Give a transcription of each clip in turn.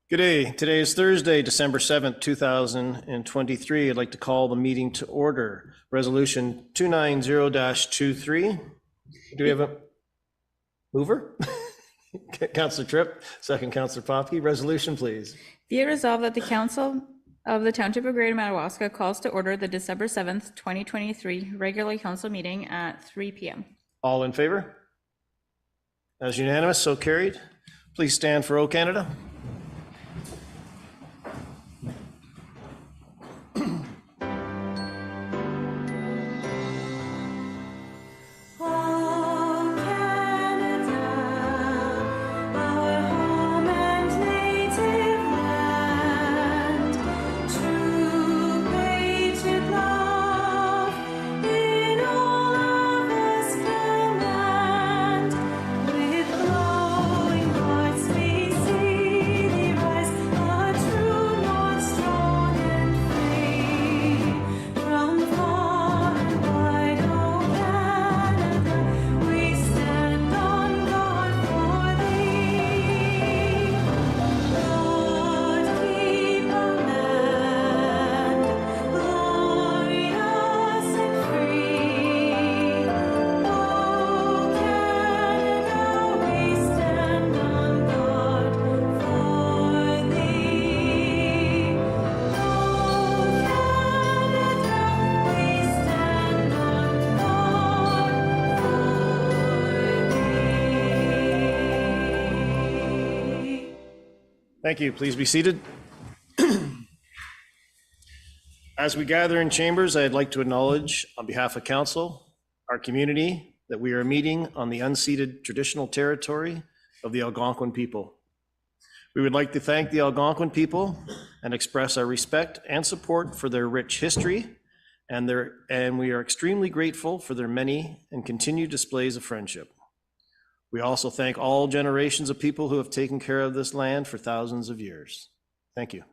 Good day. Today is Thursday, December 7th, 2023. I'd like to call the meeting to order. Resolution 290-23. Do we have a mover? Councillor Tripp, second Councillor Popke. Resolution, please. Be it resolved that the Council of the Township of Greater Madawaska calls to order the December 7th, 2023 regular council meeting at 3 p.m. All in favor? As unanimous, so carried. Please stand for O Canada. Thank you. Please be seated. As we gather in chambers, I'd like to acknowledge on behalf of council, our community, that we are meeting on the unceded traditional territory of the Algonquin people. We would like to thank the Algonquin people and express our respect and support for their rich history, and we are extremely grateful for their many and continued displays of friendship. We also thank all generations of people who have taken care of this land for thousands of years. Thank you.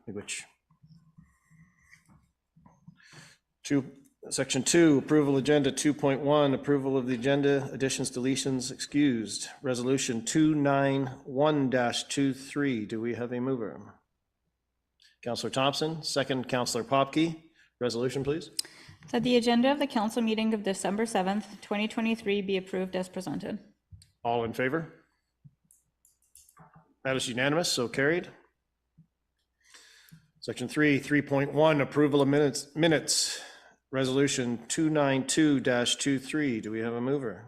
Section 2, approval agenda 2.1, approval of the agenda, additions, deletions, excused. Resolution 291-23. Do we have a mover? Councillor Thompson, second Councillor Popke. Resolution, please. That the agenda of the council meeting of December 7th, 2023 be approved as presented. All in favor? That is unanimous, so carried. Section 3.1, approval of minutes. Resolution 292-23. Do we have a mover?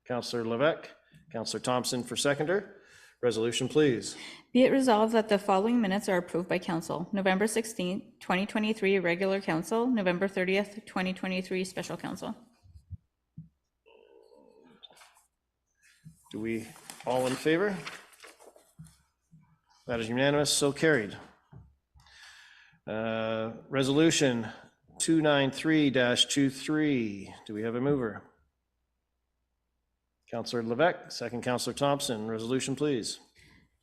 Councillor Levesque, Councillor Thompson for seconder. Resolution, please. Be it resolved that the following minutes are approved by council. November 16th, 2023 regular council, November 30th, 2023 special council. Do we all in favor? That is unanimous, so carried. Resolution 293-23. Do we have a mover? Councillor Levesque, second Councillor Thompson. Resolution, please.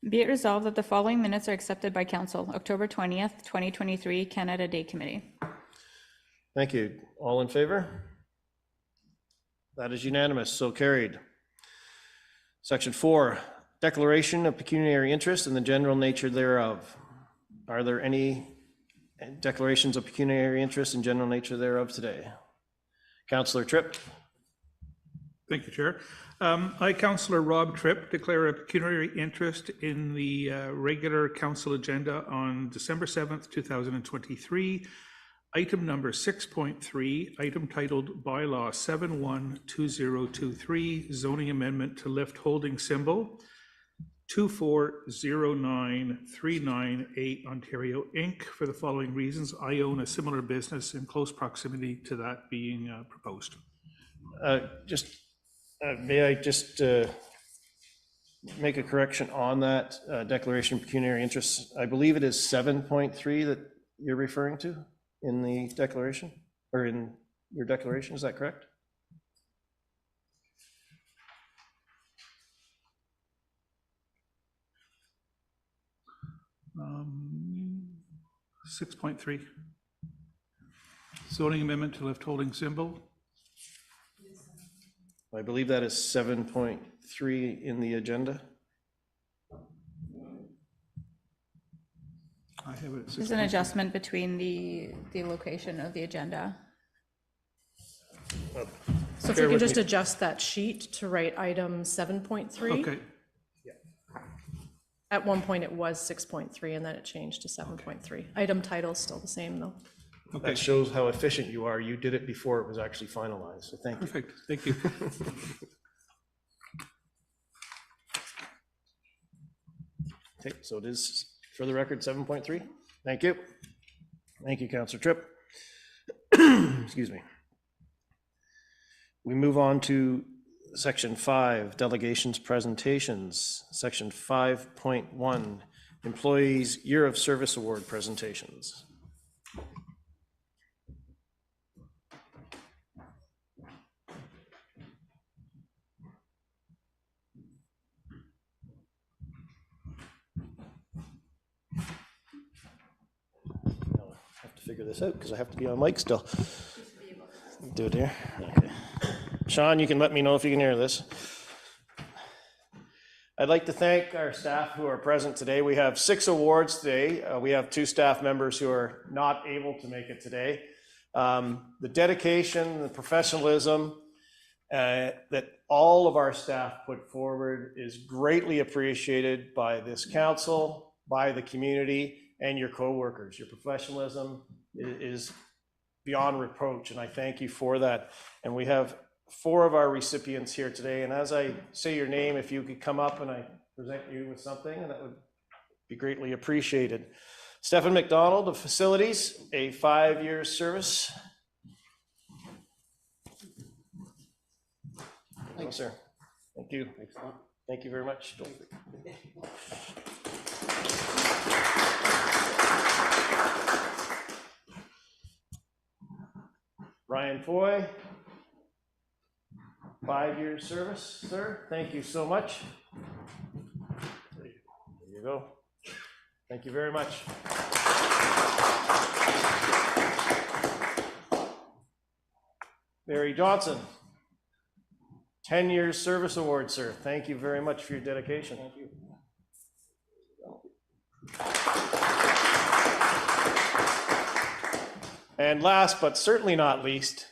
Be it resolved that the following minutes are accepted by council. October 20th, 2023 Canada Day Committee. Thank you. All in favor? That is unanimous, so carried. Section 4, declaration of pecuniary interest and the general nature thereof. Are there any declarations of pecuniary interest and general nature thereof today? Councillor Tripp. Thank you, Chair. I, Councillor Rob Tripp, declare a pecuniary interest in the regular council agenda on December 7th, 2023. Item number 6.3, item titled Bylaw 712023, zoning amendment to lift holding symbol 2409398 Ontario Inc. for the following reasons. I own a similar business in close proximity to that being proposed. May I just make a correction on that declaration of pecuniary interest? I believe it is 7.3 that you're referring to in the declaration, or in your declaration, is that correct? 6.3. Zoning amendment to lift holding symbol. I believe that is 7.3 in the agenda. have it at There's an adjustment between the location of the agenda. So if we can just adjust that sheet to write item 7.3. Okay, At one point it was 6.3 and then it changed to 7.3. Item title is still the same though. okay, That shows how efficient you are. You did it before it was actually finalized, so thank you. perfect, thank you. Okay, so it is, for the record, 7.3. Thank you. Thank you, Councillor Tripp. Excuse me. We move on to Section 5, Delegations Presentations. Section 5.1, Employees Year of Service Award Presentations. I have to figure this out because I have to be on mic still. Do it here. Okay. Sean, you can let me know if you can hear this. I'd like to thank our staff who are present today. We have 6 awards today. We have 2 staff members who are not able to make it today. The dedication, the professionalism that all of our staff put forward is greatly appreciated by this council, by the community, and your co-workers. Your professionalism is beyond reproach, and I thank you for that. And we have 4 of our recipients here today, and as I say your name, if you could come up and I present you with something, and that would be greatly appreciated. Stephen McDonald of Facilities, a 5-year service. Thank you, sir. Thank you. Thank you very much. Ryan Foy, 5-year service, sir. Thank you so much. There you go. Thank you very much. Barry Johnson, 10 years service award, sir. Thank you very much for your dedication. Thank you. And last but certainly not least,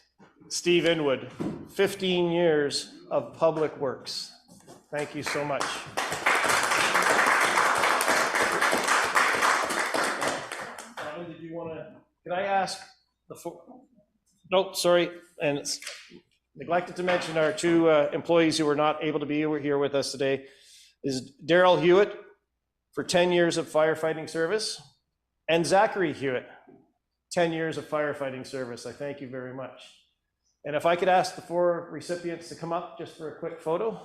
Steve Inwood, 15 years of public works. Thank you so much. Did you want to, could I ask the, nope, sorry, and it's neglected to mention our 2 employees who were not able to be here with us today is Daryl Hewitt for 10 years of firefighting service, and Zachary Hewitt, 10 years of firefighting service. I thank you very much. And if I could ask the 4 recipients to come up just for a quick photo.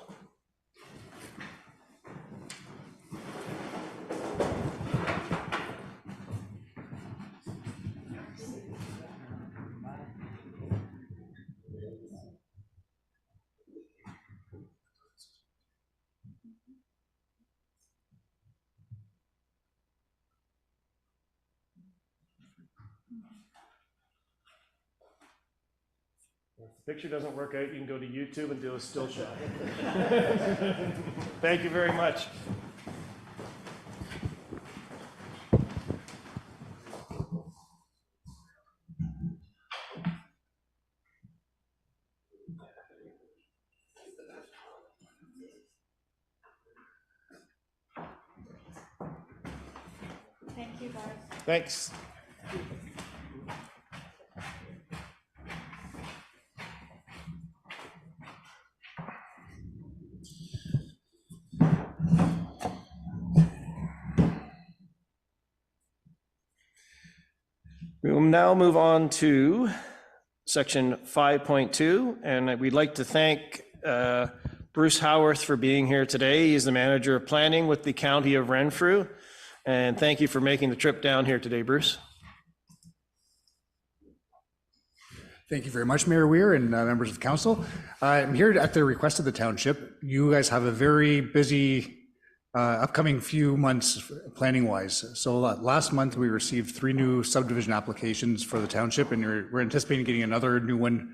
If the picture doesn't work out, you can go to YouTube and do a still shot. Thank you very much. Thank you, guys. Thanks. We will now move on to section 5.2, and we'd like to thank Bruce Howarth for being here today. He's the manager of planning with the County of Renfrew, and thank you for making the trip down here today, Bruce. Thank you very much, Mayor Weir and members of council. I'm here at the request of the township. You guys have a very busy upcoming few months planning wise. So last month we received 3 new subdivision applications for the township, and we're anticipating getting another new one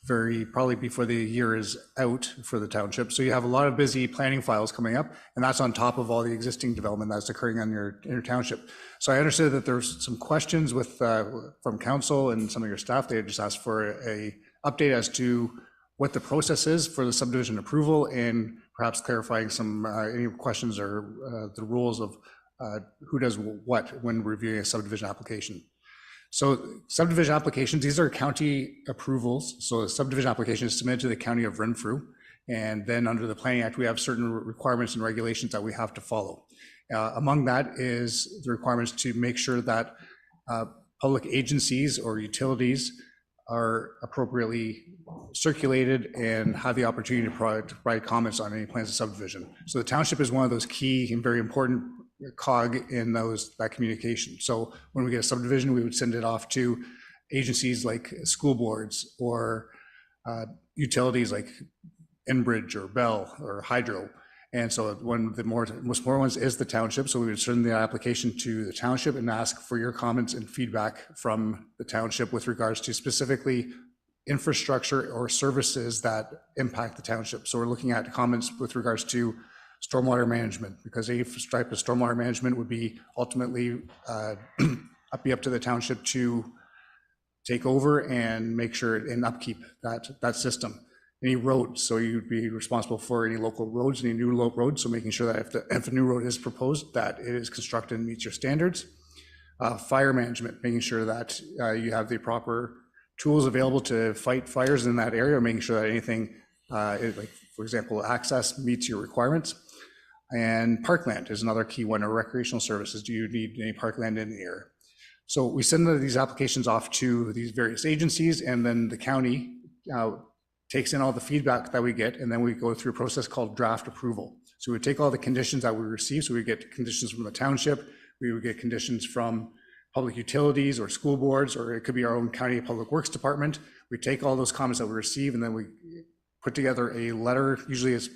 probably before the year is out for the township. So you have a lot of busy planning files coming up, and that's on top of all the existing development that's occurring on in your township. So I understood that there's some questions with from council and some of your staff. They just asked for a update as to what the process is for the subdivision approval, and perhaps clarifying some any questions or the rules of who does what when reviewing a subdivision application. So subdivision applications, these are county approvals. So a subdivision application is submitted to the county of Renfrew. And then under the Planning Act, we have certain requirements and regulations that we have to follow. Among that is the requirements to make sure that public agencies or utilities are appropriately circulated and have the opportunity to provide comments on any plans of subdivision. So the township is one of those key and very important cog in that communication. So when we get a subdivision, we would send it off to agencies like school boards or utilities like Enbridge or Bell or Hydro. And so one of the most important ones is the township. So we would send the application to the township and ask for your comments and feedback from the township with regards to specifically infrastructure or services that impact the township. So we're looking at comments with regards to stormwater management, because a type of stormwater management would be ultimately be up to the township to take over and make sure and upkeep that system. Any roads, so you'd be responsible for any local roads, any new roads, so making sure that if a new road is proposed, that it is constructed and meets your standards. Fire management, making sure that you have the proper tools available to fight fires in that area, making sure that anything, like for example, access meets your requirements. And parkland is another key one, or recreational services. Do you need any parkland in the area? So we send these applications off to these various agencies, and then the county takes in all the feedback that we get, and then we go through a process called draft approval. So we take all the conditions that we receive. So we get conditions from the township, we would get conditions from public utilities or school boards, or it could be our own county public works department. We take all those comments that we receive, and then we put together a letter, usually it's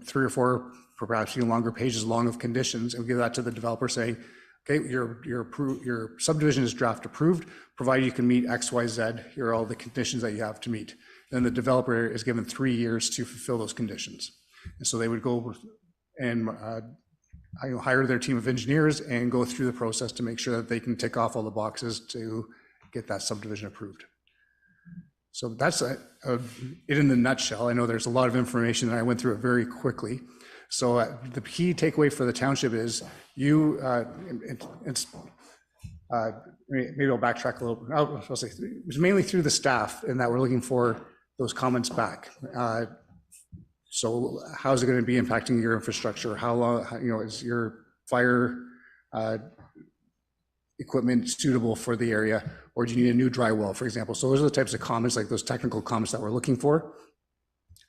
3 or 4, perhaps even longer pages long of conditions, and we give that to the developer saying, okay, your subdivision is draft approved, provided you can meet X, Y, Z, here are all the conditions that you have to meet. Then the developer is given 3 years to fulfill those conditions. And so they would go and hire their team of engineers and go through the process to make sure that they can tick off all the boxes to get that subdivision approved. So that's it in the nutshell. I know there's a lot of information and I went through it very quickly. So the key takeaway for the township is maybe I'll backtrack a little bit. I'll say it was mainly through the staff, and that we're looking for those comments back. So how is it going to be impacting your infrastructure? How long, is your fire equipment suitable for the area, or do you need a new dry well, for example? So those are the types of comments, like those technical comments that we're looking for.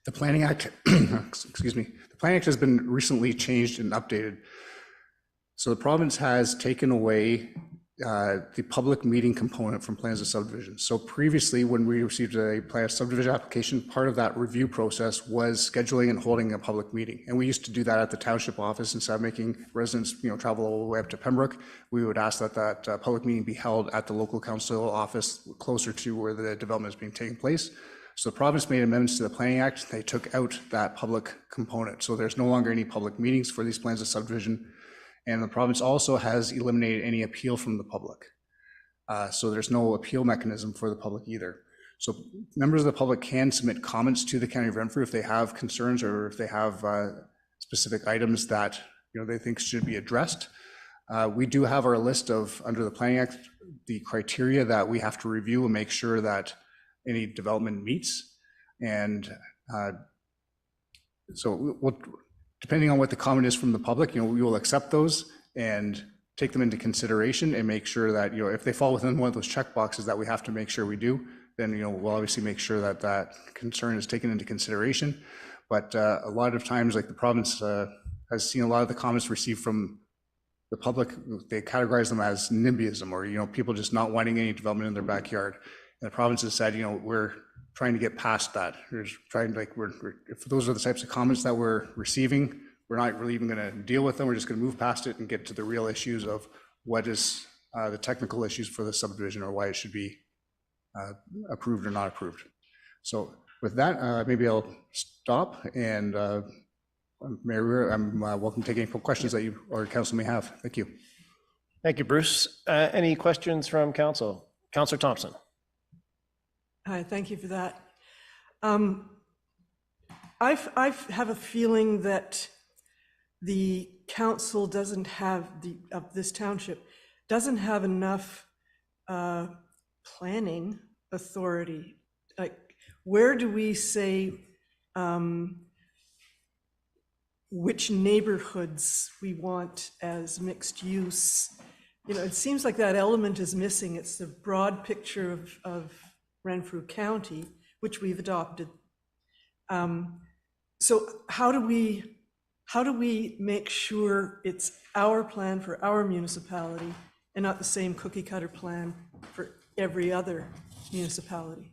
The Planning Act, excuse me, the Planning Act has been recently changed and updated. So the province has taken away the public meeting component from plans of subdivision. So previously, when we received a plan of subdivision application, part of that review process was scheduling and holding a public meeting. And we used to do that at the township office instead of making residents, travel all the way up to Pembroke. We would ask that public meeting be held at the local council office closer to where the development is being taken place. So the province made amendments to the Planning Act. They took out that public component. So there's no longer any public meetings for these plans of subdivision. And the province also has eliminated any appeal from the public. So there's no appeal mechanism for the public either. So members of the public can submit comments to the County of Renfrew if they have concerns or if they have specific items that they think should be addressed. We do have our list of, under the Planning Act, the criteria that we have to review and make sure that any development meets. And so depending on what the comment is from the public, we will accept those and take them into consideration and make sure that, if they fall within one of those check boxes that we have to make sure we do, then, we'll obviously make sure that that concern is taken into consideration. But a lot of times, like the province has seen a lot of the comments received from the public, they categorize them as NIMBYism, or, people just not wanting any development in their backyard. And the province has said, we're trying to get past that. We're trying to, if those are the types of comments that we're receiving, we're not really even going to deal with them. We're just going to move past it and get to the real issues of what is the technical issues for the subdivision or why it should be approved or not approved. So with that, maybe I'll stop, and Mayor Weir, I'm welcome to take any questions that you or council may have. Thank you. Thank you, Bruce. Any questions from council? Councillor Thompson. Hi, thank you for that. I have a feeling that the council doesn't have, of this township, doesn't have enough planning authority. Like, where do we say which neighborhoods we want as mixed use? You know, it seems like that element is missing. It's the broad picture of Renfrew County, which we've adopted. So how do we make sure it's our plan for our municipality and not the same cookie cutter plan for every other municipality?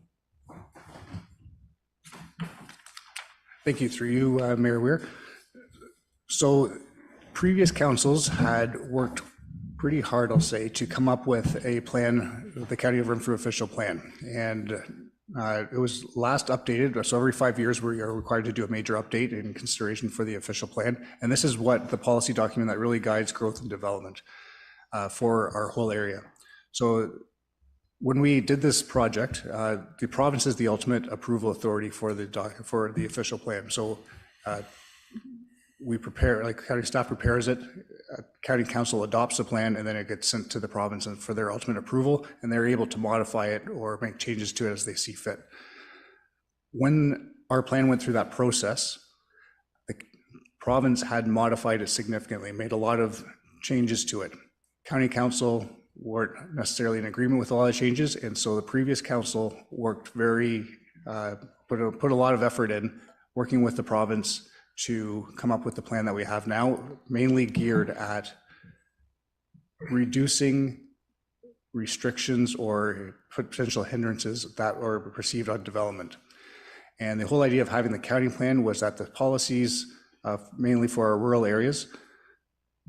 Thank you. Through you, Mayor Weir. So previous councils had worked pretty hard, I'll say, to come up with a plan, the County of Renfrew official plan. And it was last updated, so every 5 years we are required to do a major update in consideration for the official plan. And this is what the policy document that really guides growth and development for our whole area. So when we did this project, the province is the ultimate approval authority for the official plan. So we prepare, like county staff prepares it, county council adopts the plan, and then it gets sent to the province and for their ultimate approval, and they're able to modify it or make changes to it as they see fit. When our plan went through that process, the province had modified it significantly, made a lot of changes to it. County council weren't necessarily in agreement with a lot of changes, and so the previous council worked very, put a lot of effort in working with the province to come up with the plan that we have now, mainly geared at reducing restrictions or potential hindrances that were perceived on development. And the whole idea of having the county plan was that the policies, mainly for our rural areas,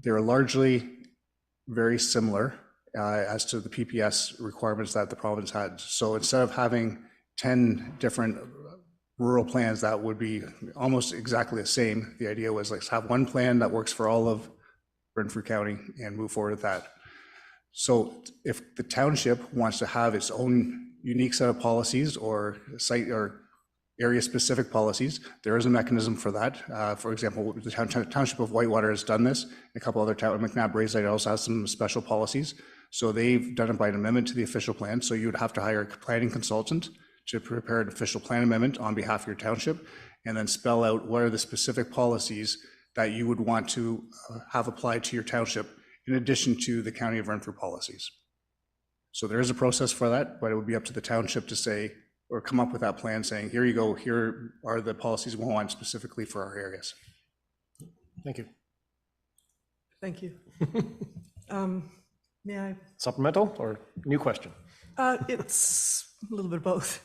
they were largely very similar as to the PPS requirements that the province had. So instead of having 10 different rural plans that would be almost exactly the same, the idea was let's have one plan that works for all of Renfrew County and move forward with that. So if the township wants to have its own unique set of policies or site or area specific policies, there is a mechanism for that. For example, the Township of Whitewater has done this. A couple other towns, McNabb-Braeside also has some special policies. So they've done it by an amendment to the official plan. So you would have to hire a planning consultant to prepare an official plan amendment on behalf of your township, and then spell out what are the specific policies that you would want to have applied to your township in addition to the County of Renfrew policies. So there is a process for that, but it would be up to the township to say, or come up with that plan saying, here you go, here are the policies we want specifically for our areas. Thank you. Thank you. May I? Supplemental or new question? It's a little bit of both.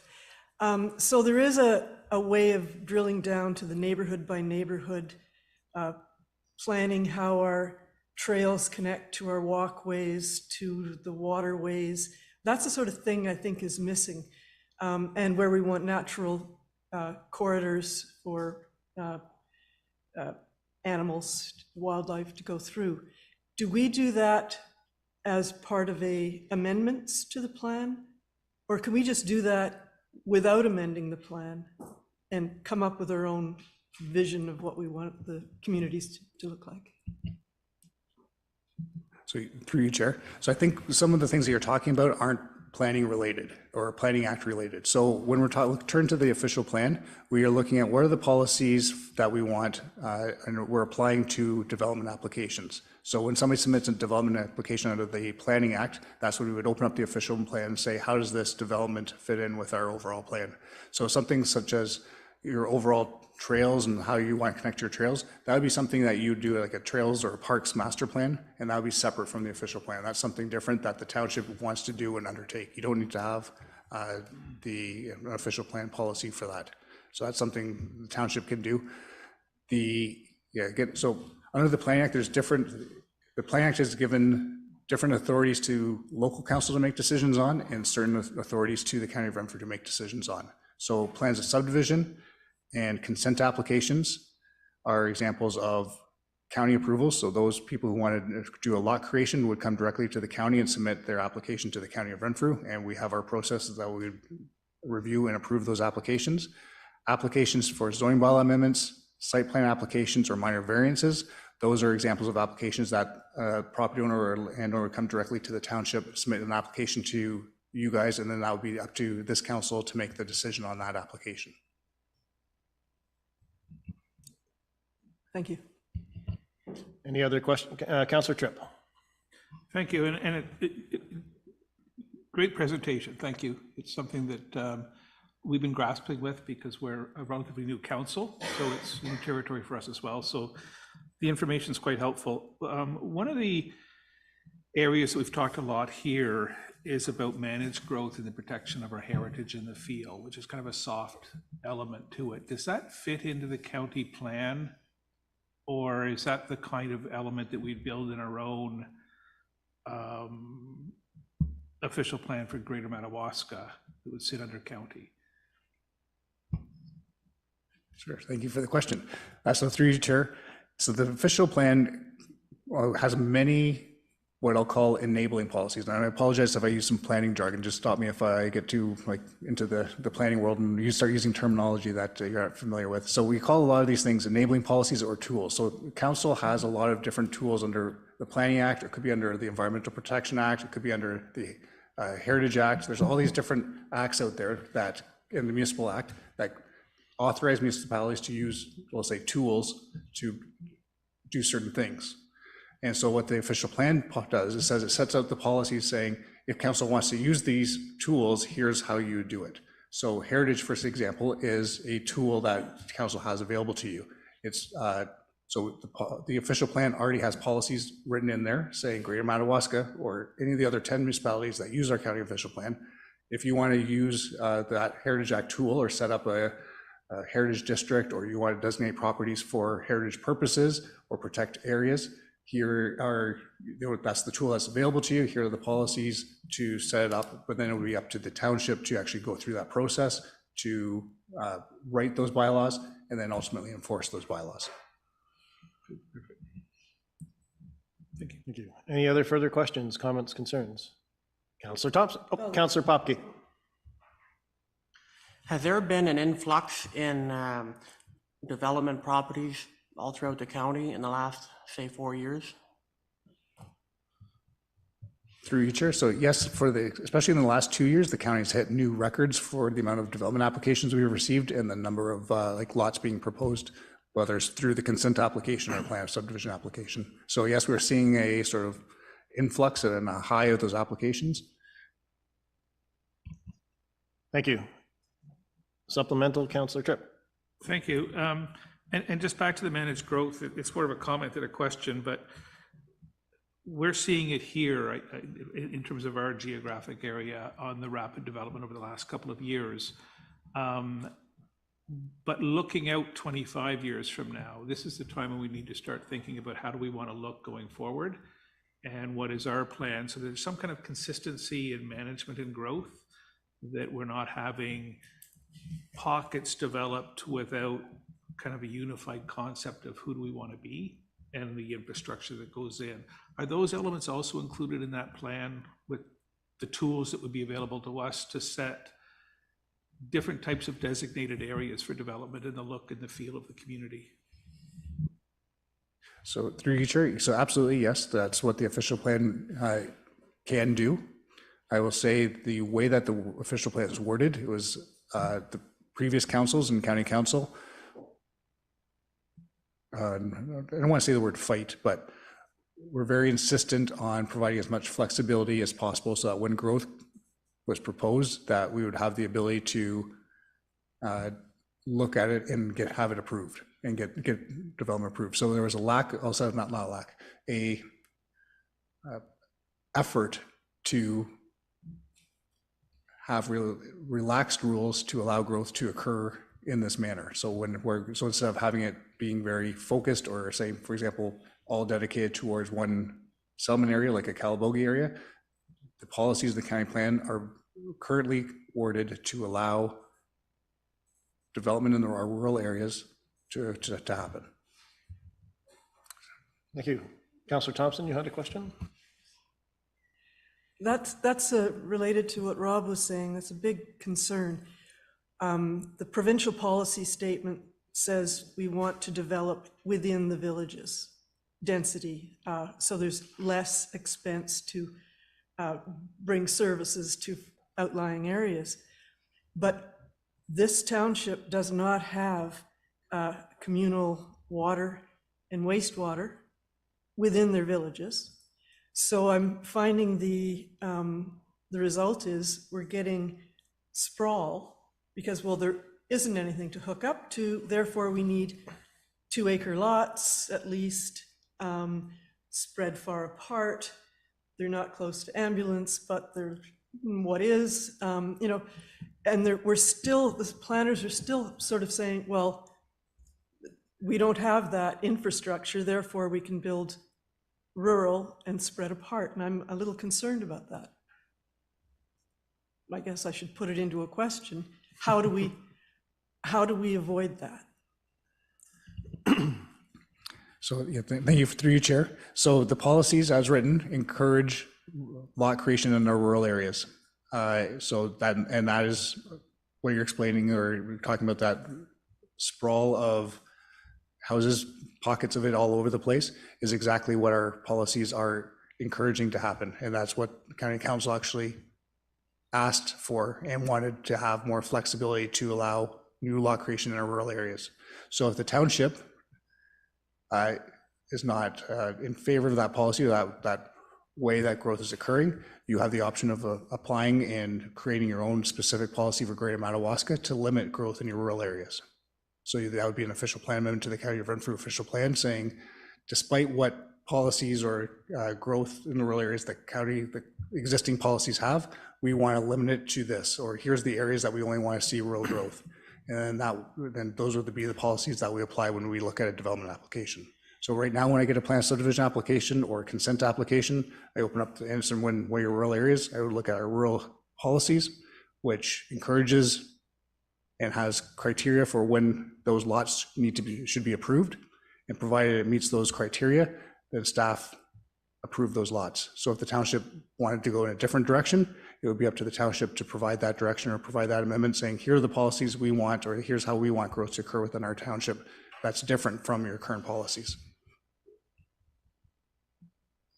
So there is a way of drilling down to the neighborhood by neighborhood, planning how our trails connect to our walkways, to the waterways. That's the sort of thing I think is missing. And where we want natural corridors for animals, wildlife to go through. Do we do that as part of amendments to the plan? Or can we just do that without amending the plan and come up with our own vision of what we want the communities to look like? So through you, Chair. So I think some of the things that you're talking about aren't planning related or planning act related. So when we're turn to the official plan, we are looking at what are the policies that we want and we're applying to development applications. So when somebody submits a development application under the Planning Act, that's when we would open up the official plan and say, how does this development fit in with our overall plan? So something such as your overall trails and how you want to connect your trails, that would be something that you do like a trails or parks master plan, and that would be separate from the official plan. That's something different that the township wants to do and undertake. You don't need to have the official plan policy for that. So that's something the township can do. So under the Planning Act, the Planning Act has given different authorities to local council to make decisions on and certain authorities to the County of Renfrew to make decisions on. So plans of subdivision and consent applications are examples of county approvals. So those people who wanted to do a lot creation would come directly to the county and submit their application to the county of Renfrew. And we have our processes that we would review and approve those applications. Applications for zoning bylaw amendments, site plan applications, or minor variances. Those are examples of applications that a property owner or landowner would come directly to the township, submit an application to you guys, and then that would be up to this council to make the decision on that application. Thank you. Any other question? Councillor Tripp. Thank you, and great presentation, thank you. It's something that we've been grappling with because we're a relatively new council, so it's new territory for us as well. So the information is quite helpful. One of the areas that we've talked a lot here is about managed growth and the protection of our heritage in the field, which is kind of a soft element to it. Does that fit into the county plan? Or is that the kind of element that we'd build in our own official plan for Greater Madawaska that would sit under county? Sure, thank you for the question. So through you, Chair. So the official plan has many what I'll call enabling policies. And I apologize if I use some planning jargon, just stop me if I get too into the planning world and you start using terminology that you're not familiar with. So we call a lot of these things enabling policies or tools. So council has a lot of different tools under the Planning Act. It could be under the Environmental Protection Act. It could be under the Heritage Act. There's all these different acts out there that in the Municipal Act that authorize municipalities to use, we'll say, tools to do certain things. And so what the official plan does, it says it sets out the policies saying, if council wants to use these tools, here's how you do it. So heritage, for example, is a tool that council has available to you. It's so the official plan already has policies written in there saying Greater Madawaska or any of the other 10 municipalities that use our county official plan. If you want to use that Heritage Act tool or set up a heritage district, or you want to designate properties for heritage purposes or protect areas, here are, that's the tool that's available to you. Here are the policies to set it up, but then it would be up to the township to actually go through that process to write those bylaws and then ultimately enforce those bylaws. Thank you. Thank you. Any other further questions, comments, concerns? Councillor Thompson. Oh, Councillor Popke. Has there been an influx in development properties all throughout the county in the last, say, 4 years? Through you, Chair. So yes, especially in the last 2 years, the county's hit new records for the amount of development applications we've received and the number of lots being proposed, whether it's through the consent application or plan of subdivision application. So yes, we're seeing a sort of influx and a high of those applications. Thank you. Supplemental, Councillor Tripp. Thank you. And just back to the managed growth, it's more of a comment than a question, but we're seeing it here in terms of our geographic area on the rapid development over the last couple of years. But looking out 25 years from now, this is the time when we need to start thinking about how do we want to look going forward and what is our plan, so there's some kind of consistency in management and growth, that we're not having pockets developed without kind of a unified concept of who do we want to be and the infrastructure that goes in. Are those elements also included in that plan with the tools that would be available to us to set different types of designated areas for development and the look and the feel of the community? So through you, Chair, so absolutely, yes, that's what the official plan can do. I will say the way that the official plan is worded, it was the previous councils and county council, I don't want to say the word fight, but we're very insistent on providing as much flexibility as possible so that when growth was proposed, that we would have the ability to look at it and have it approved and get development approved. So there was a lack, also not a lack, a effort to have relaxed rules to allow growth to occur in this manner. So so instead of having it being very focused or say, for example, all dedicated towards one settlement area like a Calabogie area, the policies of the county plan are currently worded to allow development in our rural areas to happen. Thank you. Councillor Thompson, you had a question? That's related to what Rob was saying. That's a big concern. The provincial policy statement says we want to develop within the villages, density, so there's less expense to bring services to outlying areas. But this township does not have communal water and wastewater within their villages. So I'm finding the result is we're getting sprawl because, well, there isn't anything to hook up to, therefore we need 2-acre lots at least, spread far apart. They're not close to ambulance, but they're what is, you know, and we're still, the planners are still sort of saying, well, we don't have that infrastructure, therefore we can build rural and spread apart. And I'm a little concerned about that. I guess I should put it into a question. How do we avoid that? So yeah, thank you through you, Chair. So the policies as written encourage lot creation in our rural areas. So that is what you're explaining or talking about, that sprawl of houses, pockets of it all over the place, is exactly what our policies are encouraging to happen. And that's what County Council actually asked for and wanted to have more flexibility to allow new lot creation in our rural areas. So if the township is not in favor of that policy, that way that growth is occurring, you have the option of applying and creating your own specific policy for Greater Madawaska to limit growth in your rural areas. So that would be an official plan amendment to the County of Renfrew official plan saying, despite what policies or growth in the rural areas the existing policies have, we want to limit it to this, or here's the areas that we only want to see rural growth. And then those would be the policies that we apply when we look at a development application. So right now, when I get a plan subdivision application or consent application, I open up the answer where your rural areas, I would look at our rural policies, which encourages and has criteria for when those lots should be approved. And provided it meets those criteria, then staff approve those lots. So if the township wanted to go in a different direction, it would be up to the township to provide that direction or provide that amendment saying, here are the policies we want, or here's how we want growth to occur within our township. That's different from your current policies.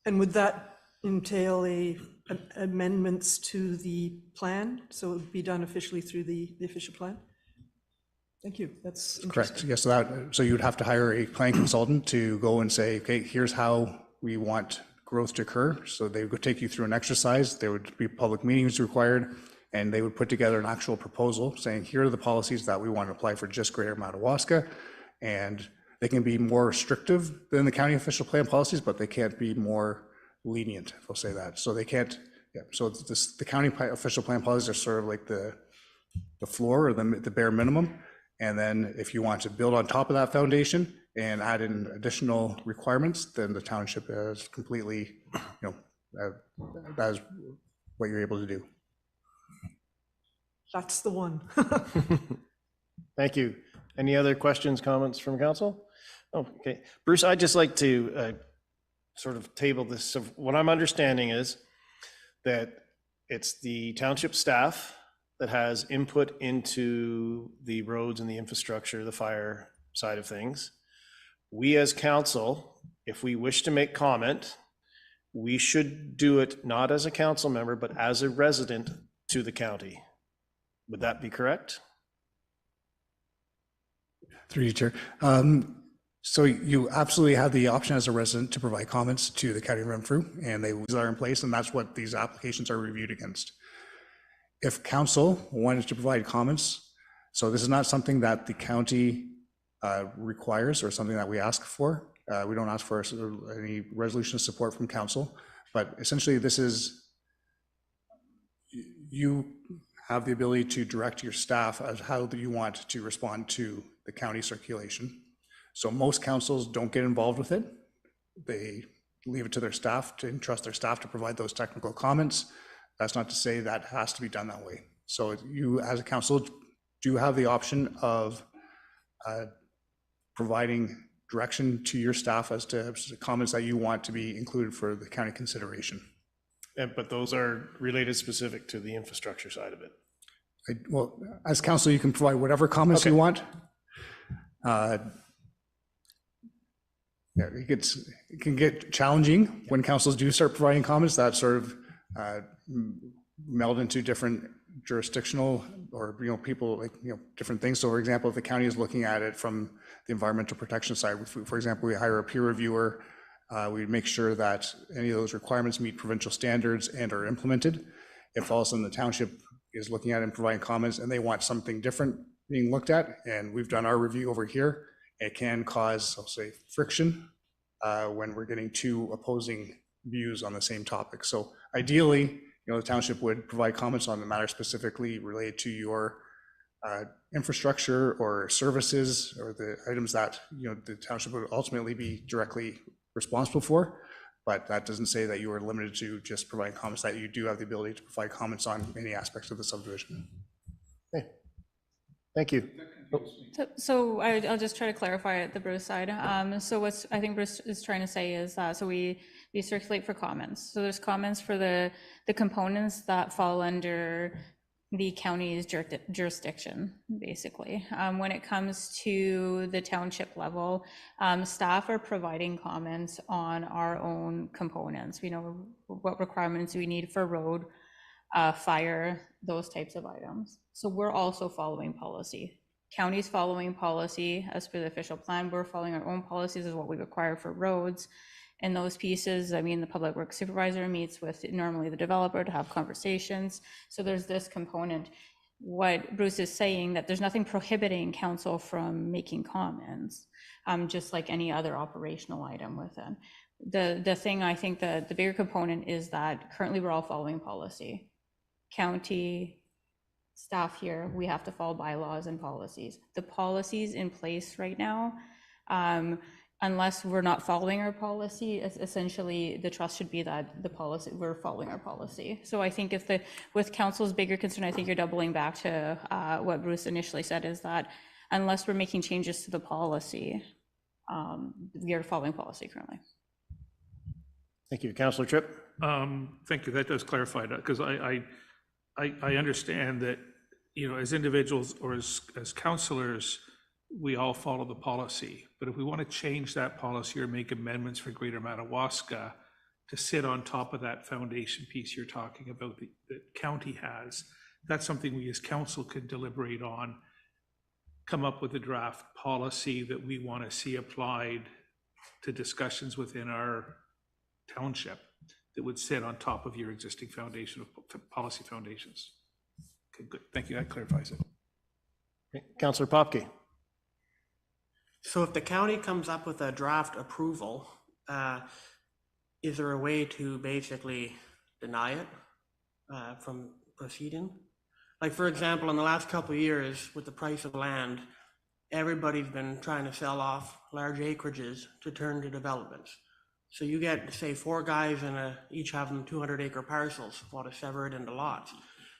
And would that entail amendments to the plan? So it would be done officially through the official plan? Thank you. That's correct. Yes, so you would have to hire a plan consultant to go and say, okay, here's how we want growth to occur. So they would take you through an exercise. There would be public meetings required, and they would put together an actual proposal saying, here are the policies that we want to apply for just Greater Madawaska. And they can be more restrictive than the county official plan policies, but they can't be more lenient, if I'll say that. So they can't, yeah. So the county official plan policies are sort of like the floor or the bare minimum. And then if you want to build on top of that foundation and add in additional requirements, then the township is completely, that is what you're able to do. That's the one. Thank you. Any other questions, comments from council? Oh, okay. Bruce, I'd just like to sort of table this. So what I'm understanding is that it's the township staff that has input into the roads and the infrastructure, the fire side of things. We as council, if we wish to make comment, we should do it not as a council member, but as a resident to the county. Would that be correct? Through you, Chair. So you absolutely have the option as a resident to provide comments to the County of Renfrew, and they are in place, and that's what these applications are reviewed against. If council wanted to provide comments, so this is not something that the county requires or something that we ask for. We don't ask for any resolution of support from council, but essentially this is, you have the ability to direct your staff as how do you want to respond to the county circulation. So most councils don't get involved with it. They leave it to their staff to entrust their staff to provide those technical comments. That's not to say that has to be done that way. So you as a council do have the option of providing direction to your staff as to comments that you want to be included for the county consideration. But those are related specific to the infrastructure side of it. Well, as council, you can provide whatever comments you Okay. want. Yeah, it can get challenging when councils do start providing comments that sort of meld into different jurisdictional or, people like, different things. So for example, if the county is looking at it from the environmental protection side, for example, we hire a peer reviewer, we make sure that any of those requirements meet provincial standards and are implemented. If all of a sudden the township is looking at it and providing comments and they want something different being looked at, and we've done our review over here, it can cause, I'll say, friction when we're getting two opposing views on the same topic. So ideally, the township would provide comments on the matter specifically related to your infrastructure or services or the items that the township would ultimately be directly responsible for. But that doesn't say that you are limited to just providing comments, that you do have the ability to provide comments on any aspects of the subdivision. Okay. Thank you. So I'll just try to clarify the Bruce side. So what I think Bruce is trying to say is that, so we circulate for comments. So there's comments for the components that fall under the county's jurisdiction, basically. When it comes to the township level, staff are providing comments on our own components. We know what requirements we need for road, fire, those types of items. So we're also following policy. County's following policy as per the official plan. We're following our own policies as what we require for roads. And those pieces, I mean, the public works supervisor meets with normally the developer to have conversations. So there's this component. What Bruce is saying, that there's nothing prohibiting council from making comments, just like any other operational item within. The thing, I think that the bigger component is that currently we're all following policy. County staff here, we have to follow bylaws and policies. The policies in place right now, unless we're not following our policy, essentially the trust should be that the policy, we're following our policy. So I think with council's bigger concern, I think you're doubling back to what Bruce initially said, is that unless we're making changes to the policy, we are following policy currently. Thank you. Councillor Tripp? Thank you. That does clarify that, because I understand that, as individuals or as councillors, we all follow the policy. But if we want to change that policy or make amendments for Greater Madawaska to sit on top of that foundation piece you're talking about that county has, that's something we as council could deliberate on, come up with a draft policy that we want to see applied to discussions within our township that would sit on top of your existing foundation of policy foundations. Okay, good. Thank you. That clarifies it. Okay. Councillor Popke? So if the county comes up with a draft approval, is there a way to basically deny it from proceeding? Like, for example, in the last couple of years with the price of land, everybody's been trying to sell off large acreages to turn to developments. So you get, say, 4 guys and each having 200-acre parcels, want to sever it into lots.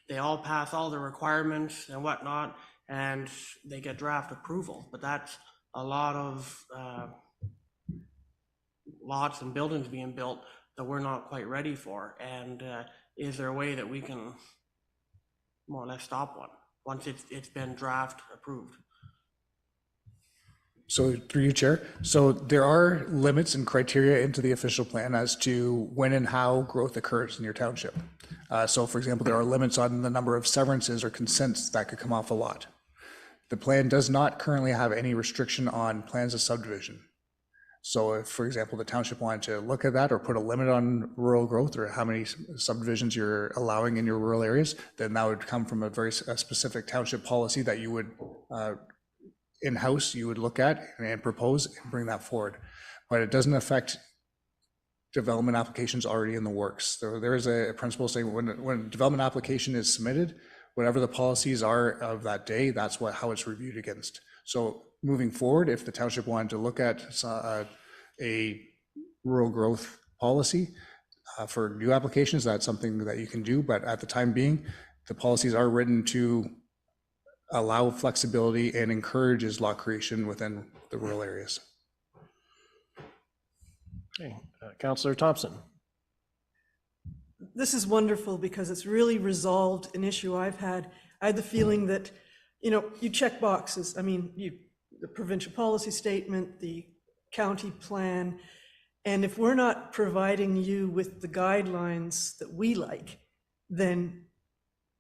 They all pass all the requirements and whatnot, and they get draft approval. But that's a lot of lots and buildings being built that we're not quite ready for. And is there a way that we can more or less stop one once it's been draft approved? So through you, Chair. So there are limits and criteria into the official plan as to when and how growth occurs in your township. So for example, there are limits on the number of severances or consents that could come off a lot. The plan does not currently have any restriction on plans of subdivision. So if, for example, the township wanted to look at that or put a limit on rural growth or how many subdivisions you're allowing in your rural areas, then that would come from a very specific township policy that you would in-house, you would look at and propose and bring that forward. But it doesn't affect development applications already in the works. So there is a principle saying when a development application is submitted, whatever the policies are of that day, that's how it's reviewed against. So moving forward, if the township wanted to look at a rural growth policy for new applications, that's something that you can do. But at the time being, the policies are written to allow flexibility and encourages lot creation within the rural areas. Okay, Councillor Thompson. This is wonderful because it's really resolved an issue I've had. I had the feeling that, you check boxes. I mean, the provincial policy statement, the county plan, and if we're not providing you with the guidelines that we like, then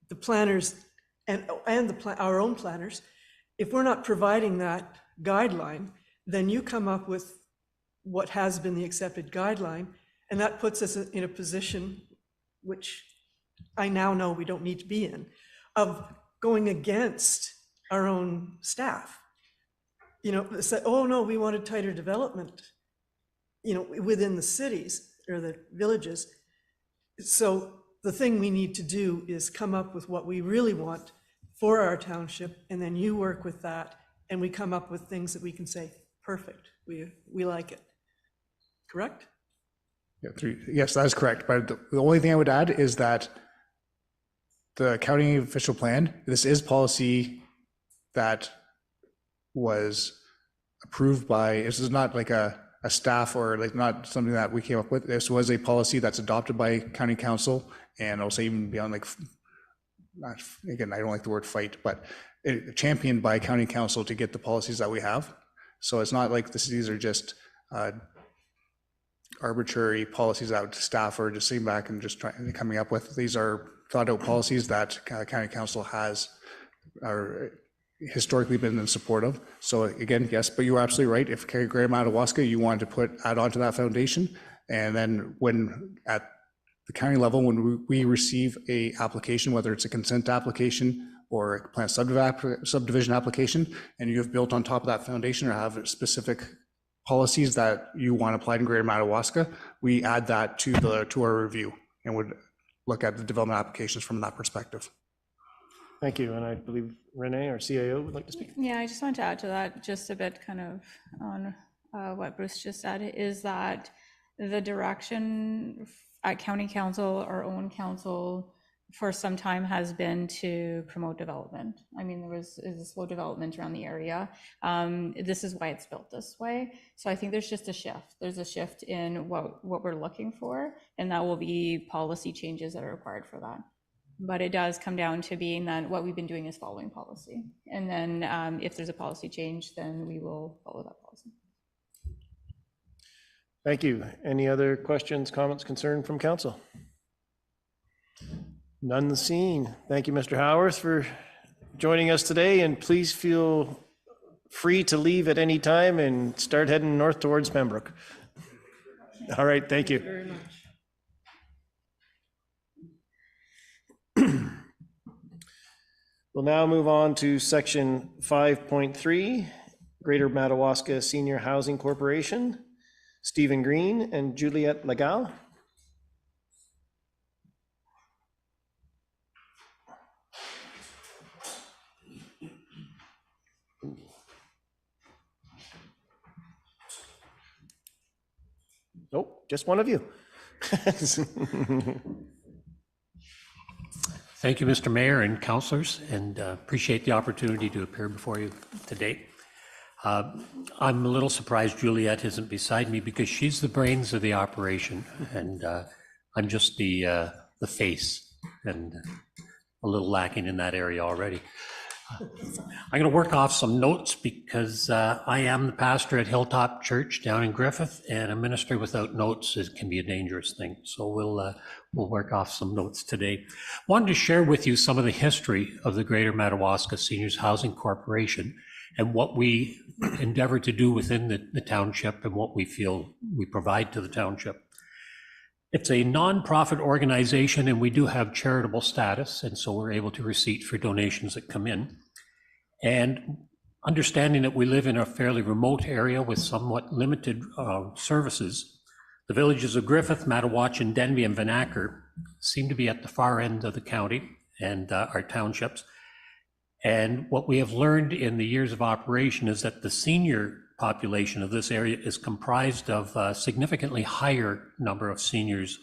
the planners and our own planners, if we're not providing that guideline, then you come up with what has been the accepted guideline, and that puts us in a position which I now know we don't need to be in, of going against our own staff. Say, oh no, we wanted tighter development, within the cities or the villages. So the thing we need to do is come up with what we really want for our township, and then you work with that, and we come up with things that we can say, perfect, we like it. Correct? Yeah, yes, that is correct. But the only thing I would add is that the county official plan, this is policy that was approved by, this is not like a staff or like not something that we came up with. This was a policy that's adopted by county council, and I'll say even beyond again, I don't like the word fight, but championed by county council to get the policies that we have. So it's not like these are just arbitrary policies that staff are just sitting back and just coming up with. These are thought out policies that county council are historically been in support of. So again, yes, but you are absolutely right. If Greater Madawaska, you wanted to add on to that foundation, and then when at the county level, when we receive a application, whether it's a consent application or a plan subdivision application, and you have built on top of that foundation or have specific policies that you want applied in Greater Madawaska, we add that to our review and would look at the development applications from that perspective. Thank you, and I believe Renee, our CAO, would like to speak. Yeah, I just want to add to that just a bit kind of on what Bruce just said, is that the direction at county council, our own council, for some time has been to promote development. I mean, is a slow development around the area. This is why it's built this way. So I think there's just a shift. There's a shift in what we're looking for, and that will be policy changes that are required for that. But it does come down to being that what we've been doing is following policy. And then if there's a policy change, then we will follow that policy. Thank you. Any other questions, comments, concern from council? None seen. Thank you, Mr. Howarth, for joining us today, and please feel free to leave at any time and start heading north towards Pembroke. All right, thank you. Very much. We'll now move on to section 5.3, Greater Madawaska Senior Housing Corporation. Stephen Green and Juliette Legal. Nope, just one of you. Thank you, Mr. Mayor and councilors, and appreciate the opportunity to appear before you today. I'm a little surprised Juliette isn't beside me because she's the brains of the operation, and I'm just the face, and a little lacking in that area already. I'm going to work off some notes because I am the pastor at Hilltop Church down in Griffith, and a ministry without notes can be a dangerous thing. So we'll work off some notes today. Wanted to share with you some of the history of the Greater Madawaska Seniors Housing Corporation and what we endeavor to do within the township and what we feel we provide to the township. It's a nonprofit organization, and we do have charitable status, and so we're able to receipt for donations that come in. And understanding that we live in a fairly remote area with somewhat limited services, the villages of Griffith, Madawaska, Denby, and Vanacker seem to be at the far end of the county and our townships. And what we have learned in the years of operation is that the senior population of this area is comprised of a significantly higher number of seniors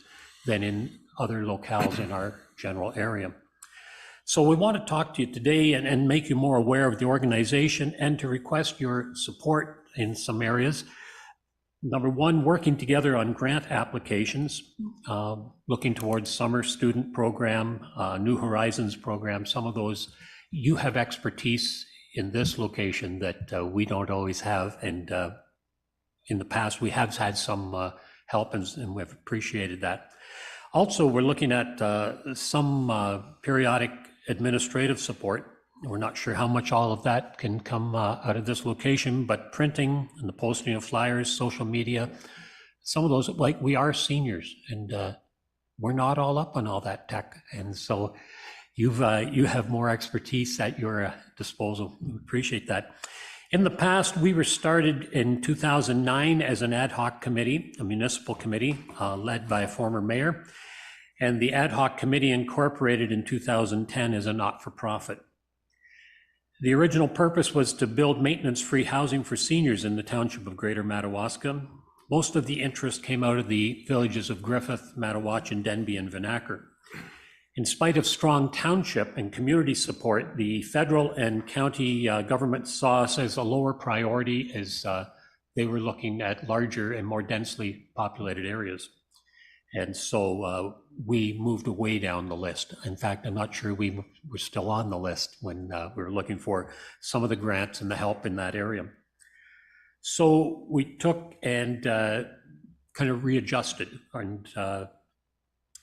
than in other locales in our general area. So we want to talk to you today and make you more aware of the organization and to request your support in some areas. Number one, working together on grant applications, looking towards summer student program, New Horizons program, some of those. You have expertise in this location that we don't always have. And in the past, we have had some help and we've appreciated that. Also, we're looking at some periodic administrative support. We're not sure how much all of that can come out of this location, but printing and the posting of flyers, social media, some of those, like we are seniors and we're not all up on all that tech. And so you have more expertise at your disposal. We appreciate that. In the past, we were started in 2009 as an ad hoc committee, a municipal committee led by a former mayor. And the ad hoc committee incorporated in 2010 as a not-for-profit. The original purpose was to build maintenance-free housing for seniors in the township of Greater Madawaska. Most of the interest came out of the villages of Griffith, Madawaska, Denby, and Vanacker. In spite of strong township and community support, the federal and county government saw us as a lower priority as they were looking at larger and more densely populated areas. And so we moved way down the list. In fact, I'm not sure we were still on the list when we were looking for some of the grants and the help in that area. So we took and kind of readjusted. And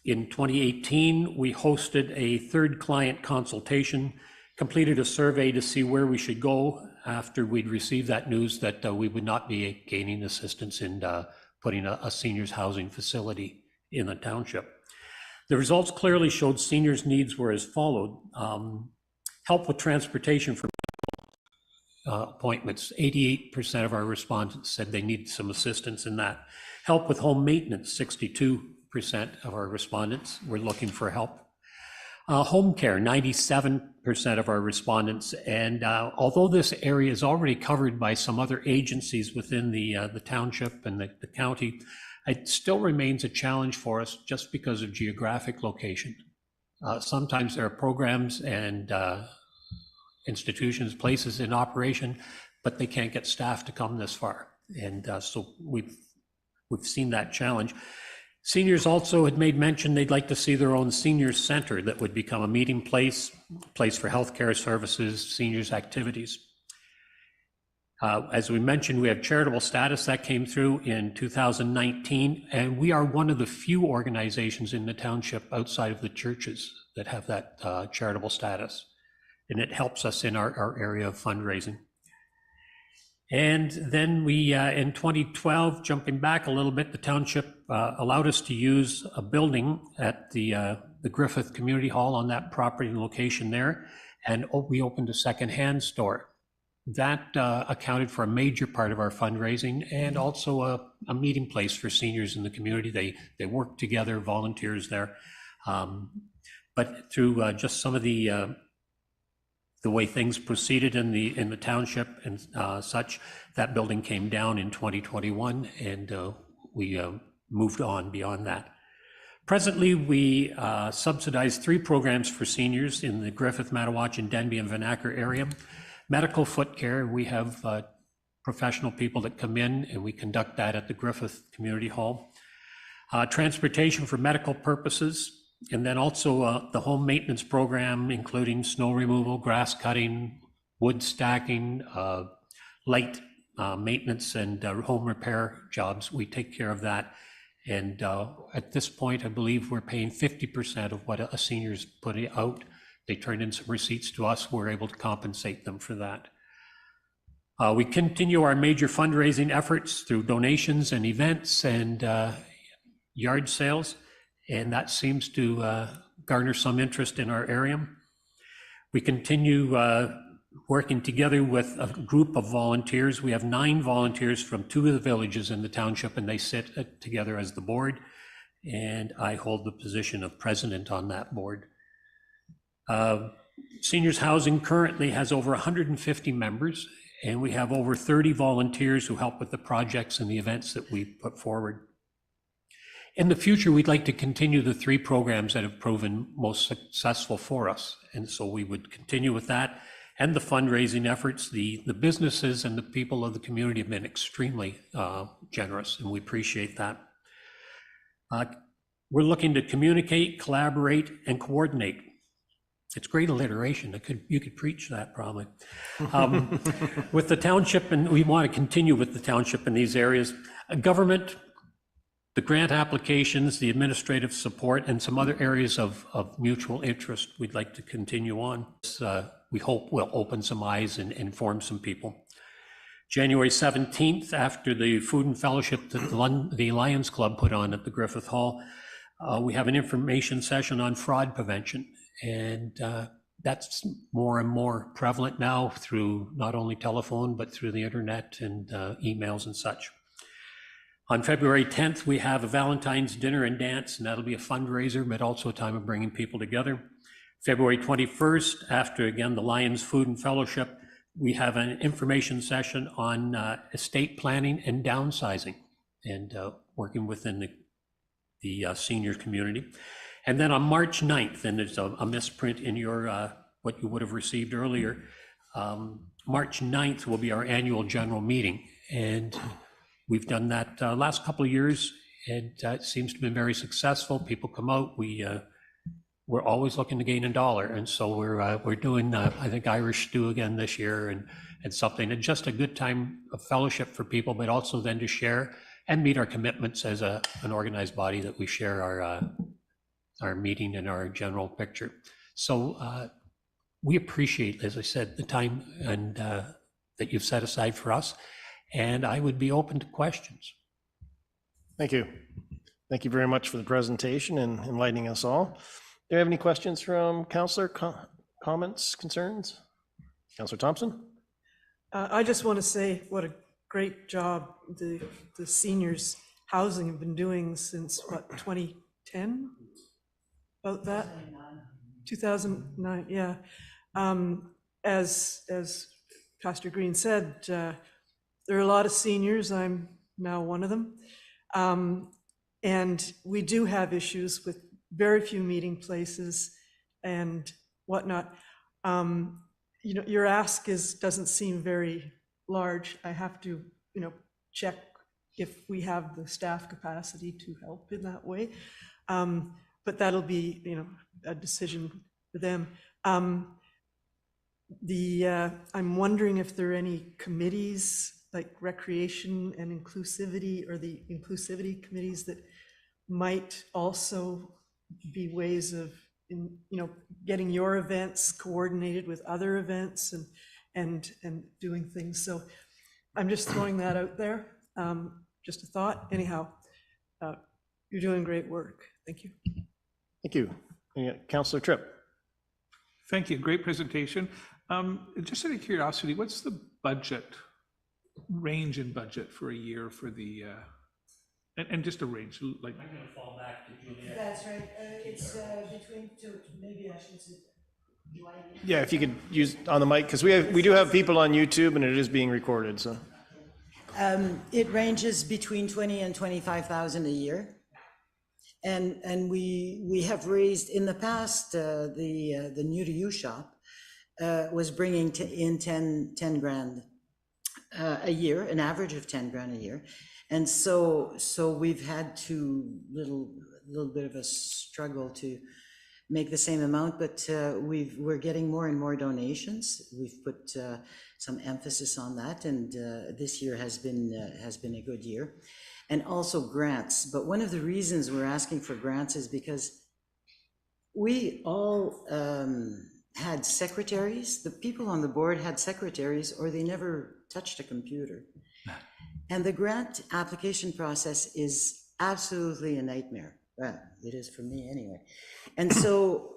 in 2018, we hosted a third client consultation, completed a survey to see where we should go after we'd received that news that we would not be gaining assistance in putting a seniors housing facility in the township. The results clearly showed seniors' needs were as followed. Help with transportation for appointments. 88% of our respondents said they needed some assistance in that. Help with home maintenance. 62% of our respondents were looking for help. Home care, 97% of our respondents. And although this area is already covered by some other agencies within the township and the county, it still remains a challenge for us just because of geographic location. Sometimes there are programs and institutions, places in operation, but they can't get staff to come this far. And so we've seen that challenge. Seniors also had made mention they'd like to see their own seniors center that would become a meeting place for healthcare services, seniors activities. As we mentioned, we have charitable status that came through in 2019, and we are one of the few organizations in the township outside of the churches that have that charitable status, and it helps us in our area of fundraising. And then we, in 2012, jumping back a little bit, the township allowed us to use a building at the Griffith Community Hall on that property and location there, and we opened a secondhand store. That accounted for a major part of our fundraising and also a meeting place for seniors in the community. They work together, volunteers there. But through just some of the way things proceeded in the township and such, that building came down in 2021 and we moved on beyond that. Presently, we subsidize 3 programs for seniors in the Griffith, Madawaska, Denby, and Vanacker area. Medical foot care, we have professional people that come in and we conduct that at the Griffith Community Hall. Transportation for medical purposes, and then also the home maintenance program, including snow removal, grass cutting, wood stacking, light maintenance and home repair jobs. We take care of that. And at this point, I believe we're paying 50% of what a senior's putting out. They turn in some receipts to us. We're able to compensate them for that. We continue our major fundraising efforts through donations and events and yard sales, and that seems to garner some interest in our area. We continue working together with a group of volunteers. We have 9 volunteers from 2 of the villages in the township, and they sit together as the board, and I hold the position of president on that board. Seniors Housing currently has over 150 members, and we have over 30 volunteers who help with the projects and the events that we put forward. In the future, we'd like to continue the 3 programs that have proven most successful for us. And so we would continue with that and the fundraising efforts. The businesses and the people of the community have been extremely generous, and we appreciate that. We're looking to communicate, collaborate, and coordinate. It's great alliteration. You could preach that probably. With the township, and we want to continue with the township in these areas. Government, the grant applications, the administrative support, and some other areas of mutual interest we'd like to continue on. We hope will open some eyes and inform some people. January 17th, after the Food and Fellowship that the Lions Club put on at the Griffith Hall, we have an information session on fraud prevention. And that's more and more prevalent now through not only telephone, but through the internet and emails and such. On February 10th, we have a Valentine's dinner and dance, and that'll be a fundraiser, but also a time of bringing people together. February 21st, after, again, the Lions Food and Fellowship, we have an information session on estate planning and downsizing and working within the senior community. And then on March 9th, and there's a misprint in your what you would have received earlier, March 9th will be our annual general meeting. And we've done that last couple of years, and it seems to have been very successful. People come out. We're always looking to gain $1, and so we're doing I think Irish stew again this year, and something, and just a good time of fellowship for people, but also then to share and meet our commitments as an organized body that we share our meeting and our general picture. So we appreciate, as I said, the time and that you've set aside for us, and I would be open to questions. Thank you. Thank you very much for the presentation and enlightening us all. Do you have any questions from Councillor? Comments, concerns? Councillor Thompson? I just want to say what a great job the seniors housing have been doing since, what, 2010? About that? 2009, yeah. As Pastor Green said, there are a lot of seniors. I'm now one of them. And we do have issues with very few meeting places and whatnot. You know, your ask doesn't seem very large. I have to, check if we have the staff capacity to help in that way. But that'll be, a decision for them. I'm wondering if there are any committees like recreation and inclusivity, or the inclusivity committees that might also be ways of, getting your events coordinated with other events and doing things. So I'm just throwing that out there. Just a thought. Anyhow, you're doing great work. Thank you. Thank you. Councillor Tripp. Thank you. Great presentation. Just out of curiosity, what's the range in budget for a year for the, and just a range, like. I'm going to fall back to Juliet. That's right. It's between two, maybe I should say. Yeah, if you could use on the mic, because we do have people on YouTube and it is being recorded, so. It ranges between 20 and 25,000 a year. And we have raised in the past, the New to You shop was bringing in 10 grand a year, an average of 10 grand a year. And so we've had to little bit of a struggle to make the same amount, but we're getting more and more donations. We've put some emphasis on that, and this year has been a good year. And also grants. But one of the reasons we're asking for grants is because we all had secretaries. The people on the board had secretaries, or they never touched a computer. And the grant application process is absolutely a nightmare. Well, it is for me anyway. And so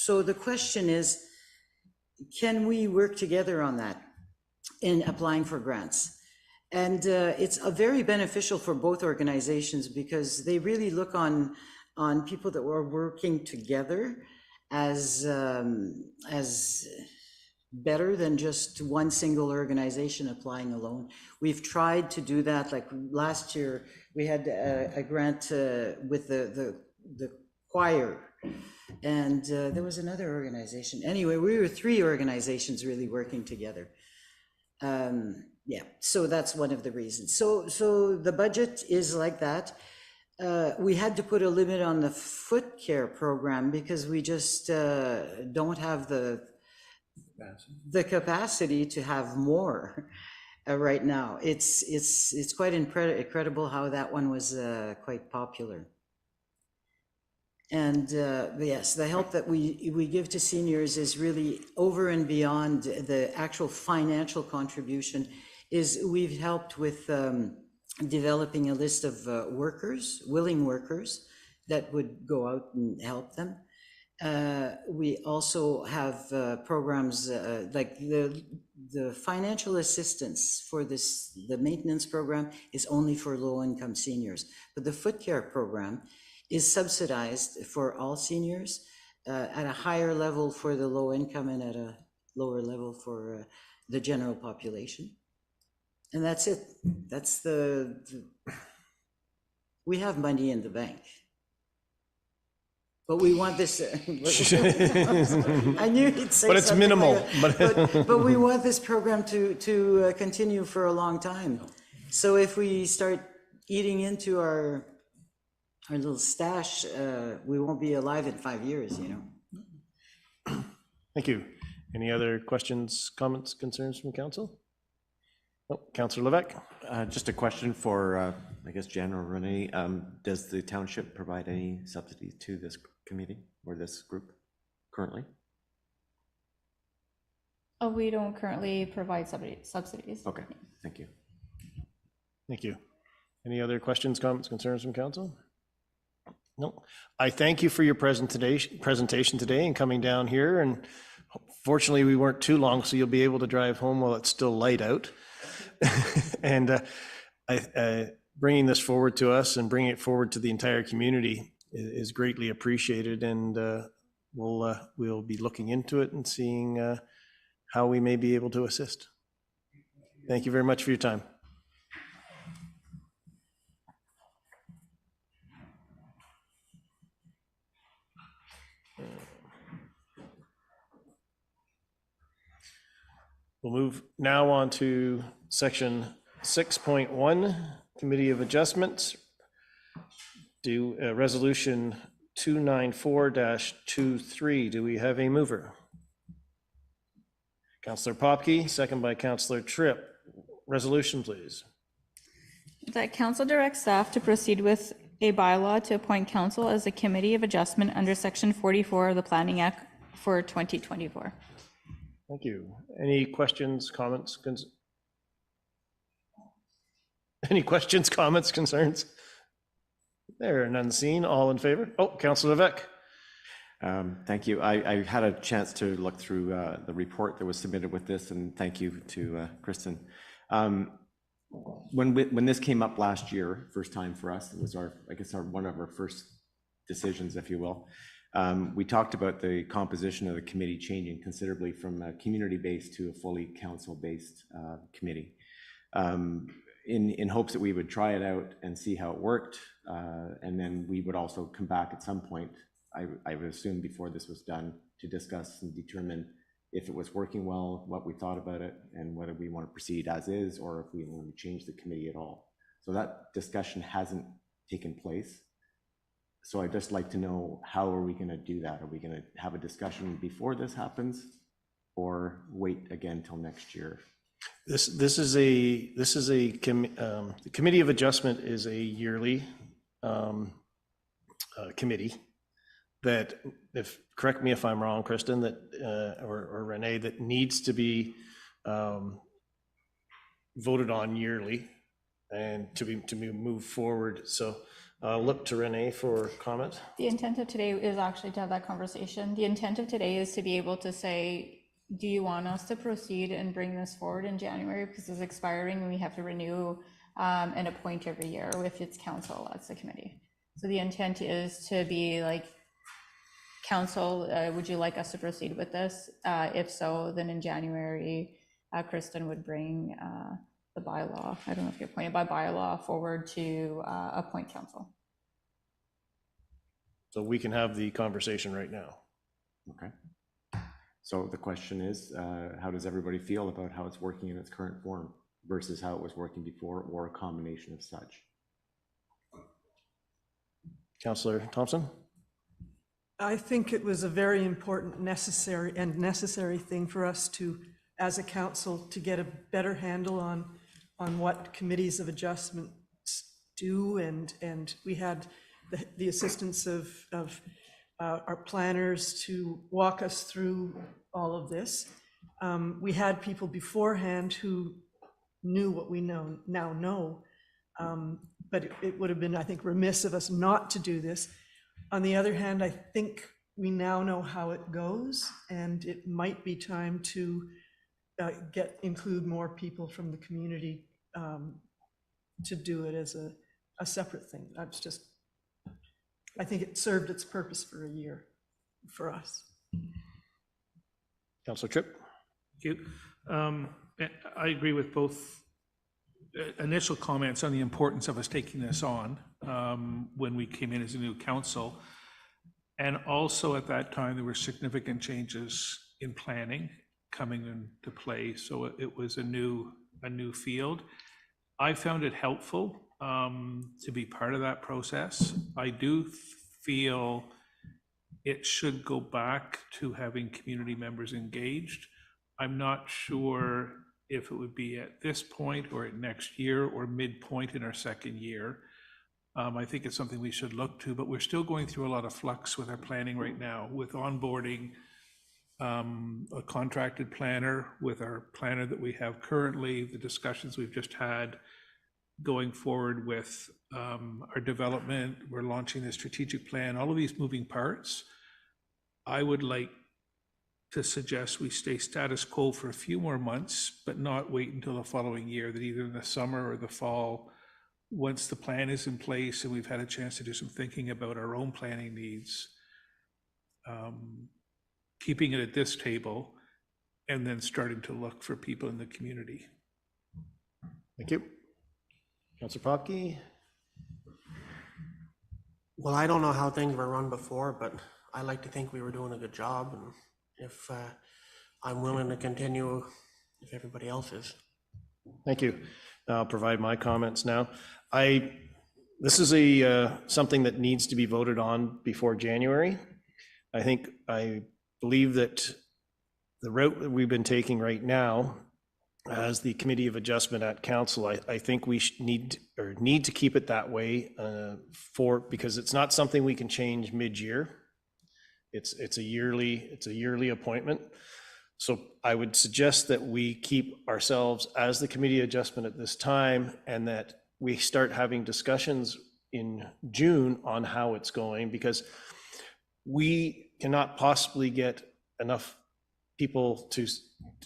the question is, can we work together on that in applying for grants? And it's very beneficial for both organizations, because they really look on people that were working together as better than just one single organization applying alone. We've tried to do that, like last year, we had a grant with the choir, and there was another organization. Anyway, we were 3 organizations really working together. Yeah, so that's one of the reasons. So the budget is like that. We had to put a limit on the foot care program because we just don't have the capacity to have more right now. It's quite incredible how that one was quite popular. And yes, the help that we give to seniors is really over and beyond the actual financial contribution. Is we've helped with developing a list of workers, willing workers that would go out and help them. We also have programs like the financial assistance for the maintenance program is only for low-income seniors, but the foot care program is subsidized for all seniors at a higher level for the low income and at a lower level for the general population. And that's it. That's we have money in the bank. But we want this, I knew he'd say But it's something minimal. like that. But we want this program to continue for a long time. So if we start eating into our little stash, we won't be alive in 5 years, you know. Thank you. Any other questions, comments, concerns from council? Oh, Councillor Levesque. Just a question for, I guess, Jen or Renee. Does the township provide any subsidies to this committee or this group currently? Oh, we don't currently provide subsidies. Okay, thank you. Thank you. Any other questions, comments, concerns from council? No. I thank you for your presentation today and coming down here. And fortunately, we weren't too long, so you'll be able to drive home while it's still light out. And bringing this forward to us and bringing it forward to the entire community is greatly appreciated. And we'll be looking into it and seeing how we may be able to assist. Thank you very much for your time. We'll move now on to section 6.1, Committee of Adjustments. Do resolution 294-23. Do we have a mover? Councillor Popke, second by Councillor Tripp. Resolution, please. That council directs staff to proceed with a bylaw to appoint council as a committee of adjustment under section 44 of the Planning Act for 2024. Thank you. Any questions, comments, any questions, comments, concerns? There are none seen. All in favor? Oh, Councillor Levesque. Thank you. I had a chance to look through the report that was submitted with this, and thank you to Kristen. When this came up last year, first time for us, it was one of our first decisions, if you will. We talked about the composition of the committee changing considerably from a community-based to a fully council-based committee, in hopes that we would try it out and see how it worked, and then we would also come back at some point, I would assume before this was done, to discuss and determine if it was working well, what we thought about it, and whether we want to proceed as is, or if we want to change the committee at all. So that discussion hasn't taken place. So I'd just like to know, how are we going to do that? Are we going to have a discussion before this happens, or wait again till next year? The Committee of Adjustment is a yearly committee that, correct me if I'm wrong, Kristen, that or Renee, that needs to be voted on yearly and to move forward. So I'll look to Renee for comment. The intent of today is actually to have that conversation. The intent of today is to be able to say, do you want us to proceed and bring this forward in January, because it's expiring and we have to renew and appoint every year if it's council as the committee. So the intent is to be like, council, would you like us to proceed with this? If so, then in January, Kristen would bring the bylaw, I don't know if you're appointed by bylaw, forward to appoint council. So we can have the conversation right now. Okay. So the question is, how does everybody feel about how it's working in its current form versus how it was working before, or a combination of such? Councillor Thompson? I think it was a very important, necessary thing for us to, as a council, to get a better handle on what committees of adjustments do, and we had the assistance of our planners to walk us through all of this. We had people beforehand who knew what we now know, but it would have been, I think, remiss of us not to do this. On the other hand, I think we now know how it goes, and it might be time to include more people from the community to do it as a separate thing. I think it served its purpose for a year for us. Councillor Tripp? Thank you. I agree with both initial comments on the importance of us taking this on when we came in as a new council. And also at that time, there were significant changes in planning coming into play. So it was a new field. I found it helpful to be part of that process. I do feel it should go back to having community members engaged. I'm not sure if it would be at this point or at next year or midpoint in our second year. I think it's something we should look to, but we're still going through a lot of flux with our planning right now, with onboarding a contracted planner, with our planner that we have currently, the discussions we've just had, going forward with our development. We're launching the strategic plan, all of these moving parts. I would like to suggest we stay status quo for a few more months, but not wait until the following year, that either in the summer or the fall, once the plan is in place and we've had a chance to do some thinking about our own planning needs, keeping it at this table and then starting to look for people in the community. Thank you. Councillor Popke? Well, I don't know how things were run before, but I like to think we were doing a good job, and if I'm willing to continue, if everybody else is. Thank you. I'll provide my comments now. This is something that needs to be voted on before January. I believe that the route that we've been taking right now as the Committee of Adjustment at Council, I think we need to keep it that way because it's not something we can change mid-year. It's a yearly appointment. So I would suggest that we keep ourselves as the Committee of Adjustment at this time, and that we start having discussions in June on how it's going, because we cannot possibly get enough people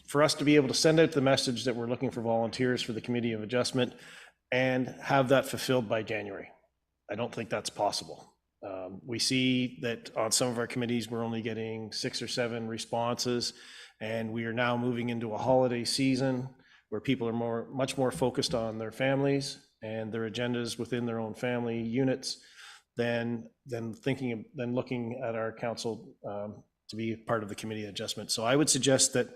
for us to be able to send out the message that we're looking for volunteers for the Committee of Adjustment and have that fulfilled by January. I don't think that's possible. We see that on some of our committees, we're only getting 6 or 7 responses, and we are now moving into a holiday season where people are much more focused on their families and their agendas within their own family units than looking at our council to be part of the Committee of Adjustment. So I would suggest that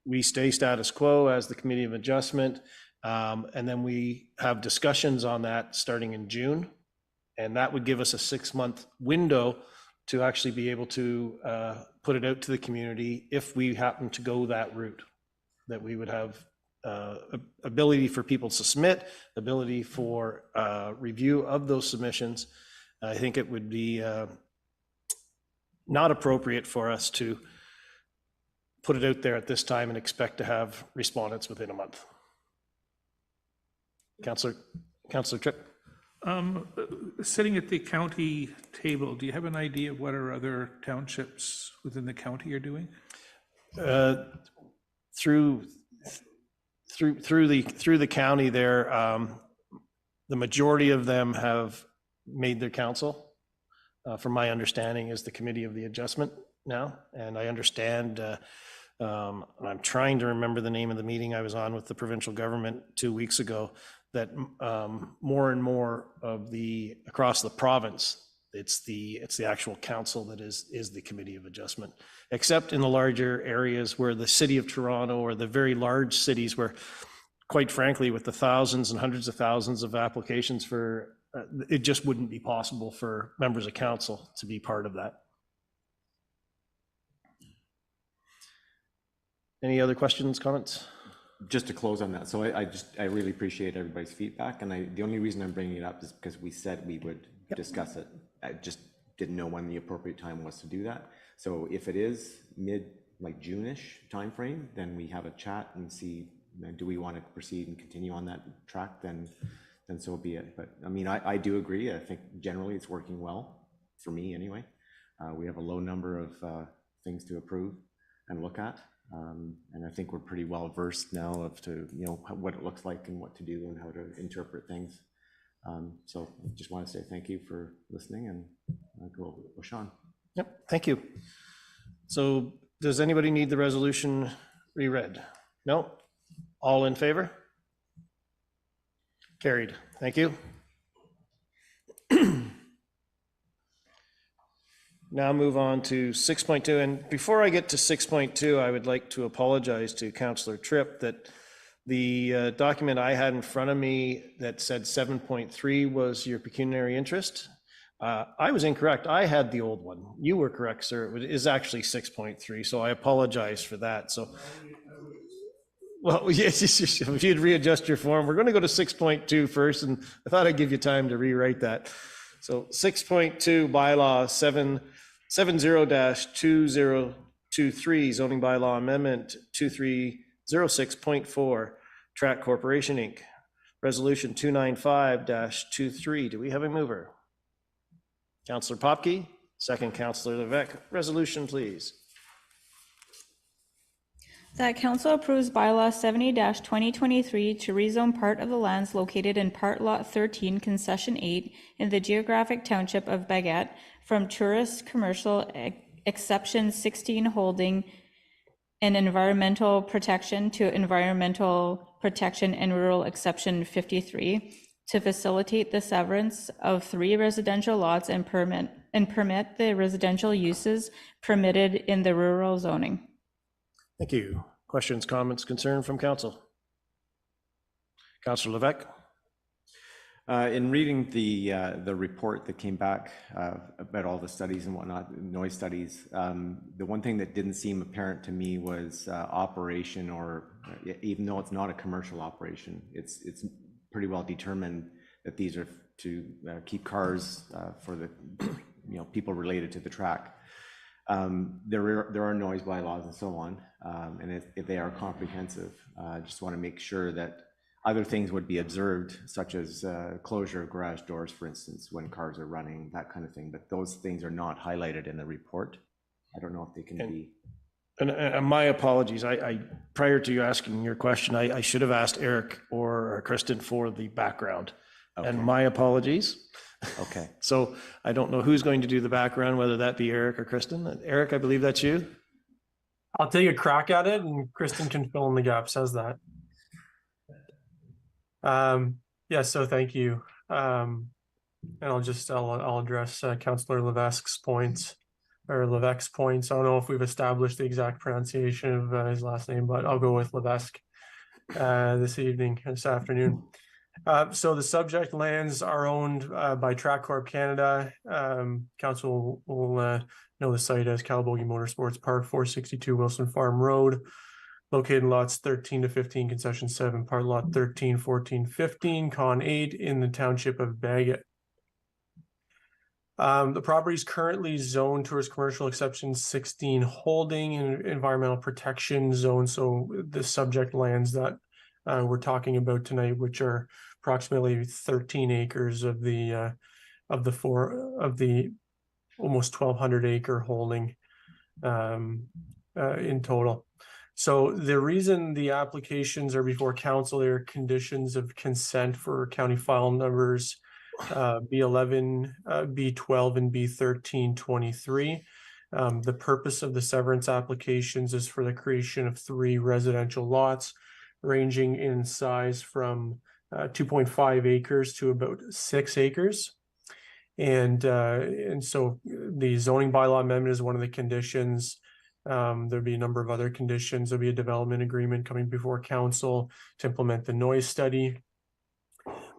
we stay status quo as the Committee of Adjustment, and then we have discussions on that starting in June. And that would give us a 6-month window to actually be able to put it out to the community if we happen to go that route, that we would have ability for people to submit, ability for review of those submissions. I think it would be not appropriate for us to put it out there at this time and expect to have respondents within a month. Councillor Tripp? Sitting at the county table, do you have an idea of what our other townships within the county are doing? Through the county there, the majority of them have made their council. from my understanding, is the Committee of the Adjustment now. And I understand, I'm trying to remember the name of the meeting I was on with the provincial government 2 weeks ago, that more and more of across the province, it's the actual council that is the Committee of Adjustment, except in the larger areas where the City of Toronto or the very large cities where, quite frankly, with the thousands and hundreds of thousands of applications for, it just wouldn't be possible for members of council to be part of that. Any other questions, comments? Just to close on that, so I really appreciate everybody's feedback, and the only reason I'm bringing it up is because we said we would discuss it. I just didn't know when the appropriate time was to do that. So if it is like June-ish timeframe, then we have a chat and see, do we want to proceed and continue on that track, then so be it. But I mean, I do agree. I think generally it's working well, for me anyway. We have a low number of things to approve and look at. And I think we're pretty well versed now what it looks like and what to do and how to interpret things. So I just want to say thank you for listening, and I'll go with Sean. Yep, thank you. So does anybody need the resolution reread? No? All in favor? Carried. Thank you. Now move on to 6.2. And before I get to 6.2, I would like to apologize to Councillor Tripp that the document I had in front of me that said 7.3 was your pecuniary interest. I was incorrect. I had the old one. You were correct, sir. It is actually 6.3, so I apologize for that. So, well, yes, if you'd readjust your form, we're going to go to 6.2 first, and I thought I'd give you time to rewrite that. So 6.2 bylaw 70-2023 zoning bylaw amendment 2306.4 Track Corporation Inc. Resolution 295-23. Do we have a mover? Councillor Popke, second Councillor Levesque. Resolution, please. That council approves bylaw 70-2023 to rezone part of the lands located in part lot 13, concession 8 in the geographic township of Baguette from tourist commercial exception 16 holding and environmental protection to environmental protection and rural exception 53 to facilitate the severance of 3 residential lots and permit the residential uses permitted in the rural zoning. Thank you. Questions, comments, concern from council? Councillor Levesque. In reading the report that came back about all the studies and whatnot, noise studies, the one thing that didn't seem apparent to me was operation, or even though it's not a commercial operation, it's pretty well determined that these are to keep cars for the people related to the track. There are noise bylaws and so on, and if they are comprehensive, I just want to make sure that other things would be observed, such as closure of garage doors, for instance, when cars are running, that kind of thing. But those things are not highlighted in the report. I don't know if they can be. And my apologies. I prior to you asking your question, I should have asked Eric or Kristen for the background. Okay. And my apologies. Okay. So I don't know who's going to do the background, whether that be Eric or Kristen. Eric, I believe that's you. I'll take a crack at it, and Kristen can fill in the gaps. How's that? Yeah, so thank you. And I'll address Councillor Levesque's points, or Levesque's points. I don't know if we've established the exact pronunciation of his last name, but I'll go with Levesque this afternoon. So the subject lands are owned by Track Corp Canada. Council will know the site as Calabogie Motorsports Park, 462 Wilson Farm Road, located in lots 13 to 15, concession 7, part lot 13, 14, 15, con 8 in the township of Baguette. The property is currently zoned tourist commercial exception 16 holding and environmental protection zone. So the subject lands that we're talking about tonight, which are approximately 13 acres of the almost 1,200 acre holding in total. So the reason the applications are before council are conditions of consent for county file numbers B11, B12, and B1323. The purpose of the severance applications is for the creation of 3 residential lots ranging in size from 2.5 acres to about 6 acres. And so the zoning bylaw amendment is one of the conditions. There'll be a number of other conditions. There'll be a development agreement coming before council to implement the noise study.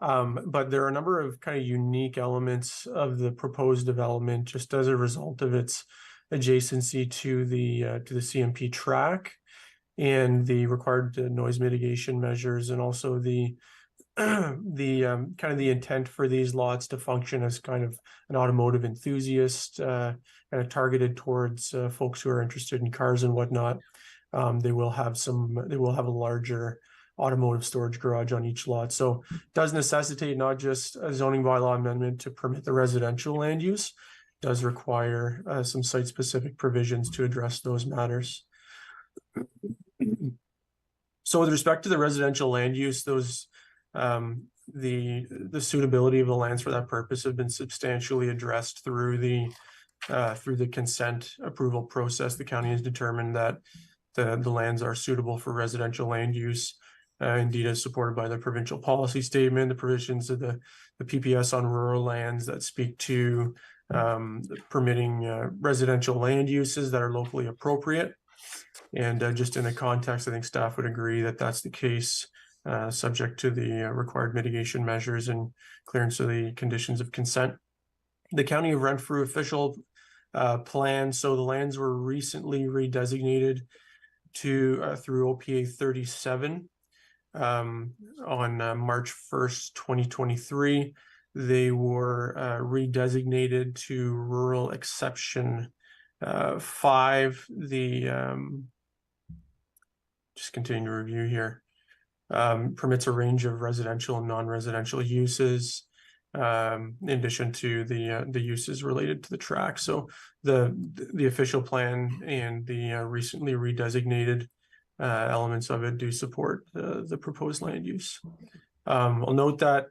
But there are a number of kind of unique elements of the proposed development just as a result of its adjacency to the CMP track and the required noise mitigation measures, and also the kind of the intent for these lots to function as kind of an automotive enthusiast, kind of targeted towards folks who are interested in cars and whatnot. They will have a larger automotive storage garage on each lot. So it does necessitate not just a zoning bylaw amendment to permit the residential land use, it does require some site-specific provisions to address those matters. So with respect to the residential land use, those the suitability of the lands for that purpose have been substantially addressed through the consent approval process. The county has determined that the lands are suitable for residential land use. Indeed, as supported by the provincial policy statement, the provisions of the PPS on rural lands that speak to permitting residential land uses that are locally appropriate. And just in a context, I think staff would agree that that's the case, subject to the required mitigation measures and clearance of the conditions of consent. The County of Renfrew official plan, so the lands were recently redesignated to through OPA 37 on March 1st, 2023. They were redesignated to rural exception 5. Just continue to review here. Permits a range of residential and non-residential uses, in addition to the uses related to the track. So the official plan and the recently redesignated elements of it do support the proposed land use. I'll note that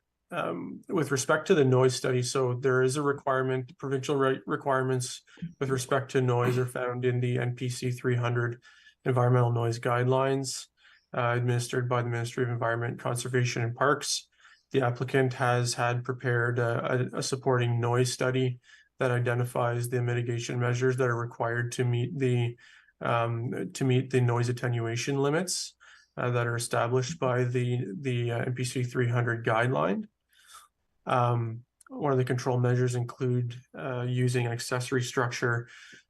with respect to the noise study, so there is a requirement, provincial requirements with respect to noise are found in the NPC 300 environmental noise guidelines administered by the Ministry of Environment, Conservation and Parks. The applicant has had prepared a supporting noise study that identifies the mitigation measures that are required to meet the noise attenuation limits that are established by the NPC 300 guideline. One of the control measures include using an accessory structure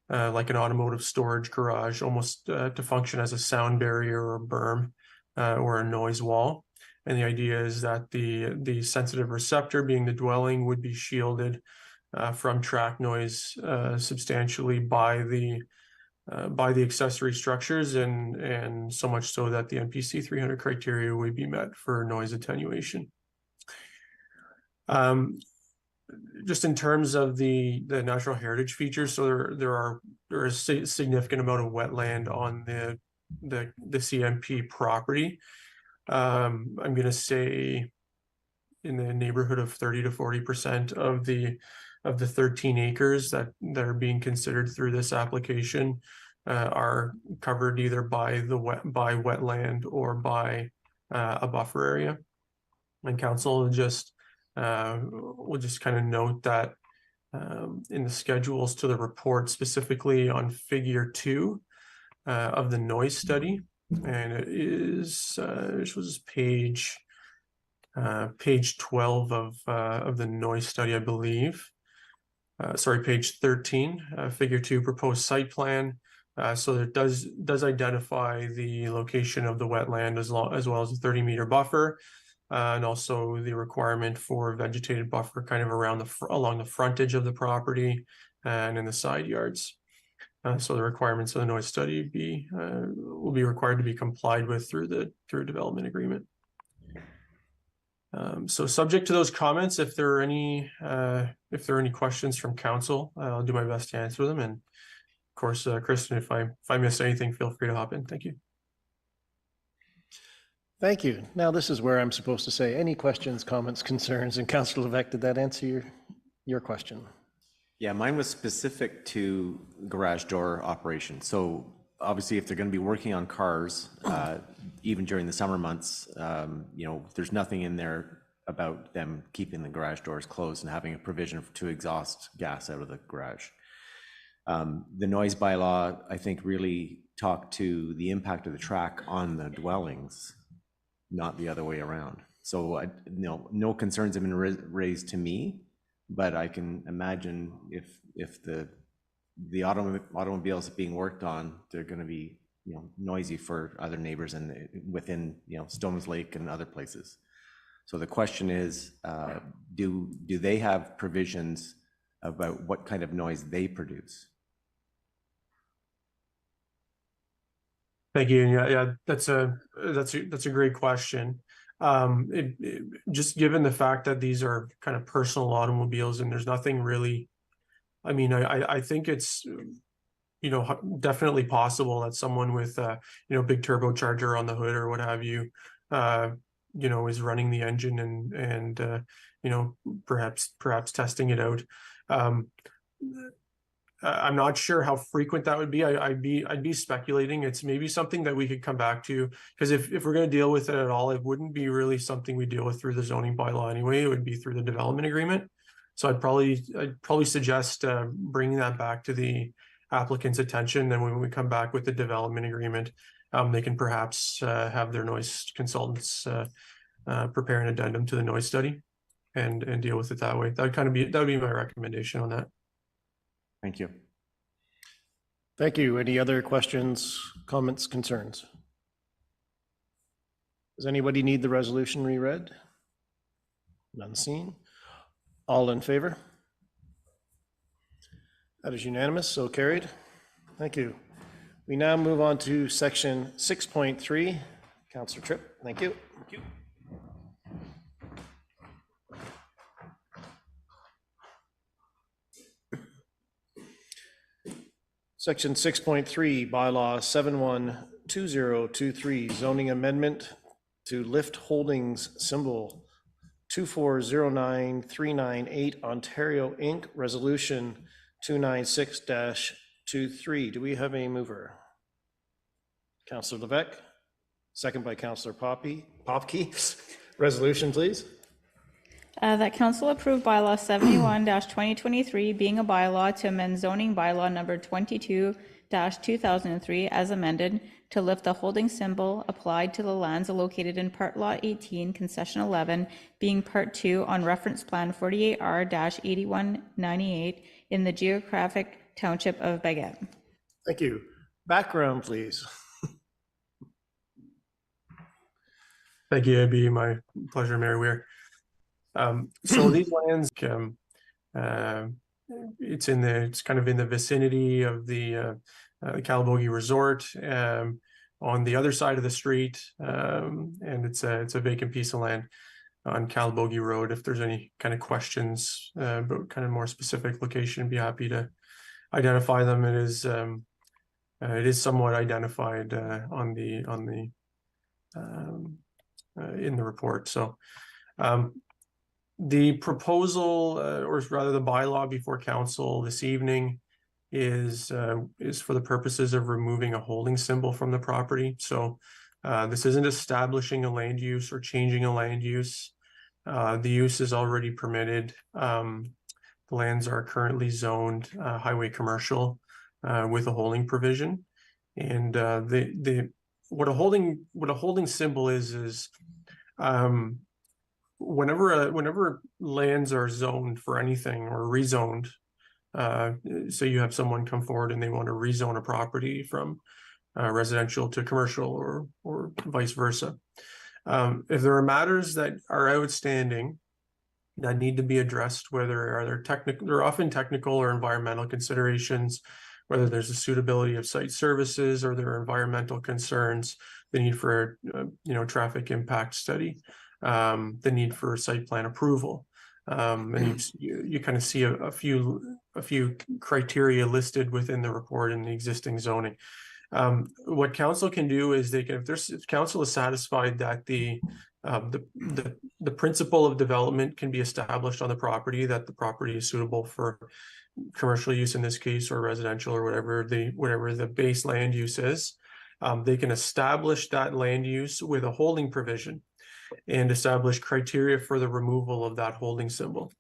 like an automotive storage garage, almost to function as a sound barrier or a berm or a noise wall. And the idea is that the sensitive receptor, being the dwelling, would be shielded from track noise substantially by the accessory structures, and so much so that the NPC 300 criteria would be met for noise attenuation. Just in terms of the natural heritage features, so there is a significant amount of wetland on the CMP property. I'm going to say in the neighborhood of 30 to 40% of the 13 acres that are being considered through this application are covered either by wetland or by a buffer area. And council will just kind of note that in the schedules to the report, specifically on figure 2 of the noise study, and it is this was page 12 of the noise study, I believe. Sorry, page 13, figure 2, proposed site plan. So it does identify the location of the wetland as well as the 30-meter buffer, and also the requirement for vegetated buffer kind of around along the frontage of the property and in the side yards. So the requirements of the noise study will be required to be complied with through a development agreement. So subject to those comments, if there are any questions from council, I'll do my best to answer them. And of course, Kristen, if I miss anything, feel free to hop in. Thank you. Thank you. Now this is where I'm supposed to say any questions, comments, concerns, and Councillor Levesque, did that answer your question? Yeah, mine was specific to garage door operation. So obviously, if they're going to be working on cars, even during the summer months, you know, there's nothing in there about them keeping the garage doors closed and having a provision to exhaust gas out of the garage. The noise bylaw, I think, really talked to the impact of the track on the dwellings, not the other way around. So no concerns have been raised to me, but I can imagine if the automobiles being worked on, they're going to be, you know, noisy for other neighbors and within, you know, Stones Lake and other places. So the question is, do they have provisions about what kind of noise they produce? Thank you. Yeah, that's a great question. Just given the fact that these are kind of personal automobiles and there's nothing really, I mean, I think it's, you know, definitely possible that someone with you know, big turbocharger on the hood or what have you, you know, is running the engine and you know, perhaps testing it out. I'm not sure how frequent that would be. I'd be speculating. It's maybe something that we could come back to, because if we're going to deal with it at all, it wouldn't be really something we deal with through the zoning bylaw anyway. It would be through the development agreement. So I'd probably suggest bringing that back to the applicant's attention. Then when we come back with the development agreement, they can perhaps have their noise consultants prepare an addendum to the noise study and deal with it that way. That would be my recommendation on that. Thank you. Thank you. Any other questions, comments, concerns? Does anybody need the resolution reread? None seen. All in favor? That is unanimous, so carried. Thank you. We now move on to section 6.3. Councillor Tripp, thank you. Thank you. Section 6.3, bylaw 712023, zoning amendment to lift holdings symbol 2409398 Ontario Inc. Resolution 296-23. Do we have a mover? Councillor Levesque, second by Councillor Popke. Resolution, please. That council approved bylaw 71-2023 being a bylaw to amend zoning bylaw number 22-2003 as amended to lift the holding symbol applied to the lands located in Part Lot 18, Concession 11, being Part 2 on Reference Plan 48R-8198 in the geographic township of Baguette. Thank you. Background, please. Thank you. It'd be my pleasure, Mayor Weir. So these lands, it's kind of in the vicinity of the Calabogie Resort, on the other side of the street, and it's a vacant piece of land on Calabogie Road. If there's any kind of questions about kind of more specific location, I'd be happy to identify them. It is somewhat identified in the report. So. The proposal, or rather the bylaw before council this evening is for the purposes of removing a holding symbol from the property. So this isn't establishing a land use or changing a land use. The use is already permitted. The lands are currently zoned highway commercial with a holding provision. And what a holding symbol is whenever lands are zoned for anything or rezoned, so you have someone come forward and they want to rezone a property from residential to commercial or vice versa. If there are matters that are outstanding that need to be addressed, they're often technical or environmental considerations, whether there's a suitability of site services or there are environmental concerns, the need for traffic impact study, the need for site plan approval. And you kind of see a few criteria listed within the report in the existing zoning. What council can do is they can, if council is satisfied that the principle of development can be established on the property, that the property is suitable for commercial use in this case, or residential, or whatever the base land use is, they can establish that land use with a holding provision and establish criteria for the removal of that holding symbol.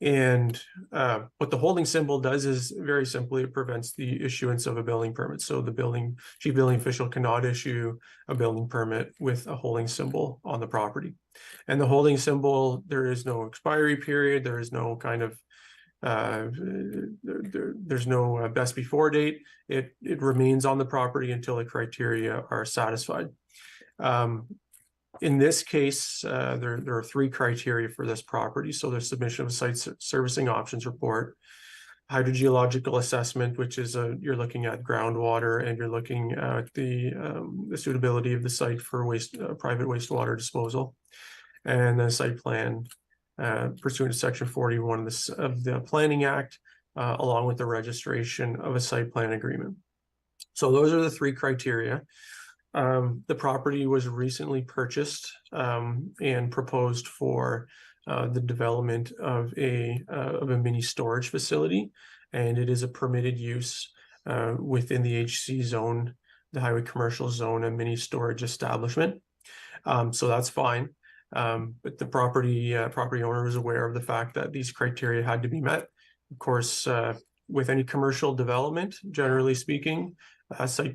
And what the holding symbol does is, very simply, it prevents the issuance of a building permit. So the chief building official cannot issue a building permit with a holding symbol on the property. And the holding symbol, there is no expiry period. There is no kind of there's no best before date. It remains on the property until the criteria are satisfied. In this case, there are 3 criteria for this property. So there's submission of a site servicing options report, hydrogeological assessment, which is you're looking at groundwater, and you're looking at the suitability of the site for private wastewater disposal, and then site plan pursuant to Section 41 of the Planning Act, along with the registration of a site plan agreement. So those are the 3 criteria. The property was recently purchased and proposed for the development of a mini storage facility, and it is a permitted use within the HC zone, the highway commercial zone, a mini storage establishment. So that's fine. But the property owner was aware of the fact that these criteria had to be met. Of course, with any commercial development, generally speaking,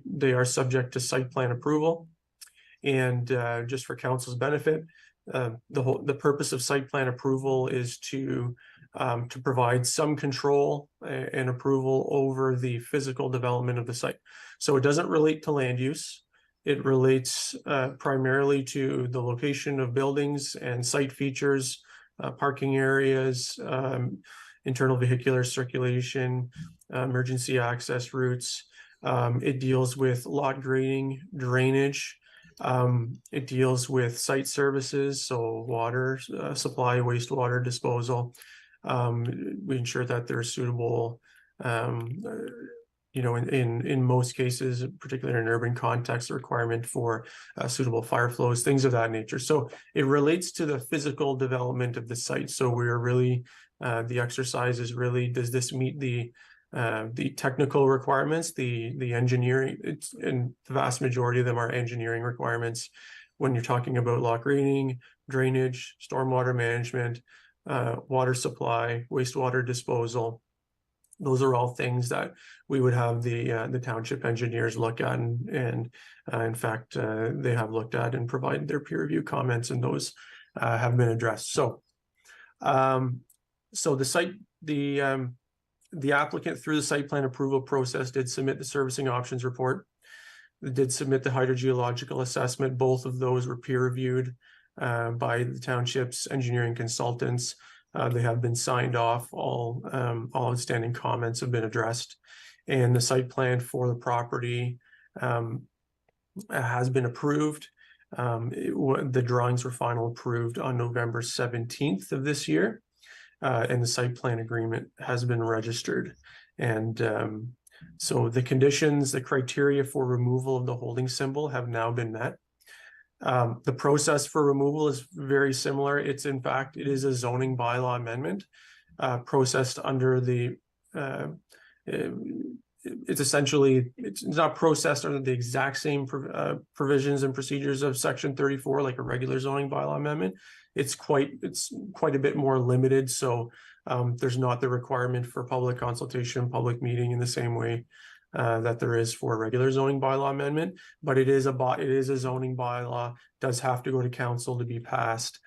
they are subject to site plan approval. And just for council's benefit, the purpose of site plan approval is to provide some control and approval over the physical development of the site. So it doesn't relate to land use. It relates primarily to the location of buildings and site features, parking areas, internal vehicular circulation, emergency access routes. It deals with lot grading, drainage. It deals with site services, so water supply, wastewater disposal. We ensure that there's suitable, in most cases, particularly in an urban context, a requirement for suitable fire flows, things of that nature. So it relates to the physical development of the site. So we're really, the exercise is really, does this meet the technical requirements, the engineering, and the vast majority of them are engineering requirements when you're talking about lot grading, drainage, stormwater management, water supply, wastewater disposal. Those are all things that we would have the township engineers look at, and in fact, they have looked at and provided their peer review comments, and those have been addressed. So, so the applicant, through the site plan approval process, did submit the servicing options report. They did submit the hydrogeological assessment. Both of those were peer reviewed by the township's engineering consultants. They have been signed off. All outstanding comments have been addressed, and the site plan for the property has been approved. The drawings were final approved on November 17th of this year. And the site plan agreement has been registered. And so the conditions, the criteria for removal of the holding symbol have now been met. The process for removal is very similar. It is a zoning bylaw amendment processed under the, it's not processed under the exact same provisions and procedures of Section 34, like a regular zoning bylaw amendment. It's quite a bit more limited. So there's not the requirement for public consultation, public meeting in the same way that there is for a regular zoning bylaw amendment, but it is a zoning bylaw, does have to go to council to be passed.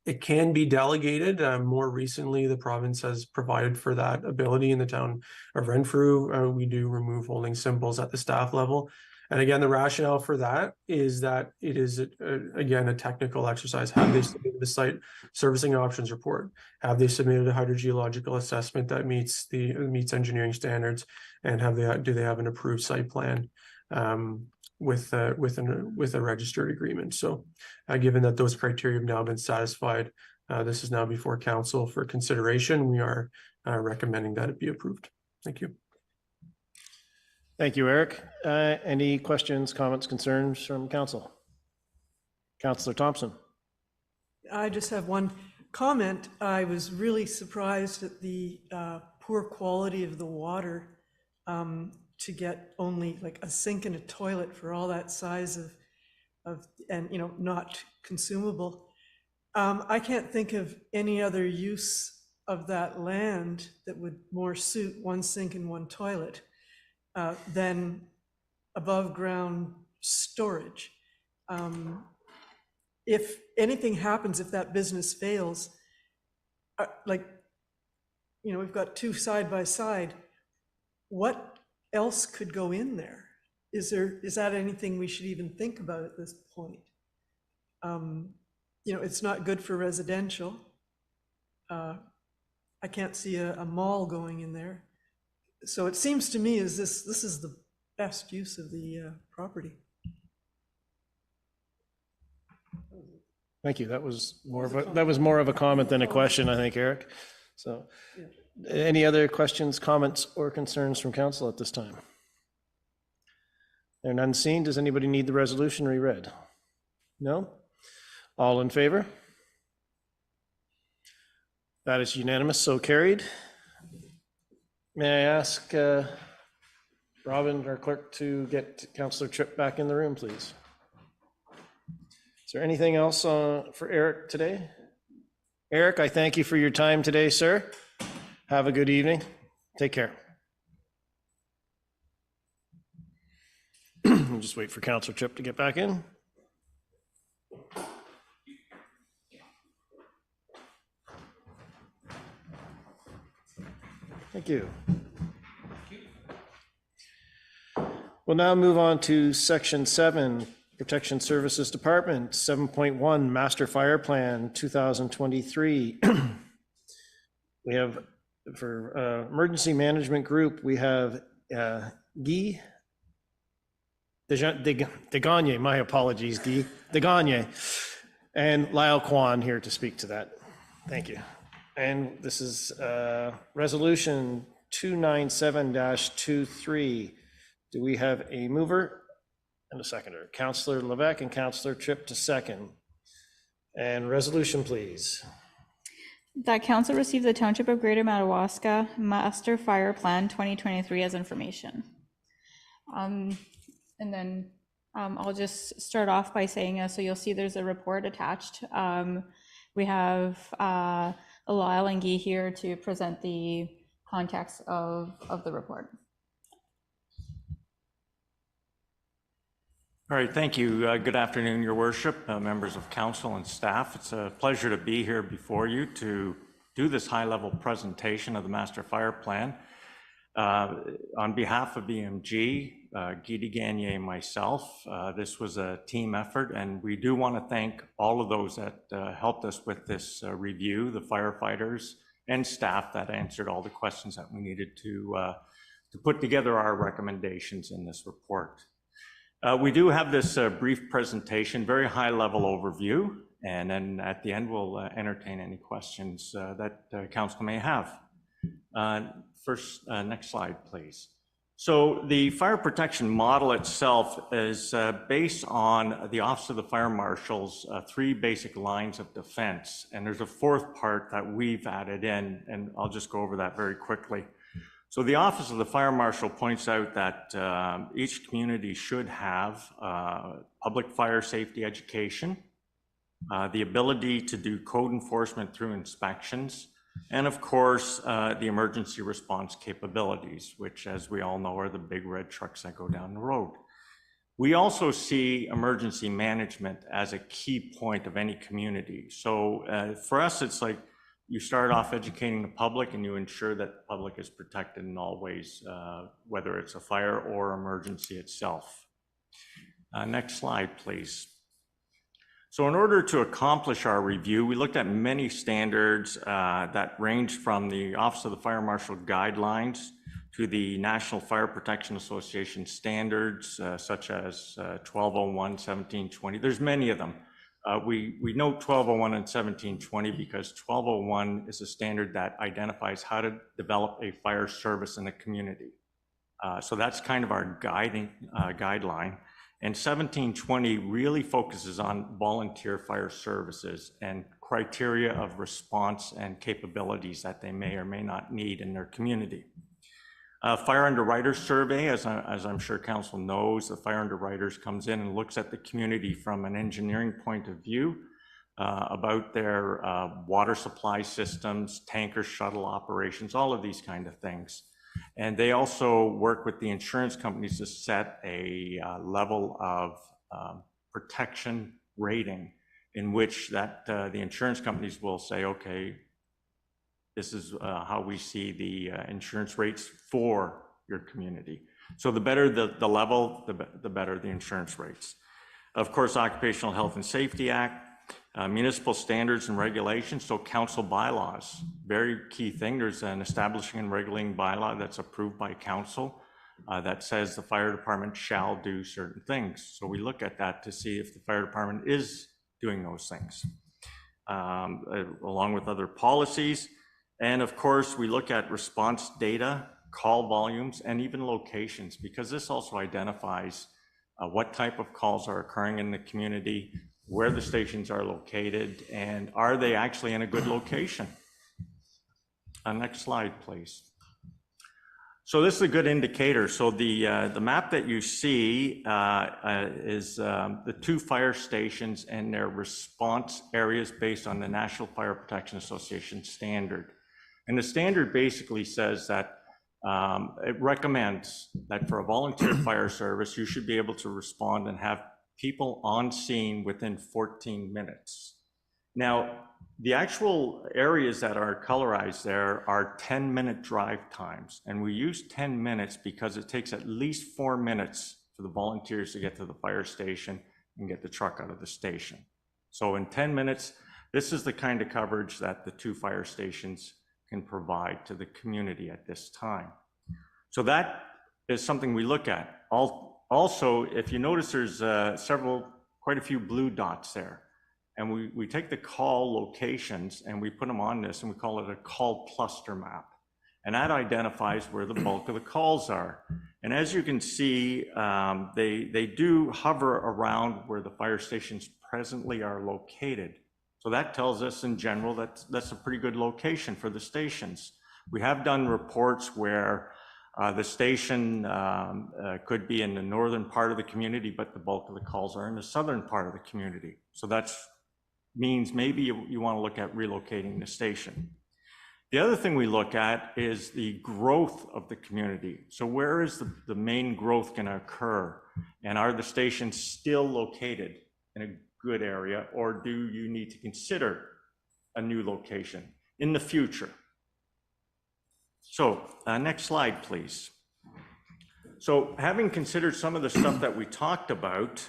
It can be delegated. More recently, the province has provided for that ability in the town of Renfrew. We do remove holding symbols at the staff level. And again, the rationale for that is that it is, again, a technical exercise. Have they submitted the site servicing options report? Have they submitted a hydrogeological assessment that meets engineering standards? And do they have an approved site plan with a registered agreement? So given that those criteria have now been satisfied, this is now before council for consideration. We are recommending that it be approved. Thank you. Thank you, Eric. Any questions, comments, concerns from council? Councillor Thompson. I just have one comment. I was really surprised at the poor quality of the water to get only like a sink and a toilet for all that size of and, you know, not consumable. I can't think of any other use of that land that would more suit one sink and one toilet than above ground storage. If anything happens, if that business fails, like, you know, we've got two side by side, what else could go in there? Is that anything we should even think about at this point? You know, it's not good for residential. I can't see a mall going in there. So it seems to me as this is the best use of the property. Thank you. That was more of a comment than a question, I think, Eric. So any other questions, comments, or concerns from council at this time? There are none seen. Does anybody need the resolution reread? No? All in favor? That is unanimous, so carried. May I ask Robin, our clerk, to get Councillor Tripp back in the room, please? Is there anything else for Eric today? Eric, I thank you for your time today, sir. Have a good evening. Take care. We'll just wait for Councillor Tripp to get back in. Thank you. We'll now move on to Section 7, Protection Services Department, 7.1, Master Fire Plan 2023. We have, for Emergency Management Group, we have Guy Degagne, my apologies, Guy Degagne, and Lyle Kwan here to speak to that. Thank you. And this is Resolution 297-23. Do we have a mover and a seconder? Councillor Levesque and Councillor Tripp to second. And resolution, please. That council received the Township of Greater Madawaska Master Fire Plan 2023 as information. And then I'll just start off by saying, so you'll see there's a report attached. We have Lyle and Guy here to present the context of the report. All right, thank you. Good afternoon, Your Worship, members of council and staff. It's a pleasure to be here before you to do this high-level presentation of the Master Fire Plan. On behalf of BMG, Guy Degagne and myself, this was a team effort, and we do want to thank all of those that helped us with this review, the firefighters and staff that answered all the questions that we needed to put together our recommendations in this report. We do have this brief presentation, very high-level overview, and then at the end we'll entertain any questions that council may have. First, next slide, please. So the fire protection model itself is based on the Office of the Fire Marshal's 3 basic lines of defense, and there's a 4th part that we've added in, and I'll just go over that very quickly. So the Office of the Fire Marshal points out that each community should have public fire safety education, the ability to do code enforcement through inspections, and of course, the emergency response capabilities, which, as we all know, are the big red trucks that go down the road. We also see emergency management as a key point of any community. So for us, it's like you start off educating the public and you ensure that the public is protected in all ways, whether it's a fire or emergency itself. Next slide, please. So in order to accomplish our review, we looked at many standards that ranged from the Office of the Fire Marshal guidelines to the National Fire Protection Association standards, such as 1201, 1720. There's many of them. We note 1201 and 1720 because 1201 is a standard that identifies how to develop a fire service in a community. So that's kind of our guideline. And 1720 really focuses on volunteer fire services and criteria of response and capabilities that they may or may not need in their community. Fire underwriters survey, as I'm sure council knows, the fire underwriters comes in and looks at the community from an engineering point of view about their water supply systems, tanker shuttle operations, all of these kind of things. And they also work with the insurance companies to set a level of protection rating in which that the insurance companies will say, okay, this is how we see the insurance rates for your community. So the better the level, the better the insurance rates. Of course, Occupational Health and Safety Act, municipal standards and regulations, so council bylaws, very key thing. There's an establishing and regulating bylaw that's approved by council that says the fire department shall do certain things. So we look at that to see if the fire department is doing those things, along with other policies. And of course, we look at response data, call volumes, and even locations, because this also identifies what type of calls are occurring in the community, where the stations are located, and are they actually in a good location? Next slide, please. So this is a good indicator. So the map that you see is the 2 fire stations and their response areas based on the National Fire Protection Association standard. And the standard basically says that it recommends that for a volunteer fire service, you should be able to respond and have people on scene within 14 minutes. Now, the actual areas that are colorized there are 10-minute drive times. And we use 10 minutes because it takes at least 4 minutes for the volunteers to get to the fire station and get the truck out of the station. So in 10 minutes, this is the kind of coverage that the 2 fire stations can provide to the community at this time. So that is something we look at. Also, if you notice, there's quite a few blue dots there. And we take the call locations and we put them on this, and we call it a call cluster map. And that identifies where the bulk of the calls are. And as you can see, they do hover around where the fire stations presently are located. So that tells us in general that that's a pretty good location for the stations. We have done reports where the station could be in the northern part of the community, but the bulk of the calls are in the southern part of the community. So that means maybe you want to look at relocating the station. The other thing we look at is the growth of the community. So where is the main growth going to occur? And are the stations still located in a good area, or do you need to consider a new location in the future? So next slide, please. So having considered some of the stuff that we talked about,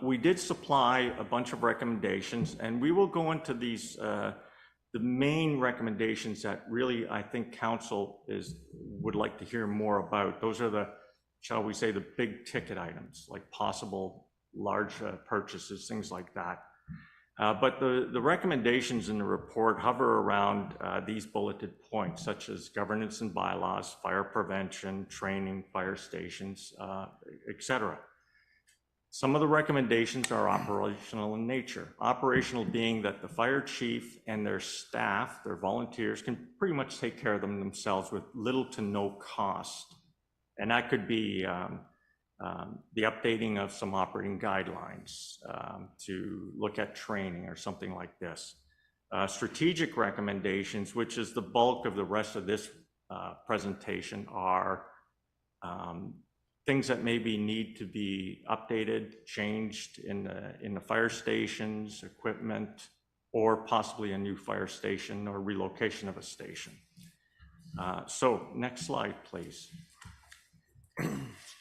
we did supply a bunch of recommendations, and we will go into these, the main recommendations that really I think council would like to hear more about. Those are the, shall we say, the big ticket items, like possible large purchases, things like that. But the recommendations in the report hover around these bulleted points, such as governance and bylaws, fire prevention, training, fire stations, etc. Some of the recommendations are operational in nature. Operational being that the fire chief and their staff, their volunteers, can pretty much take care of them themselves with little to no cost. And that could be the updating of some operating guidelines to look at training or something like this. Strategic recommendations, which is the bulk of the rest of this presentation, are things that maybe need to be updated, changed in the fire stations, equipment, or possibly a new fire station or relocation of a station. So next slide, please.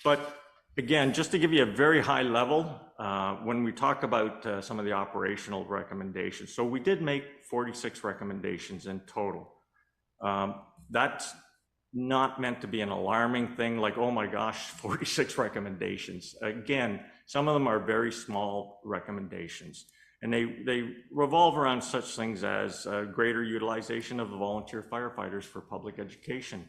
But again, just to give you a very high level, when we talk about some of the operational recommendations, so we did make 46 recommendations in total. That's not meant to be an alarming thing like, oh my gosh, 46 recommendations. Again, some of them are very small recommendations, and they revolve around such things as greater utilization of the volunteer firefighters for public education,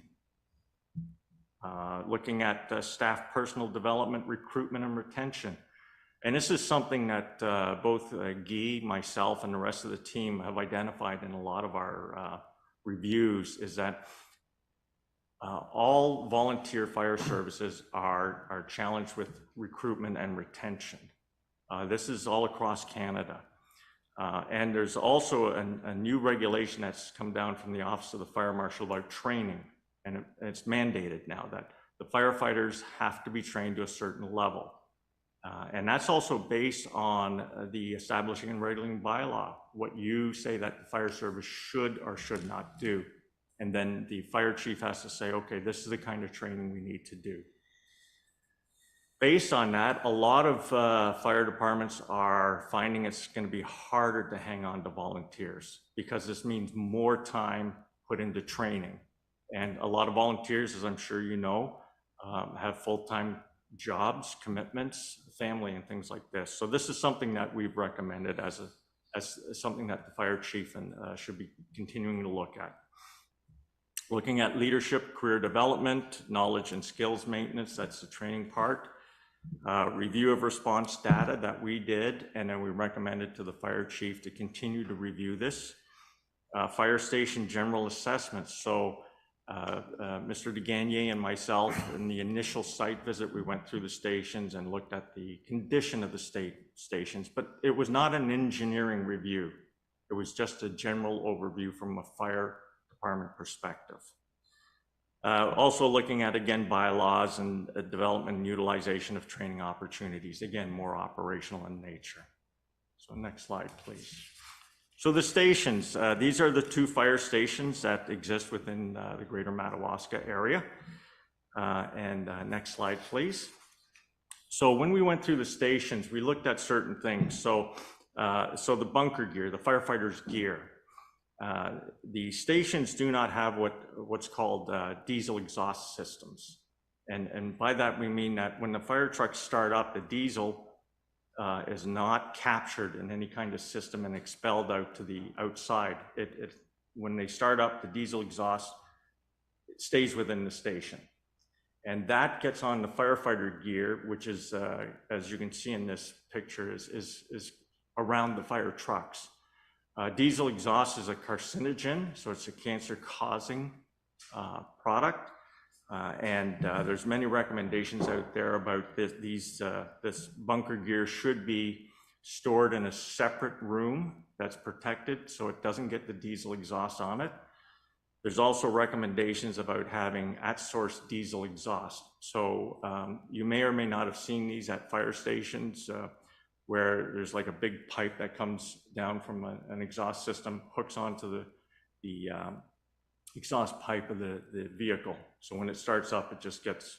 looking at staff personal development, recruitment, and retention. And this is something that both Guy, myself, and the rest of the team have identified in a lot of our reviews, is that all volunteer fire services are challenged with recruitment and retention. This is all across Canada. And there's also a new regulation that's come down from the Office of the Fire Marshal about training. And it's mandated now that the firefighters have to be trained to a certain level. And that's also based on the establishing and regulating bylaw, what you say that the fire service should or should not do. And then the fire chief has to say, okay, this is the kind of training we need to do. Based on that, a lot of fire departments are finding it's going to be harder to hang on to volunteers because this means more time put into training. And a lot of volunteers, as I'm sure you know, have full-time jobs, commitments, family, and things like this. So this is something that we've recommended as something that the fire chief should be continuing to look at. Looking at leadership, career development, knowledge and skills maintenance, that's the training part. Review of response data that we did, and then we recommended to the fire chief to continue to review this. Fire station general assessments. So Mr. DeGagné and myself, in the initial site visit, we went through the stations and looked at the condition of the stations, but it was not an engineering review. It was just a general overview from a fire department perspective. Also looking at, again, bylaws and development and utilization of training opportunities, again, more operational in nature. So next slide, please. So the stations, these are the 2 fire stations that exist within the greater Madawaska area. Next slide, please. So when we went through the stations, we looked at certain things. So the bunker gear, the firefighter's gear. The stations do not have what's called diesel exhaust systems. And by that, we mean that when the fire trucks start up, the diesel is not captured in any kind of system and expelled out to the outside. When they start up, the diesel exhaust stays within the station. And that gets on the firefighter gear, which is, as you can see in this picture, is around the fire trucks. Diesel exhaust is a carcinogen, so it's a cancer-causing product. There's many recommendations out there about this bunker gear should be stored in a separate room that's protected so it doesn't get the diesel exhaust on it. There's also recommendations about having at-source diesel exhaust. So you may or may not have seen these at fire stations where there's like a big pipe that comes down from an exhaust system, hooks onto the exhaust pipe of the vehicle. So when it starts up, it just gets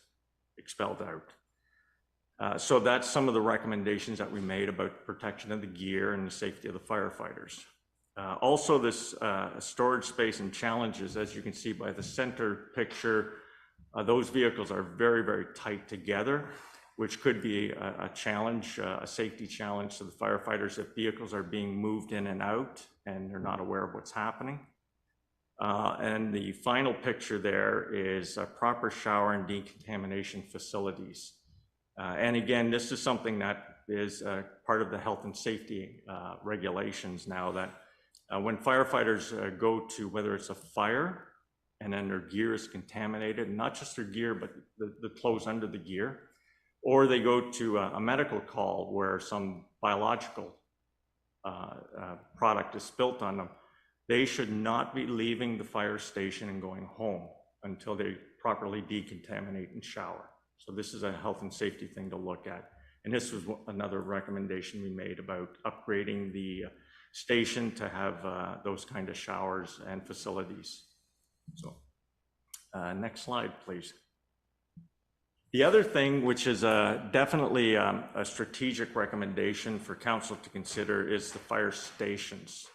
expelled out. So that's some of the recommendations that we made about protection of the gear and the safety of the firefighters. Also this storage space and challenges, as you can see by the center picture, those vehicles are very, very tight together, which could be a challenge, a safety challenge to the firefighters if vehicles are being moved in and out and they're not aware of what's happening. And the final picture there is proper shower and decontamination facilities. And again, this is something that is part of the health and safety regulations now, that when firefighters go to, whether it's a fire and then their gear is contaminated, not just their gear, but the clothes under the gear, or they go to a medical call where some biological product is spilt on them, they should not be leaving the fire station and going home until they properly decontaminate and shower. So this is a health and safety thing to look at. And this was another recommendation we made about upgrading the station to have those kind of showers and facilities. So next slide, please. The other thing, which is definitely a strategic recommendation for council to consider, is the fire stations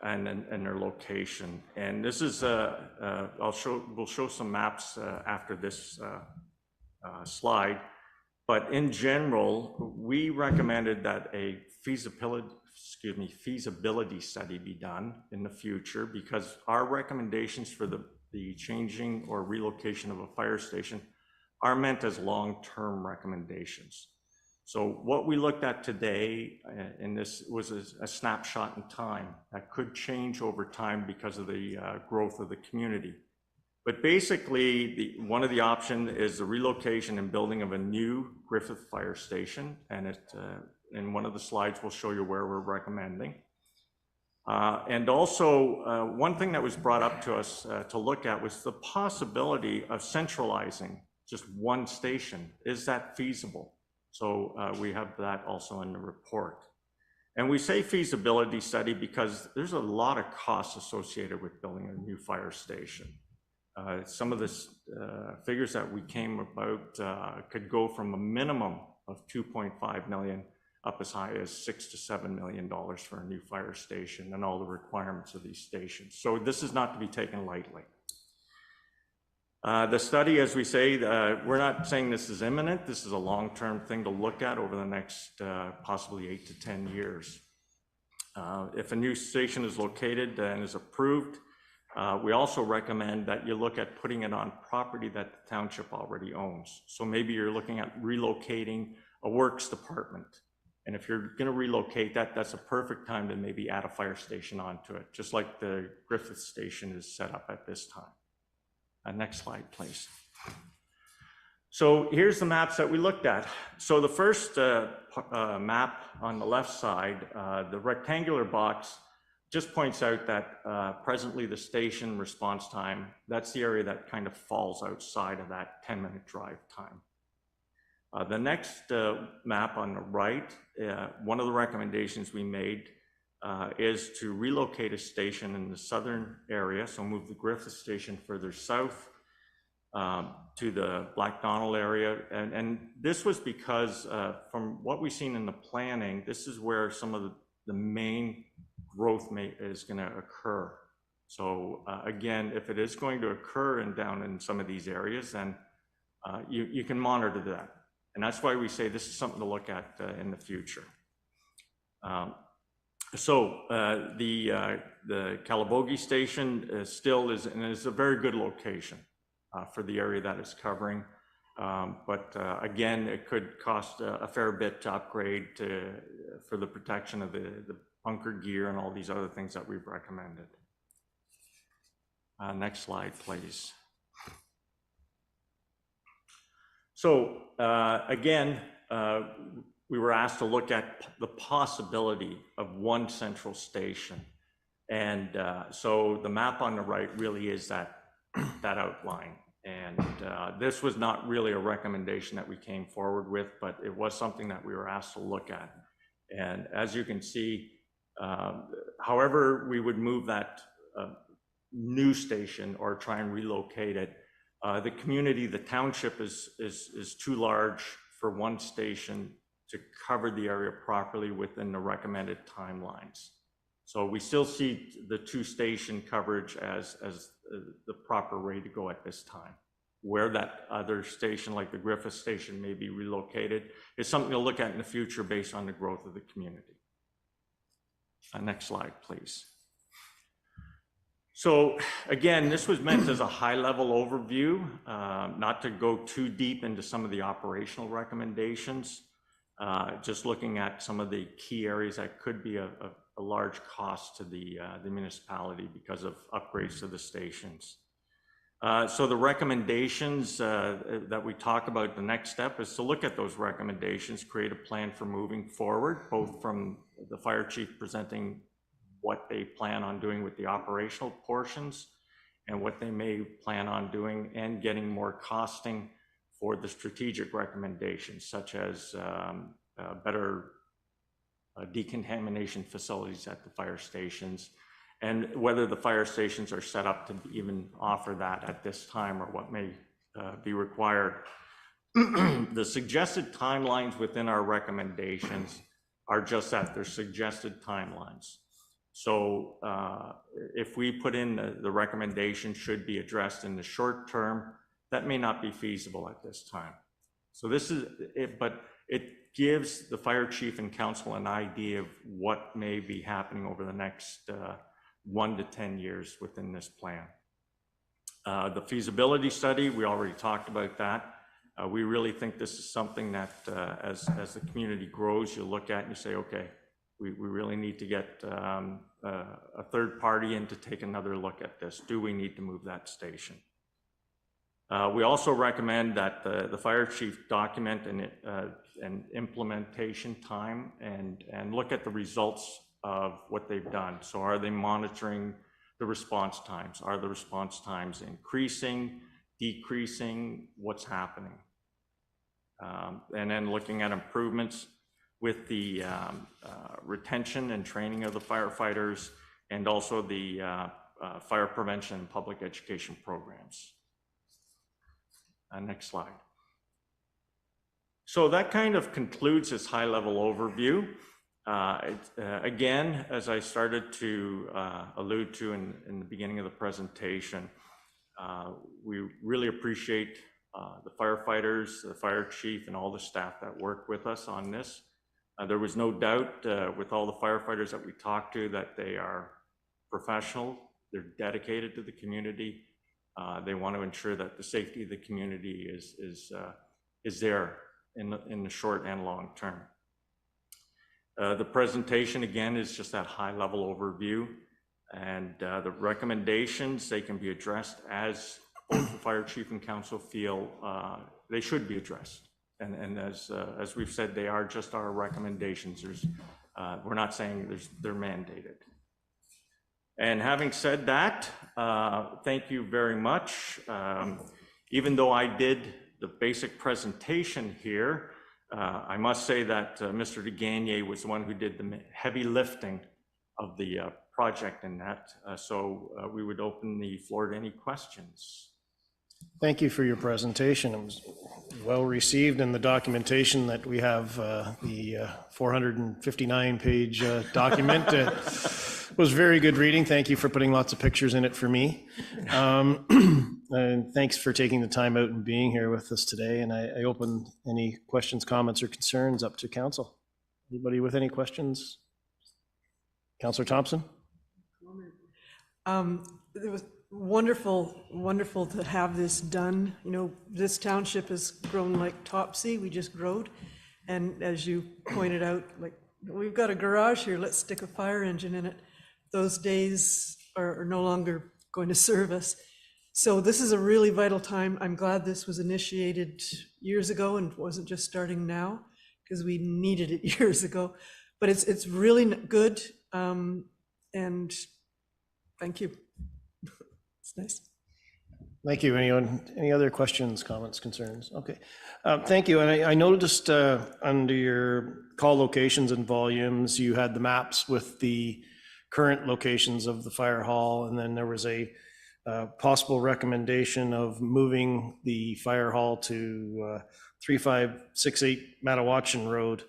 and their location. And this is, we'll show some maps after this slide. But in general, we recommended that a feasibility study be done in the future, because our recommendations for the changing or relocation of a fire station are meant as long-term recommendations. So what we looked at today, and this was a snapshot in time that could change over time because of the growth of the community. But basically, one of the options is the relocation and building of a new Griffith Fire Station, and in one of the slides we'll show you where we're recommending. And also, one thing that was brought up to us to look at was the possibility of centralizing just one station. Is that feasible? So we have that also in the report. And we say feasibility study because there's a lot of costs associated with building a new fire station. Some of the figures that we came about could go from a minimum of 2.5 million up as high as $6 to $7 million for a new fire station and all the requirements of these stations. So this is not to be taken lightly. The study, as we say, we're not saying this is imminent. This is a long-term thing to look at over the next possibly 8 to 10 years. If a new station is located and is approved, we also recommend that you look at putting it on property that the township already owns. So maybe you're looking at relocating a works department. And if you're going to relocate that, that's a perfect time to maybe add a fire station onto it, just like the Griffith Station is set up at this time. Next slide, please. So here's the maps that we looked at. So the first map on the left side, the rectangular box just points out that presently the station response time, that's the area that kind of falls outside of that 10-minute drive time. The next map on the right, one of the recommendations we made is to relocate a station in the southern area, so move the Griffith Station further south to the Blackdonald area. And this was because from what we've seen in the planning, this is where some of the main growth is going to occur. So again, if it is going to occur down in some of these areas, then you can monitor that. And that's why we say this is something to look at in the future. So the Calabogie station still is a very good location for the area that it's covering. But again, it could cost a fair bit to upgrade for the protection of the bunker gear and all these other things that we've recommended. Next slide, please. So again, we were asked to look at the possibility of one central station. And so the map on the right really is that outline. And this was not really a recommendation that we came forward with, but it was something that we were asked to look at. And as you can see, however we would move that new station or try and relocate it, the community, the township is too large for one station to cover the area properly within the recommended timelines. So we still see the two-station coverage as the proper way to go at this time. Where that other station, like the Griffith Station, may be relocated is something to look at in the future based on the growth of the community. Next slide, please. So again, this was meant as a high-level overview, not to go too deep into some of the operational recommendations, just looking at some of the key areas that could be a large cost to the municipality because of upgrades to the stations. So the recommendations that we talk about, the next step is to look at those recommendations, create a plan for moving forward, both from the fire chief presenting what they plan on doing with the operational portions and what they may plan on doing, and getting more costing for the strategic recommendations, such as better decontamination facilities at the fire stations, and whether the fire stations are set up to even offer that at this time or what may be required. The suggested timelines within our recommendations are just that, they're suggested timelines. So if we put in the recommendation should be addressed in the short term, that may not be feasible at this time. So this is it, but it gives the fire chief and council an idea of what may be happening over the next 1 to 10 years within this plan. The feasibility study, we already talked about that. We really think this is something that as the community grows, you look at and you say, okay, we really need to get a third party in to take another look at this. Do we need to move that station? We also recommend that the fire chief document an implementation time and look at the results of what they've done. So are they monitoring the response times? Are the response times increasing, decreasing? What's happening? And then looking at improvements with the retention and training of the firefighters, and also the fire prevention and public education programs. Next slide. So that kind of concludes this high-level overview. Again, as I started to allude to in the beginning of the presentation, we really appreciate the firefighters, the fire chief, and all the staff that work with us on this. There was no doubt with all the firefighters that we talked to that they are professional, they're dedicated to the community. They want to ensure that the safety of the community is there in the short and long term. The presentation, again, is just that high-level overview, and the recommendations, they can be addressed as both the fire chief and council feel they should be addressed. And as we've said, they are just our recommendations. We're not saying they're mandated. And having said that, thank you very much. Even though I did the basic presentation here, I must say that Mr. DeGagne was the one who did the heavy lifting of the project in that. So we would open the floor to any questions. Thank you for your presentation. It was well received, and the documentation that we have, the 459-page document was very good reading. Thank you for putting lots of pictures in it for me. And thanks for taking the time out and being here with us today. And I open any questions, comments, or concerns up to council. Anybody with any questions? Councillor Thompson? It was wonderful to have this done. You know, this township has grown like Topsy. We just growed. And as you pointed out, like, we've got a garage here, let's stick a fire engine in it. Those days are no longer going to serve us. So this is a really vital time. I'm glad this was initiated years ago and wasn't just starting now, because we needed it years ago. But it's really good, and thank you. It's nice. Thank you. Anyone, any other questions, comments, concerns? Okay. Thank you. And I noticed under your call locations and volumes, you had the maps with the current locations of the fire hall, and then there was a possible recommendation of moving the fire hall to 3568 Madawaska Road.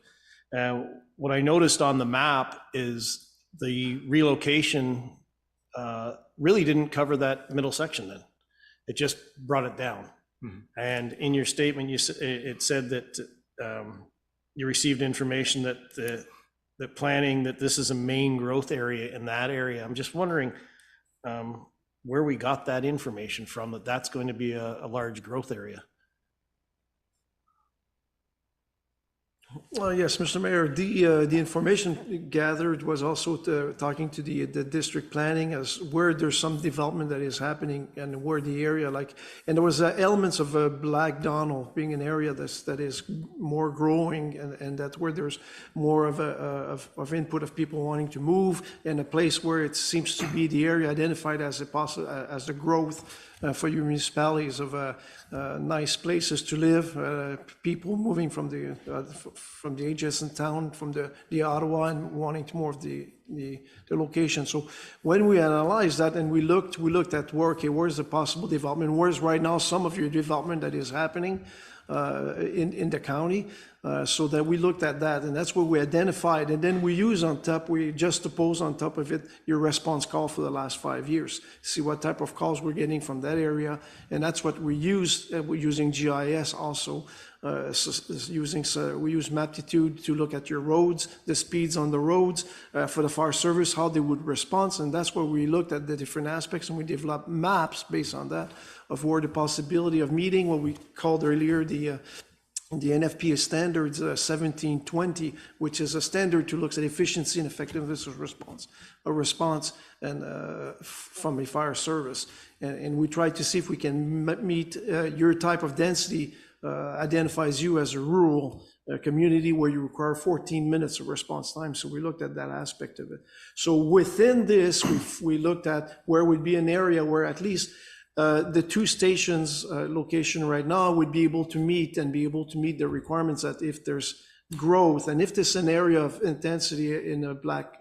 What I noticed on the map is the relocation really didn't cover that middle section then. It just brought it down. Mm-hmm. And in your statement, it said that you received information that the planning, that this is a main growth area in that area. I'm just wondering where we got that information from, that that's going to be a large growth area. Well, yes, Mr. Mayor, the information gathered was also talking to the district planning as where there's some development that is happening and where the area, like, and there was elements of Black Donald being an area that is more growing, and that where there's more of input of people wanting to move, and a place where it seems to be the area identified as as the growth for your municipalities of nice places to live, people moving from the adjacent town, from the Ottawa, and wanting to more of the location. So when we analyzed that and we looked at where's the possible development, where's right now some of your development that is happening in the county, so that we looked at that, and that's what we identified. And then we use on top, we juxtapose on top of it your response call for the last 5 years, see what type of calls we're getting from that area, and that's what we use. We're using GIS also we use Maptitude to look at your roads, the speeds on the roads, for the fire service, how they would respond. And that's where we looked at the different aspects, and we developed maps based on that of where the possibility of meeting what we called earlier the NFPA standards 1720, which is a standard to look at efficiency and effectiveness of response and from a fire service. And we try to see if we can meet your type of density identifies you as a rural community where you require 14 minutes of response time. So we looked at that aspect of it. So within this, we looked at where would be an area where at least the two stations location right now would be able to meet the requirements that if there's growth and if there's an area of intensity in a black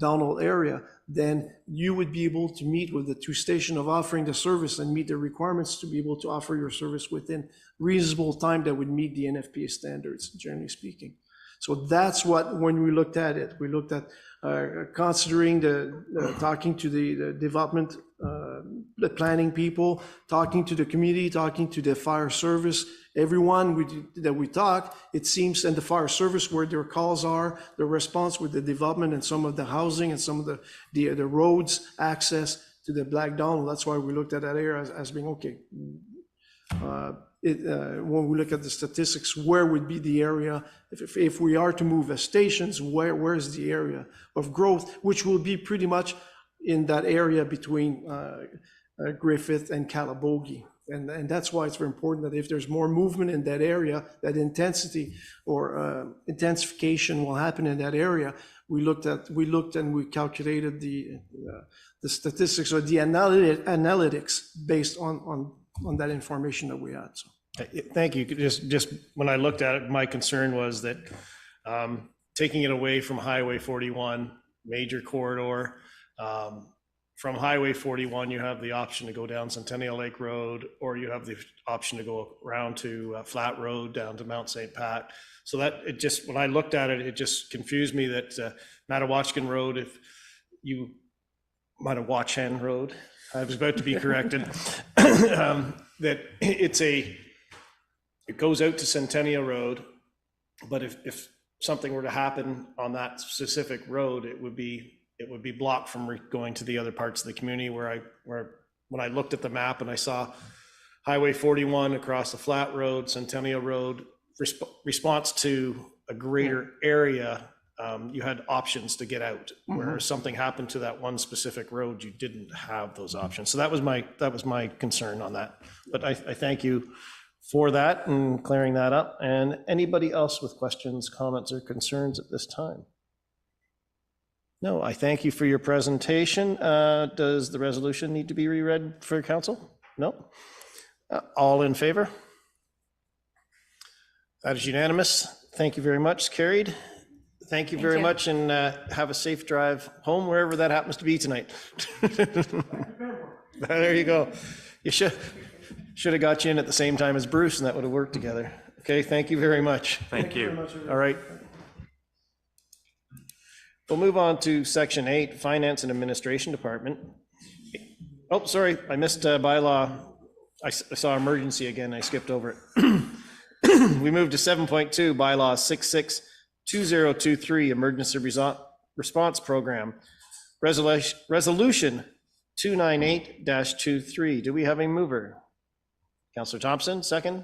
downhole area, then you would be able to meet with the two station of offering the service and meet the requirements to be able to offer your service within reasonable time that would meet the NFPA standards, generally speaking. So that's what, when we looked at it, we looked at considering talking to the development, the planning people, talking to the community, talking to the fire service, everyone that we talk, it seems, and the fire service where their calls are, the response with the development and some of the housing and some of the roads, access to the black downhole. That's why we looked at that area as being okay. When we look at the statistics, where would be the area, if we are to move as stations, where is the area of growth, which will be pretty much in that area between Griffith and Calabogie. And that's why it's very important that if there's more movement in that area, that intensity or intensification will happen in that area. We looked and we calculated the statistics or the analytics based on that information that we had. So. Thank you. Just when I looked at it, my concern was that taking it away from Highway 41, major corridor, from Highway 41, you have the option to go down Centennial Lake Road, or you have the option to go around to Flat Road down to Mount St. Pat. So that it just, when I looked at it, it just confused me that Madawaska Road, if you Madawachan Road, I was about to be corrected, that it goes out to Centennial Road, but if something were to happen on that specific road, it would be blocked from going to the other parts of the community where when I looked at the map and I saw Highway 41 across the Flat Road, Centennial Road, response to a greater area, you had options to get out. Where something happened to that one specific road, you didn't have those options. So that was my concern on that. But I thank you for that and clearing that up. And anybody else with questions, comments, or concerns at this time? No, I thank you for your presentation. Does the resolution need to be reread for council? No? All in favor? That is unanimous. Thank you very much. Carried. Thank you very much, and have a safe drive home, wherever that happens to be tonight. There you go. You should have got you in at the same time as Bruce, and that would have worked together. Okay, thank you very much. Thank you. All right. We'll move on to Section 8, Finance and Administration Department. Oh, sorry, I missed bylaw. I saw emergency again. I skipped over it. We moved to 7.2, bylaw 662023, Emergency Response Program. Resolution 298-23. Do we have a mover? Councillor Thompson, second.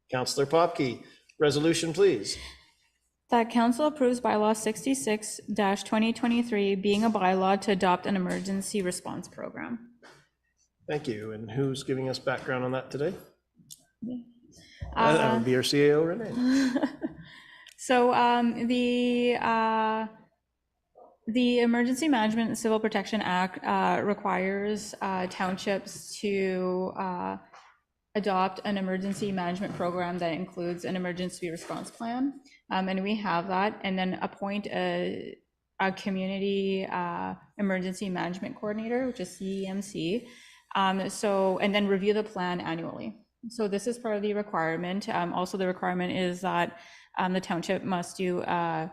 Councillor Popke. Resolution, please. That council approves bylaw 66-2023 being a bylaw to adopt an emergency response program. Thank you. And who's giving us background on that today? That would be our CAO, Renee. So the Emergency Management and Civil Protection Act requires townships to adopt an emergency management program that includes an emergency response plan. And we have that, and then appoint a community emergency management coordinator, which is CEMC. And then review the plan annually. So this is part of the requirement. Also, the requirement is that the township must do a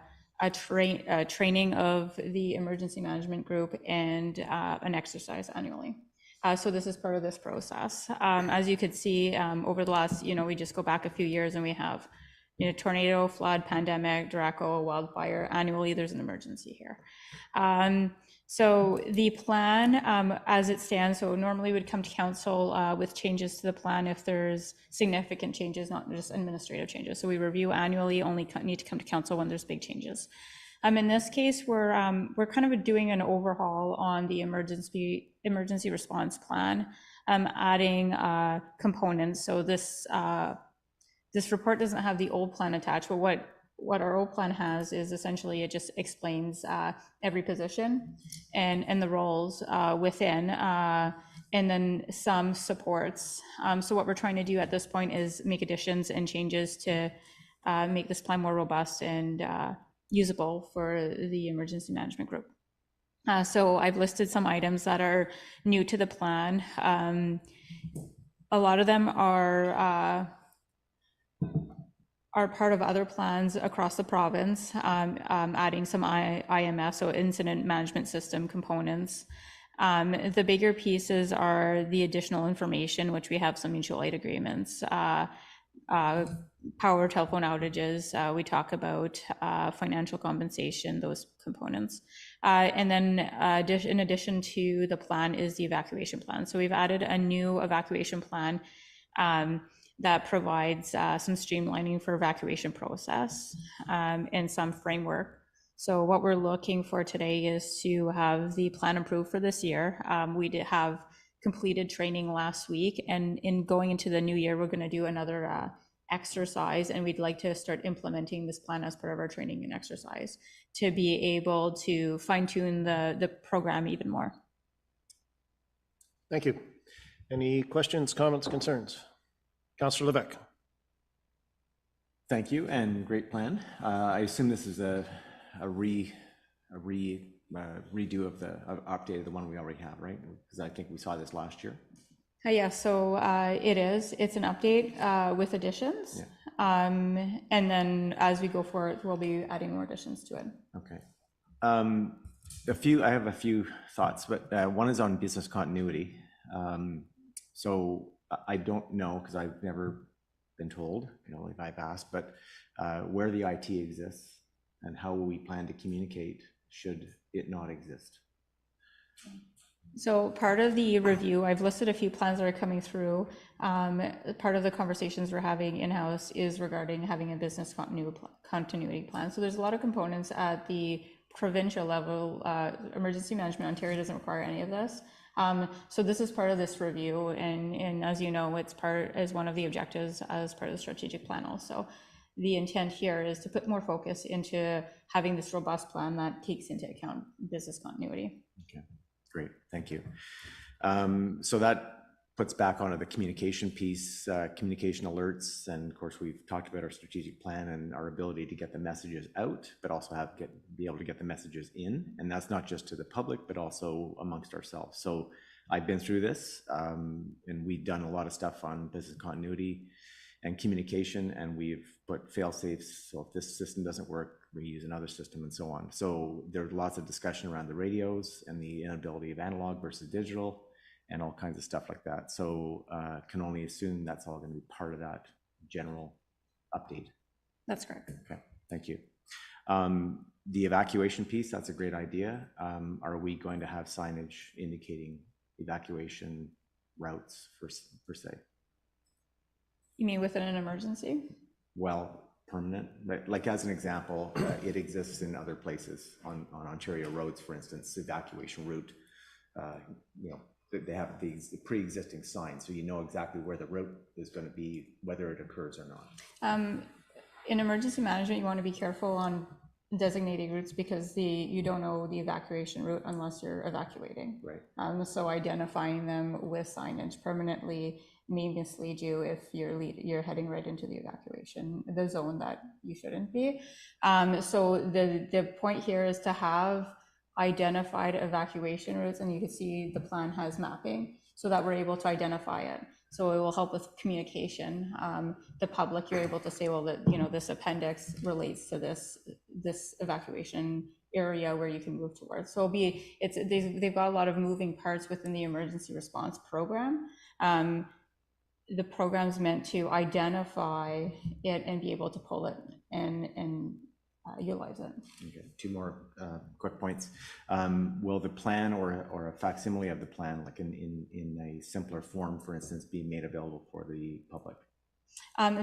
training of the emergency management group and an exercise annually. So this is part of this process. As you could see, over the last, we just go back a few years and we have, tornado, flood, pandemic, Draco, wildfire. Annually, there's an emergency here. So the plan, as it stands, so normally would come to council with changes to the plan if there's significant changes, not just administrative changes. So we review annually, only need to come to council when there's big changes. In this case, we're kind of doing an overhaul on the emergency response plan, adding components. So this report doesn't have the old plan attached, but what our old plan has is essentially it just explains every position and the roles within, and then some supports. So what we're trying to do at this point is make additions and changes to make this plan more robust and usable for the emergency management group. So I've listed some items that are new to the plan. A lot of them are part of other plans across the province, adding some IMS, so incident management system components. The bigger pieces are the additional information, which we have some mutual aid agreements, power, telephone outages. We talk about financial compensation, those components. And then in addition to the plan is the evacuation plan. So we've added a new evacuation plan that provides some streamlining for evacuation process and some framework. So what we're looking for today is to have the plan approved for this year. We did have completed training last week, and in going into the new year, we're going to do another exercise, and we'd like to start implementing this plan as part of our training and exercise to be able to fine-tune the program even more. Thank you. Any questions, comments, concerns? Councillor Levesque. Thank you, and great plan. I assume this is a redo of the update of the one we already have, right? Because I think we saw this last year. Yeah, so it is. It's an update with additions. Yeah. And then as we go forward, we'll be adding more additions to it. Okay. I have a few thoughts, but one is on business continuity. So I don't know, because I've never been told, if I've asked, but where the IT exists and how will we plan to communicate should it not exist? So part of the review, I've listed a few plans that are coming through. Part of the conversations we're having in-house is regarding having a business continuity plan. So there's a lot of components at the provincial level. Emergency Management Ontario doesn't require any of this. So this is part of this review, and as you know, it's one of the objectives as part of the strategic plan also. The intent here is to put more focus into having this robust plan that takes into account business continuity. Okay, great, thank you. So that puts back onto the communication piece, communication alerts, and of course we've talked about our strategic plan and our ability to get the messages out, but also be able to get the messages in, and that's not just to the public, but also amongst ourselves. So I've been through this, and we've done a lot of stuff on business continuity and communication, and we've put fail safes. So if this system doesn't work, we use another system and so on. So there's lots of discussion around the radios and the inability of analog versus digital and all kinds of stuff like that. So can only assume that's all going to be part of that general update. That's correct. Okay, thank you. The evacuation piece, that's a great idea. Are we going to have signage indicating evacuation routes per se? You mean within an emergency? Well, permanent, like as an example, it exists in other places on Ontario roads, for instance, evacuation route. They have these pre-existing signs, so you know exactly where the route is going to be, whether it occurs or not. In emergency management, you want to be careful on designating routes because you don't know the evacuation route unless you're evacuating. Right. So identifying them with signage permanently may mislead you if you're heading right into the evacuation, the zone that you shouldn't be. So the point here is to have identified evacuation routes, and you can see the plan has mapping so that we're able to identify it. So it will help with communication. The public, you're able to say, well, that this appendix relates to this evacuation area where you can move towards. So they've got a lot of moving parts within the emergency response program. The program's meant to identify it and be able to pull it and utilize it. Okay, two more quick points. Will the plan or a facsimile of the plan, like in a simpler form, for instance, be made available for the public?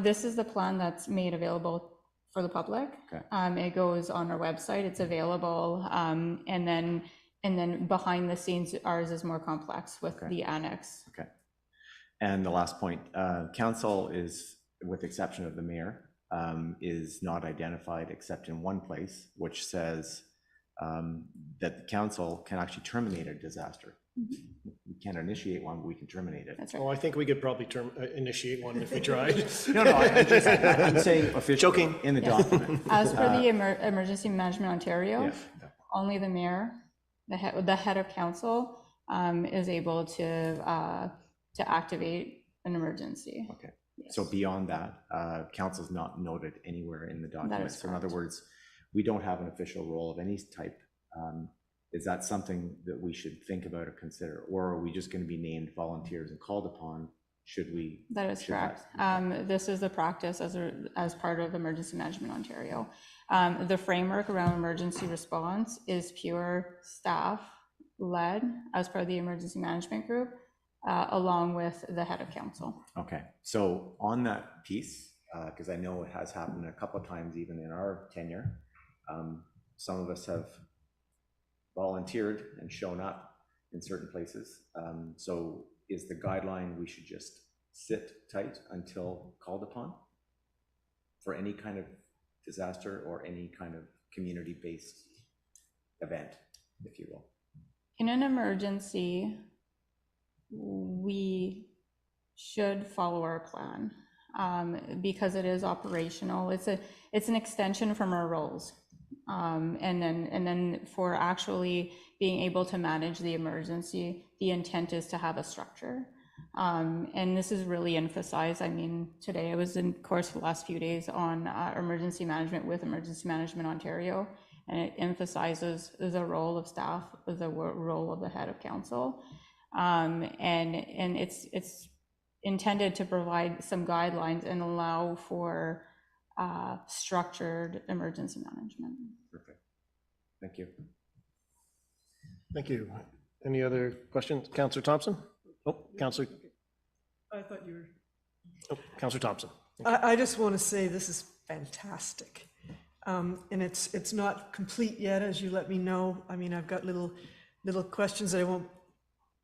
This is the plan that's made available for the public. Okay. It goes on our website, it's available, and then behind the scenes, ours is more complex with the annex. Okay. And the last point, council is, with exception of the mayor, is not identified except in one place, which says that the council can actually terminate a disaster. We can't initiate one, but we can terminate it. That's right. Oh, I think we could probably initiate one if we tried. No, I'm saying officially Joking. in the document. As per the Emergency Management Ontario, Yeah. only the mayor, the head of council, is able to activate an emergency. Okay. So beyond that, council's not noted anywhere in the document. So in other words, we don't have an official role of any type. Is that something that we should think about or consider, or are we just going to be named volunteers and called upon? Should we? That is correct. This is the practice as part of Emergency Management Ontario. The framework around emergency response is pure staff led as part of the emergency management group, along with the head of council. Okay, so on that piece, because I know it has happened a couple of times even in our tenure, some of us have volunteered and shown up in certain places. So is the guideline we should just sit tight until called upon for any kind of disaster or any kind of community-based event, if you will? In an emergency, we should follow our plan because it is operational. It's an extension from our roles. And then for actually being able to manage the emergency, the intent is to have a structure. And this is really emphasized. I mean, today I was in course for the last few days on emergency management with Emergency Management Ontario, and it emphasizes the role of staff, the role of the head of council. And it's intended to provide some guidelines and allow for structured emergency management. Perfect. Thank you. Thank you. Any other questions? Councillor Thompson? Oh, Councillor. I thought you were. Oh, Councillor Thompson. I just want to say this is fantastic. And it's not complete yet, as you let me know. I mean, I've got little questions that I won't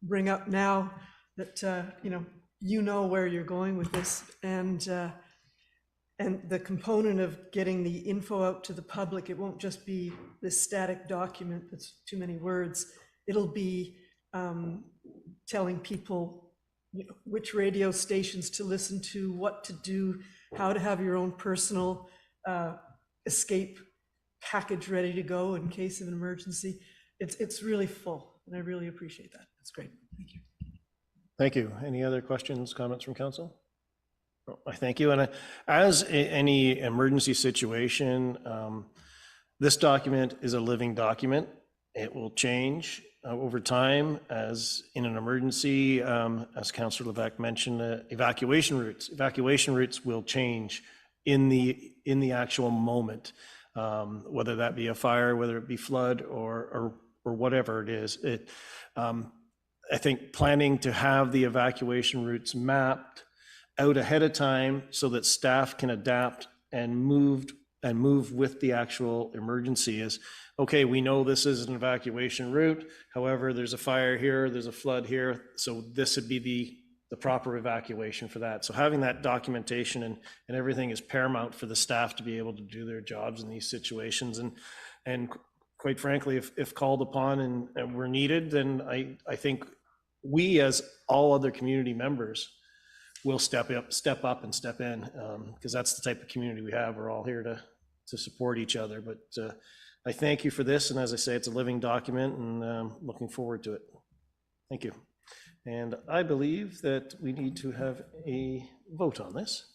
bring up now that, you know where you're going with this. And the component of getting the info out to the public, it won't just be this static document that's too many words. It'll be telling people which radio stations to listen to, what to do, how to have your own personal escape package ready to go in case of an emergency. It's really full, and I really appreciate that. That's great. Thank you. Thank you. Any other questions, comments from council? I thank you. And as any emergency situation, this document is a living document. It will change over time as in an emergency, as Councillor Levesque mentioned, evacuation routes. Evacuation routes will change in the actual moment, whether that be a fire, whether it be flood or whatever it is. I think planning to have the evacuation routes mapped out ahead of time so that staff can adapt and move with the actual emergency is, okay, we know this is an evacuation route. However, there's a fire here, there's a flood here. So this would be the proper evacuation for that. So having that documentation and everything is paramount for the staff to be able to do their jobs in these situations. And quite frankly, if called upon and we're needed, then I think we, as all other community members, will step up and step in, because that's the type of community we have. We're all here to support each other. But I thank you for this, and as I say, it's a living document, and looking forward to it. Thank you. And I believe that we need to have a vote on this.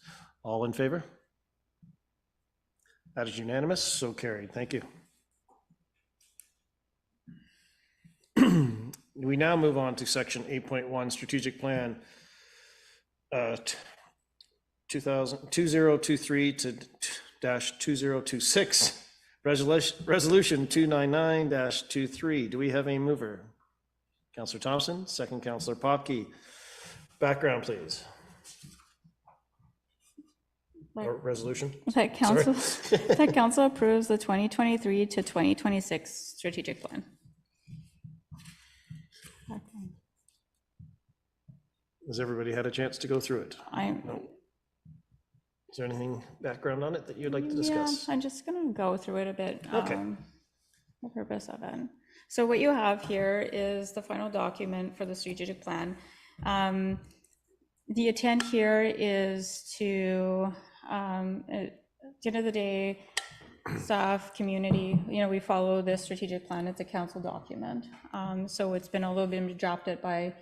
All in favor? That is unanimous, so carried. Thank you. We now move on to section 8.1, strategic plan 2023 to -2026, resolution 299-23. Do we have a mover? Councillor Thompson, second Councillor Popke. Background, please. Or resolution? That council, that council approves the 2023 to 2026 strategic plan. Has everybody had a chance to go through it? Is there anything background on it that you'd like to discuss? Yeah, I'm just gonna go through it a bit. Okay. The purpose of it. So what you have here is the final document for the strategic plan. The intent here is to, at the end of the day, staff, community, we follow this strategic plan. It's a council document. So it's been a little bit drafted by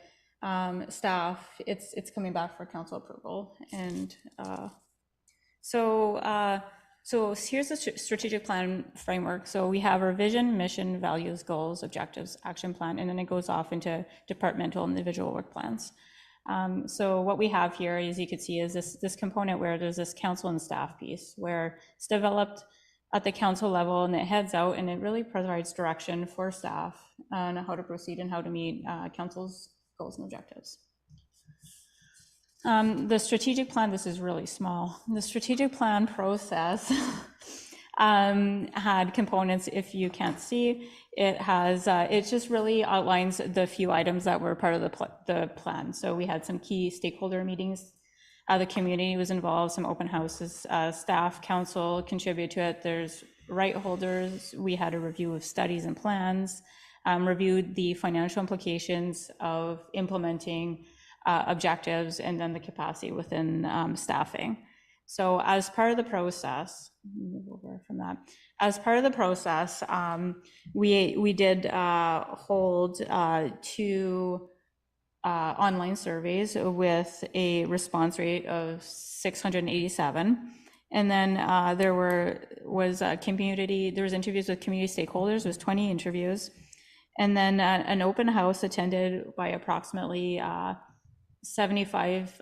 staff. It's coming back for council approval. And so here's the strategic plan framework. So we have our vision, mission, values, goals, objectives, action plan, and then it goes off into departmental and individual work plans. So what we have here, as you can see, is this component where there's this council and staff piece where it's developed at the council level and it heads out and it really provides direction for staff on how to proceed and how to meet council's goals and objectives. The strategic plan, this is really small. The strategic plan process had components, if you can't see, it has, it just really outlines the few items that were part of the plan. So we had some key stakeholder meetings. The community was involved, some open houses, staff, council contributed to it. There's right holders. We had a review of studies and plans, reviewed the financial implications of implementing objectives, and then the capacity within staffing. So as part of the process, move over from that. As part of the process, we did hold 2 online surveys with a response rate of 687. And then there was interviews with community stakeholders. There was 20 interviews. And then an open house attended by approximately 75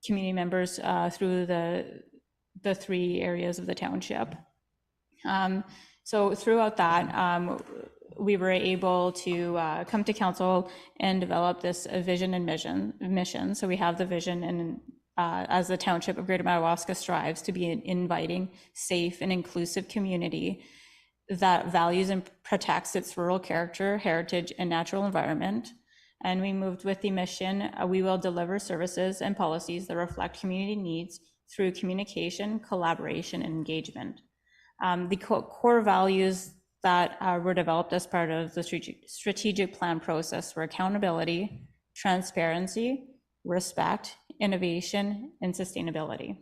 community members through the 3 areas of the township. So throughout that, we were able to come to council and develop this vision and mission. So we have the vision, and as the township of Greater Madawaska strives to be an inviting, safe, and inclusive community that values and protects its rural character, heritage, and natural environment. And we moved with the mission, we will deliver services and policies that reflect community needs through communication, collaboration, and engagement. The core values that were developed as part of the strategic plan process were accountability, transparency, respect, innovation, and sustainability.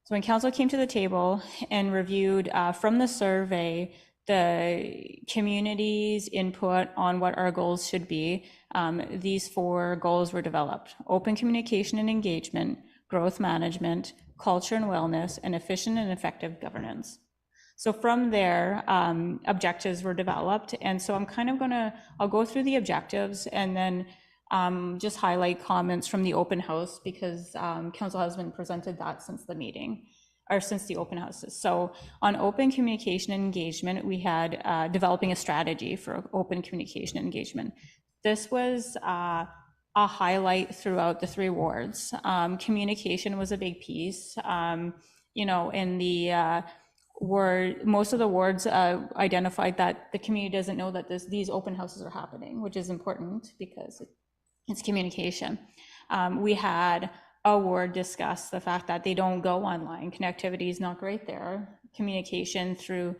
So when council came to the table and reviewed from the survey the community's input on what our goals should be, these 4 goals were developed: open communication and engagement, growth management, culture and wellness, and efficient and effective governance. So from there, objectives were developed. And so I'm kind of I'll go through the objectives and then just highlight comments from the open house, because council has been presented that since the meeting, or since the open houses. So on open communication and engagement, we had developing a strategy for open communication and engagement. This was a highlight throughout the 3 wards. Communication was a big piece. In the most of the wards identified that the community doesn't know that these open houses are happening, which is important because it's communication. We had a ward discuss the fact that they don't go online. Connectivity is not great there. Communication through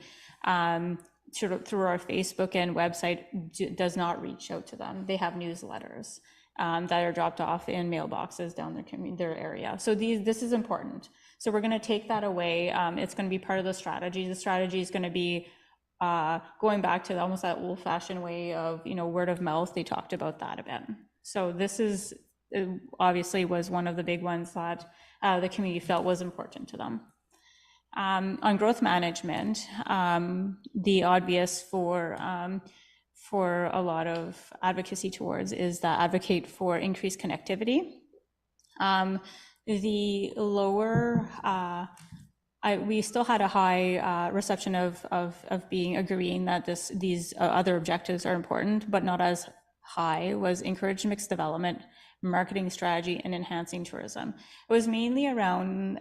our Facebook and website does not reach out to them. They have newsletters that are dropped off in mailboxes down their area. So this is important. So we're going to take that away. It's going to be part of the strategy. The strategy is going to be going back to almost that old-fashioned way of word of mouth. They talked about that a bit. So this is obviously was one of the big ones that the community felt was important to them. On growth management, the obvious for for a lot of advocacy towards is that advocate for increased connectivity. The lower, we still had a high reception of agreeing that these other objectives are important, but not as high, was encourage mixed development, marketing strategy, and enhancing tourism. It was mainly around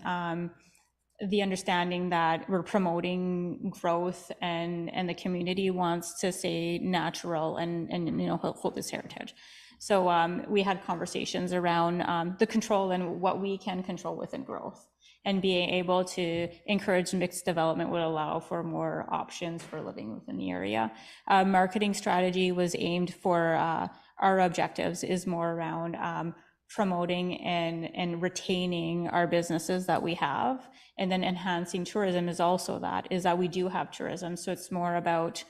the understanding that we're promoting growth and the community wants to stay natural and hold its heritage. So we had conversations around the control and what we can control within growth, and being able to encourage mixed development would allow for more options for living within the area. Marketing strategy was aimed for our objectives is more around promoting and retaining our businesses that we have, and then enhancing tourism is also that we do have tourism, so it's more about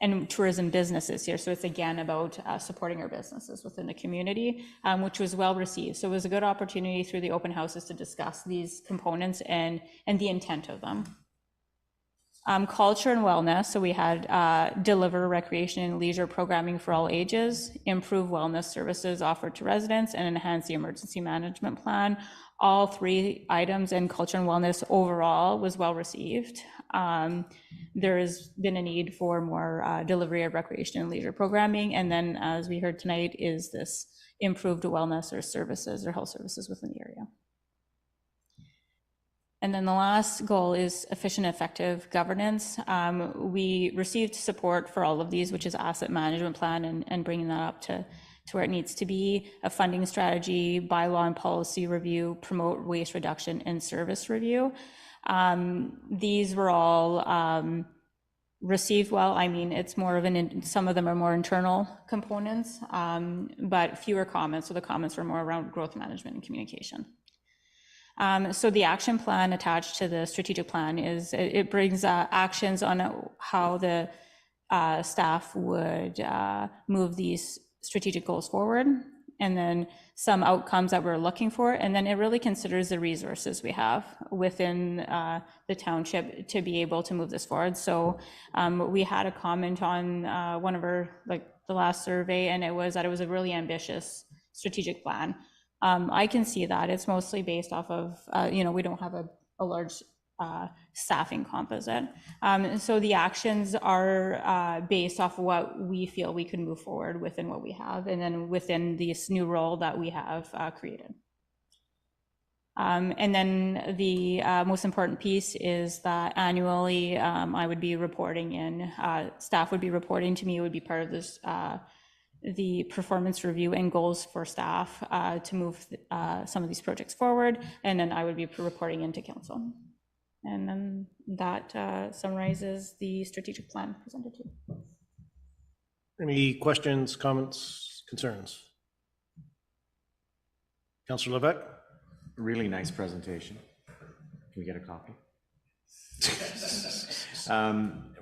and tourism businesses here, so it's again about supporting our businesses within the community, which was well received. So it was a good opportunity through the open houses to discuss these components and the intent of them. Culture and wellness, so we had deliver recreation and leisure programming for all ages, improve wellness services offered to residents, and enhance the emergency management plan. All three items in culture and wellness overall was well received. There has been a need for more delivery of recreation and leisure programming, and then as we heard tonight is this improved wellness or services or health services within the area. And then the last goal is efficient, effective governance. We received support for all of these, which is asset management plan and bringing that up to where it needs to be, a funding strategy, bylaw and policy review, promote waste reduction, and service review. These were all received well. I mean, it's more of some of them are more internal components, but fewer comments. So the comments were more around growth management and communication. So the action plan attached to the strategic plan is, it brings actions on how the staff would move these strategic goals forward, and then some outcomes that we're looking for, and then it really considers the resources we have within the township to be able to move this forward. So we had a comment on one of our, the last survey, and it was that it was a really ambitious strategic plan. I can see that it's mostly based off of, we don't have a large staffing composite. So the actions are based off what we feel we can move forward within what we have, and then within this new role that we have created. And then the most important piece is that annually I would be reporting in, staff would be reporting to me, would be part of this the performance review and goals for staff to move some of these projects forward, and then I would be reporting into council. And then that summarizes the strategic plan presented to you. Any questions, comments, concerns? Councillor Levesque? Really nice presentation. Can we get a copy?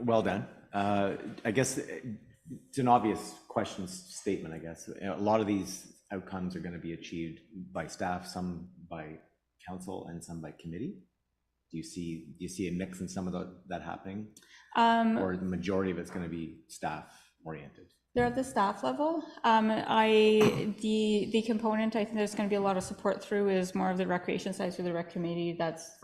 Well done. I guess it's an obvious question statement, I guess. A lot of these outcomes are going to be achieved by staff, some by council, and some by committee. Do you see a mix in some of that happening? Or the majority of it's going to be staff oriented? They're at the staff level. The component I think there's going to be a lot of support through is more of the recreation side through the rec committee that's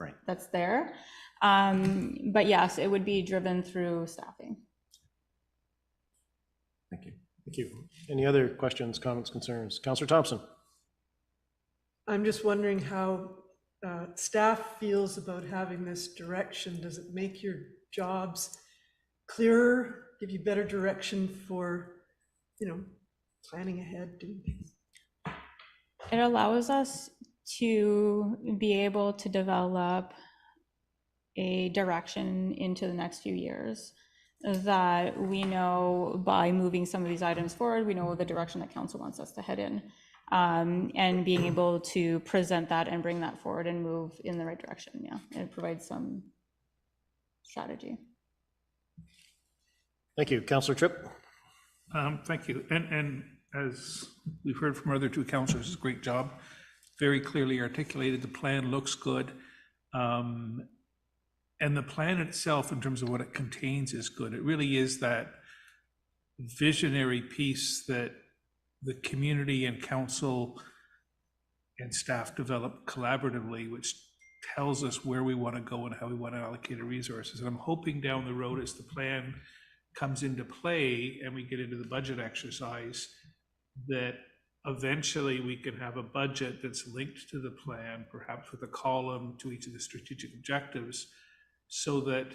there. But yes, it would be driven through staffing. Thank you. Thank you. Any other questions, comments, concerns? Councillor Thompson? I'm just wondering how staff feels about having this direction. Does it make your jobs clearer, give you better direction for, planning ahead, doing things? It allows us to be able to develop a direction into the next few years that we know by moving some of these items forward, we know the direction that council wants us to head in, and being able to present that and bring that forward and move in the right direction. Yeah, it provides some strategy. Thank you. Councillor Tripp? Thank you. And as we've heard from our other two councillors, it's a great job. Very clearly articulated. The plan looks good. And the plan itself, in terms of what it contains, is good. It really is that visionary piece that the community and council and staff develop collaboratively, which tells us where we want to go and how we want to allocate our resources. And I'm hoping down the road, as the plan comes into play and we get into the budget exercise, that eventually we can have a budget that's linked to the plan, perhaps with a column to each of the strategic objectives, so that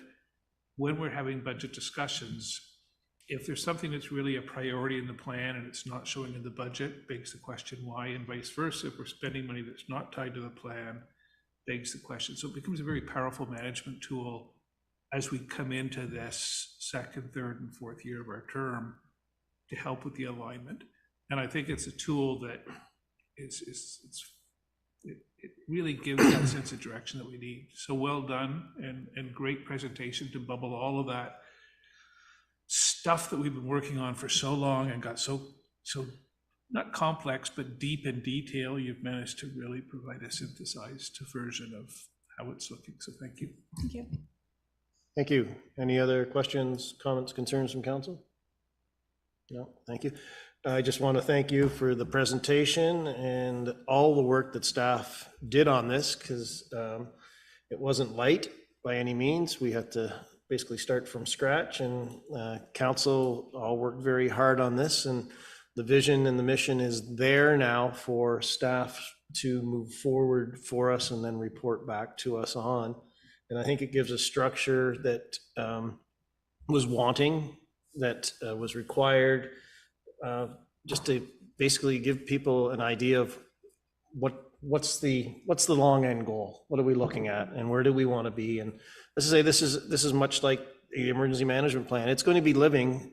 when we're having budget discussions, if there's something that's really a priority in the plan and it's not showing in the budget, begs the question why, and vice versa. If we're spending money that's not tied to the plan, begs the question. So it becomes a very powerful management tool as we come into this second, third, and fourth year of our term to help with the alignment. And I think it's a tool that it really gives that sense of direction that we need. So well done, and great presentation to bubble all of that stuff that we've been working on for so long and got so not complex, but deep in detail. You've managed to really provide a synthesized version of how it's looking. So thank you. Thank you. Thank you. Any other questions, comments, concerns from council? No, thank you. I just want to thank you for the presentation and all the work that staff did on this, because it wasn't light by any means. We had to basically start from scratch, and council all worked very hard on this, and the vision and the mission is there now for staff to move forward for us and then report back to us on. And I think it gives a structure that was wanting, that was required, just to basically give people an idea of what's the long end goal, what are we looking at, and where do we want to be. And this is much like the emergency management plan. It's going to be a living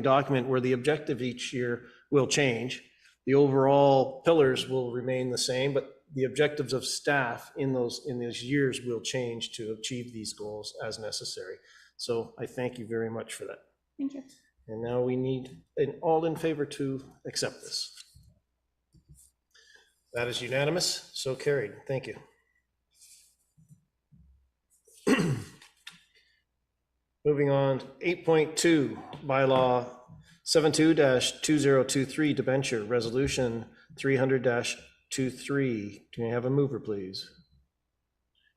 document where the objective each year will change. The overall pillars will remain the same, but the objectives of staff in those years will change to achieve these goals as necessary. So I thank you very much for that. Thank you. And now we need an all in favor to accept this. That is unanimous, so carried. Thank you. Moving on, 8.2, bylaw 72-2023, debenture, resolution 300-23. Can I have a mover, please?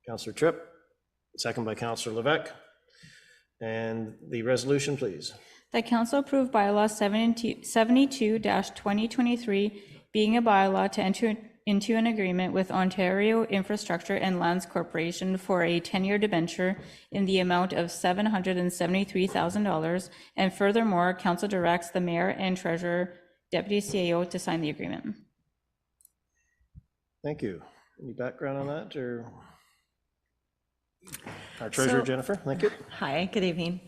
Councillor Tripp, second by Councillor Levesque. And the resolution, please. That council approve bylaw 72-2023, being a bylaw to enter into an agreement with Ontario Infrastructure and Lands Corporation for a 10-year debenture in the amount of $773,000. And furthermore, council directs the mayor and treasurer, deputy CAO to sign the agreement. Thank you. Any background on that, or our treasurer, Jennifer? Thank you. Hi, good evening.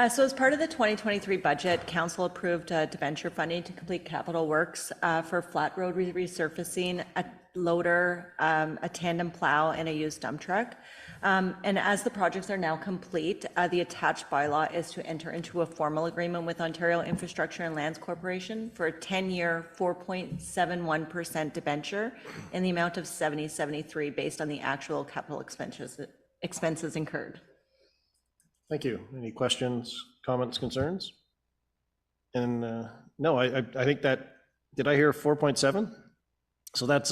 So as part of the 2023 budget, council approved debenture funding to complete capital works for flat road resurfacing, a loader, a tandem plow, and a used dump truck. And as the projects are now complete, the attached bylaw is to enter into a formal agreement with Ontario Infrastructure and Lands Corporation for a 10-year 4.71% debenture in the amount of $70.73 based on the actual capital expenses incurred. Thank you. Any questions, comments, concerns? And no, I think that, did I hear 4.7? So that's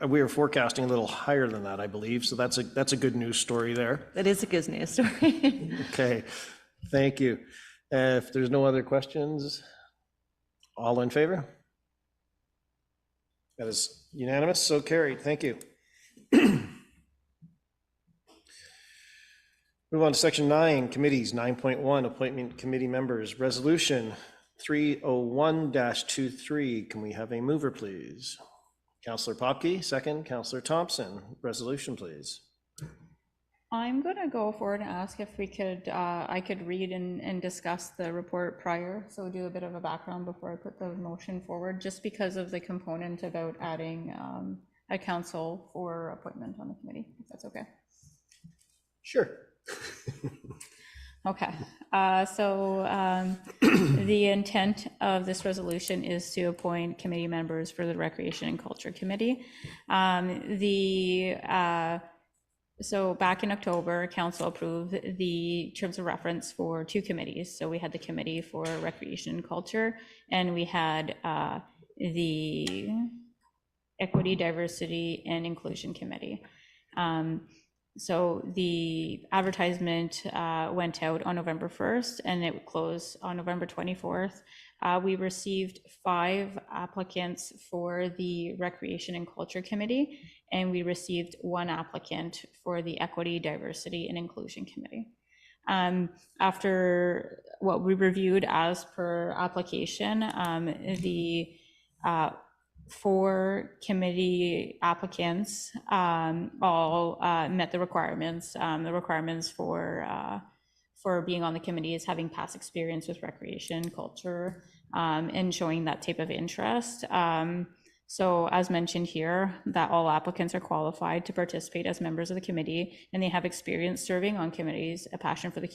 we are forecasting a little higher than that, I believe. So that's a good news story there. That is a good news story. Okay, thank you. If there's no other questions, all in favor? That is unanimous, so carried. Thank you. Move on to section 9, committees, 9.1, appointment committee members, resolution 301-23. Can we have a mover, please? Councillor Popke, second. Councillor Thompson, resolution, please. I'm going to go forward and ask if we could, I could read and discuss the report prior. So do a bit of a background before I put the motion forward, just because of the component about adding a council for appointment on the committee, if that's okay. Sure. Okay, so the intent of this resolution is to appoint committee members for the Recreation and Culture Committee. The So back in October, council approved the terms of reference for 2 committees. So we had the Committee for Recreation and Culture, and we had the Equity, Diversity, and Inclusion Committee. So the advertisement went out on November 1st, and it closed on November 24th. We received 5 applicants for the Recreation and Culture Committee, and we received 1 applicant for the Equity, Diversity, and Inclusion Committee. After what we reviewed as per application, the 4 committee applicants all met the requirements. The requirements for being on the committee is having past experience with recreation, culture, and showing that type of interest. So as mentioned here, that all applicants are qualified to participate as members of the committee, and they have experience serving on committees, a passion for the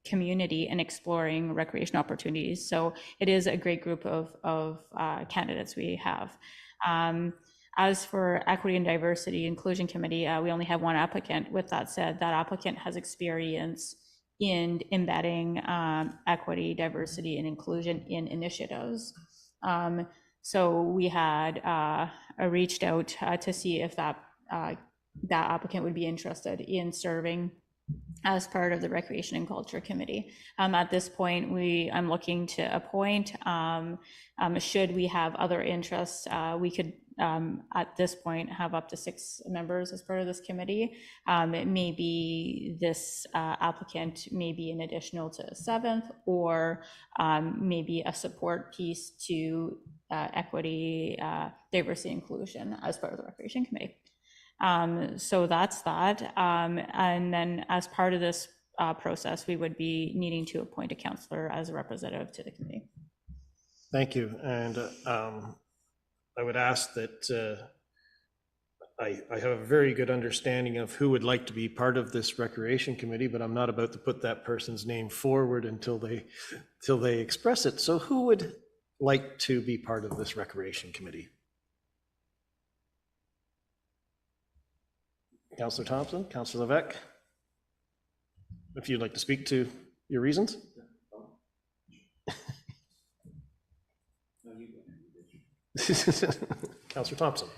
community and exploring recreation opportunities. So it is a great group of candidates we have. As for Equity and Diversity Inclusion Committee, we only have 1 applicant. With that said, that applicant has experience in embedding equity, diversity, and inclusion in initiatives. So we had reached out to see if that applicant would be interested in serving as part of the Recreation and Culture Committee. At this point, I'm looking to appoint. Should we have other interests, we could, at this point, have up to 6 members as part of this committee. It may be this applicant may be an additional to a 7th, or maybe a support piece to equity, diversity, inclusion as part of the Recreation Committee. So that's that. And then as part of this process, we would be needing to appoint a counselor as a representative to the committee. Thank you. And I would ask that I have a very good understanding of who would like to be part of this recreation committee, but I'm not about to put that person's name forward until they express it. So who would like to be part of this recreation committee? Councillor Thompson, Councillor Levesque, if you'd like to speak to your reasons. Councillor Thompson.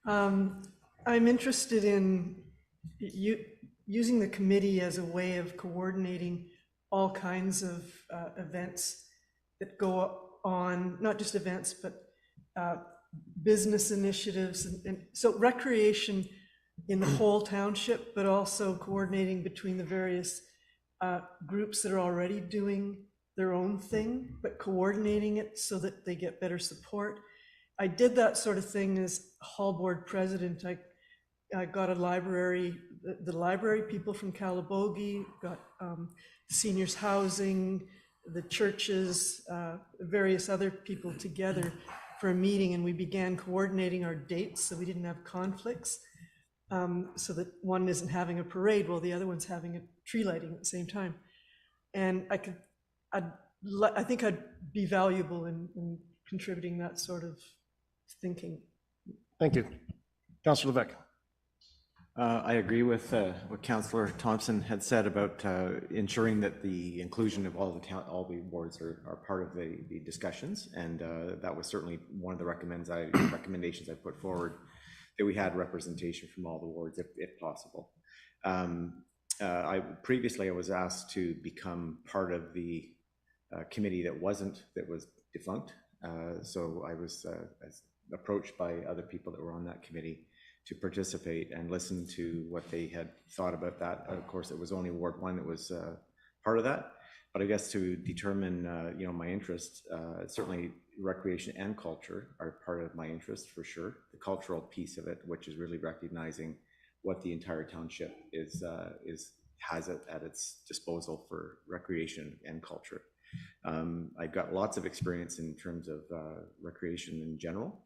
I'm interested in using the committee as a way of coordinating all kinds of events that go on, not just events, but business initiatives. And so recreation in the whole township, but also coordinating between the various groups that are already doing their own thing, but coordinating it so that they get better support. I did that sort of thing as hall board president. I got a library, the library people from Calabogie, got seniors housing, the churches, various other people together for a meeting, and we began coordinating our dates so we didn't have conflicts. So that one isn't having a parade while the other one's having a tree lighting at the same time. And I think I'd be valuable in contributing that sort of thinking. Thank you. Councillor Levesque. I agree with what Councillor Thompson had said about ensuring that the inclusion of all the wards are part of the discussions, and that was certainly one of the recommendations I put forward, that we had representation from all the wards if possible. Previously I was asked to become part of the committee that was defunct. So I was approached by other people that were on that committee to participate and listen to what they had thought about that. Of course, it was only Ward 1 that was part of that, but I guess to determine my interests, certainly recreation and culture are part of my interest for sure. The cultural piece of it, which is really recognizing what the entire township has at its disposal for recreation and culture. I've got lots of experience in terms of recreation in general.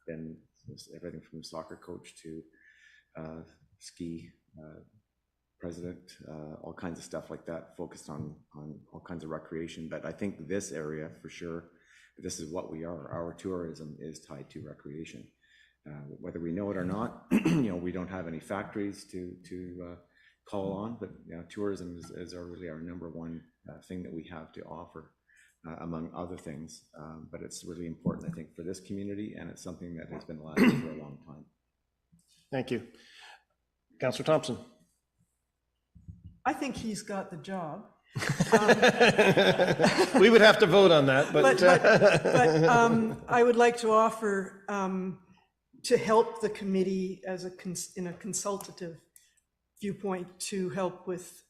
Been everything from soccer coach to ski president, all kinds of stuff like that, focused on all kinds of recreation. But I think this area for sure, this is what we are. Our tourism is tied to recreation. whether we know it or not. We don't have any factories to call on, but tourism is really our number one thing that we have to offer, among other things. But it's really important, I think, for this community, and it's something that has been lacking for a long time. Thank you. Councillor Thompson. I think he's got the job. We would have to vote on that, but I would like to offer to help the committee in a consultative viewpoint to help with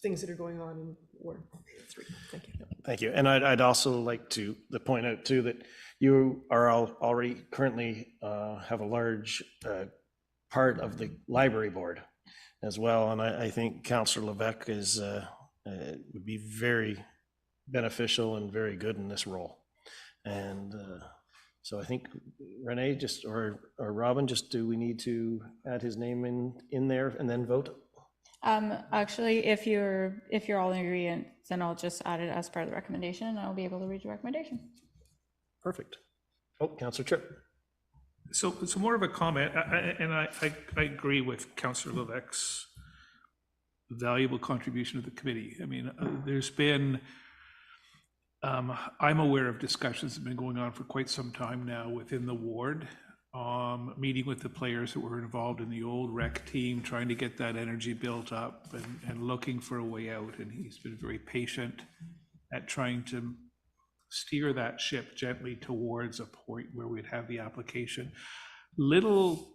things that are going on in Ward 3. Thank you. Thank you. And I'd also like to point out too that you are already currently have a large part of the library board as well. And I think Councillor Levesque would be very beneficial and very good in this role. And so I think Renee or Robin, do we need to add his name in there and then vote? Actually, if you're all in agreement, then I'll just add it as part of the recommendation and I'll be able to read your recommendation. Perfect. Oh, Councillor Tripp. So more of a comment, and I agree with Councillor Levesque's valuable contribution to the committee. I mean, there's been, I'm aware of discussions that have been going on for quite some time now within the ward, meeting with the players that were involved in the old rec team, trying to get that energy built up and looking for a way out. And he's been very patient at trying to steer that ship gently towards a point where we'd have the application. Little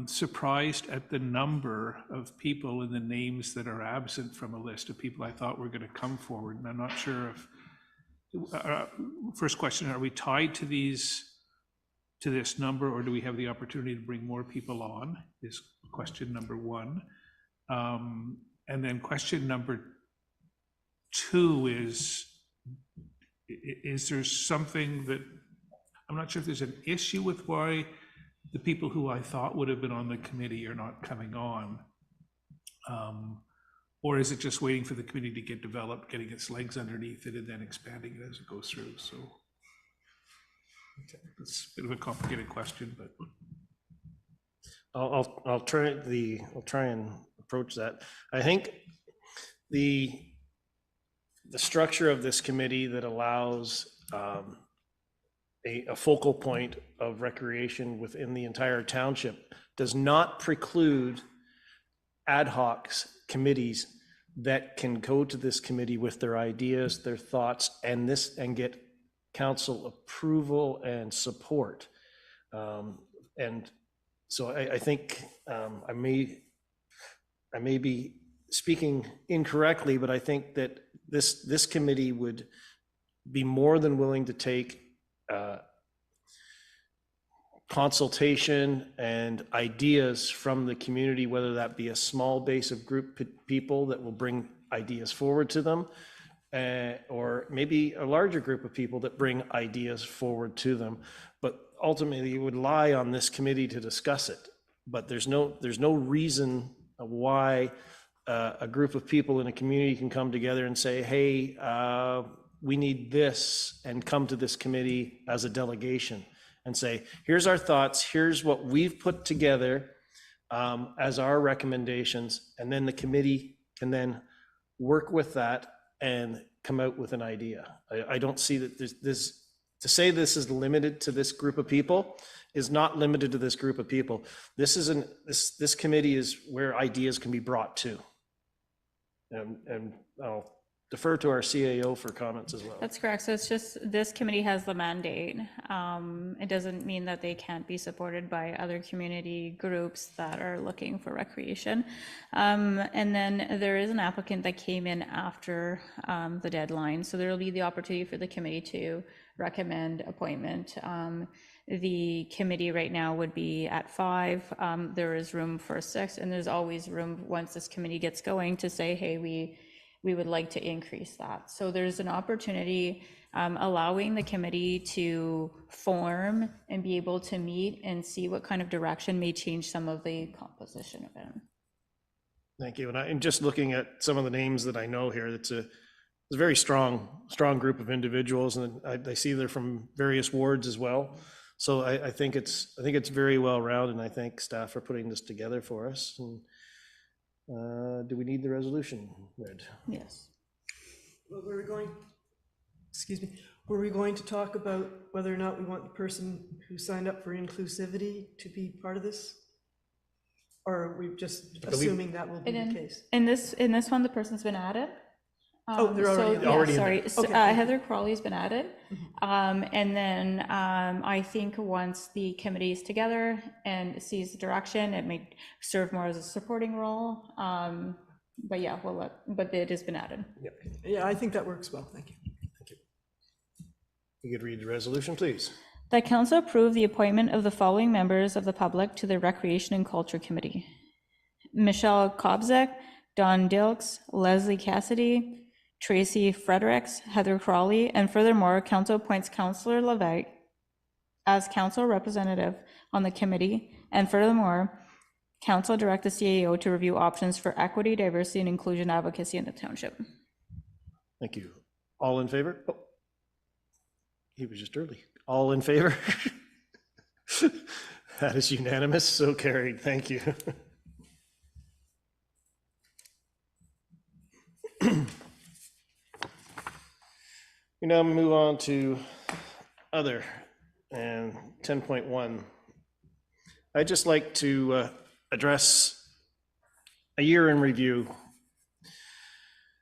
surprised at the number of people and the names that are absent from a list of people I thought were going to come forward. And I'm not sure if, first question, are we tied to this number, or do we have the opportunity to bring more people on, is question number one. And then question number two is there something that, I'm not sure if there's an issue with why the people who I thought would have been on the committee are not coming on? Or is it just waiting for the committee to get developed, getting its legs underneath it, and then expanding it as it goes through? So it's a bit of a complicated question, but I'll try and approach that. I think the structure of this committee that allows a focal point of recreation within the entire township does not preclude ad hoc committees that can go to this committee with their ideas, their thoughts, and get council approval and support. And so I think I may be speaking incorrectly, but I think that this committee would be more than willing to take consultation and ideas from the community, whether that be a small base of group people that will bring ideas forward to them, or maybe a larger group of people that bring ideas forward to them. But ultimately, it would lie on this committee to discuss it. But there's no reason why a group of people in a community can come together and say, hey, we need this, and come to this committee as a delegation and say, here's our thoughts, here's what we've put together as our recommendations, and then the committee can then work with that and come out with an idea. I don't see that this to say this is limited to this group of people is not limited to this group of people. This committee is where ideas can be brought to. And I'll defer to our CAO for comments as well. That's correct. So it's just, this committee has the mandate. It doesn't mean that they can't be supported by other community groups that are looking for recreation. And then there is an applicant that came in after the deadline. So there will be the opportunity for the committee to recommend appointment. The committee right now would be at 5. There is room for 6, and there's always room once this committee gets going to say, hey, we would like to increase that. So there's an opportunity allowing the committee to form and be able to meet and see what kind of direction may change some of the composition of it. Thank you. And I'm just looking at some of the names that I know here. It's a very strong group of individuals, and I see they're from various wards as well. So I think it's very well rounded, and I thank staff for putting this together for us. And do we need the resolution read? Yes. Well, excuse me, were we going to talk about whether or not we want the person who signed up for inclusivity to be part of this? Or are we just assuming that will be the case? In this one, the person's been added. Oh, they're already- Already in sorry. So, Okay. Heather Crawley's been added. And then I think once the committee is together and sees the direction, it may serve more as a supporting role. But yeah, but it has been added. Yeah, I think that works well, thank you. You could read the resolution, please. That council approve the appointment of the following members of the public to the Recreation and Culture Committee: Michelle Kobzek, Don Dilks, Leslie Cassidy, Tracy Fredericks, Heather Crawley, and furthermore, council appoints Councillor Levesque as council representative on the committee, and furthermore, council direct the CAO to review options for equity, diversity, and inclusion advocacy in the township. Thank you. All in favor? Oh, he was just early. All in favor? That is unanimous, so carried. Thank you. We now move on to other and 10.1. I'd just like to address a year in review.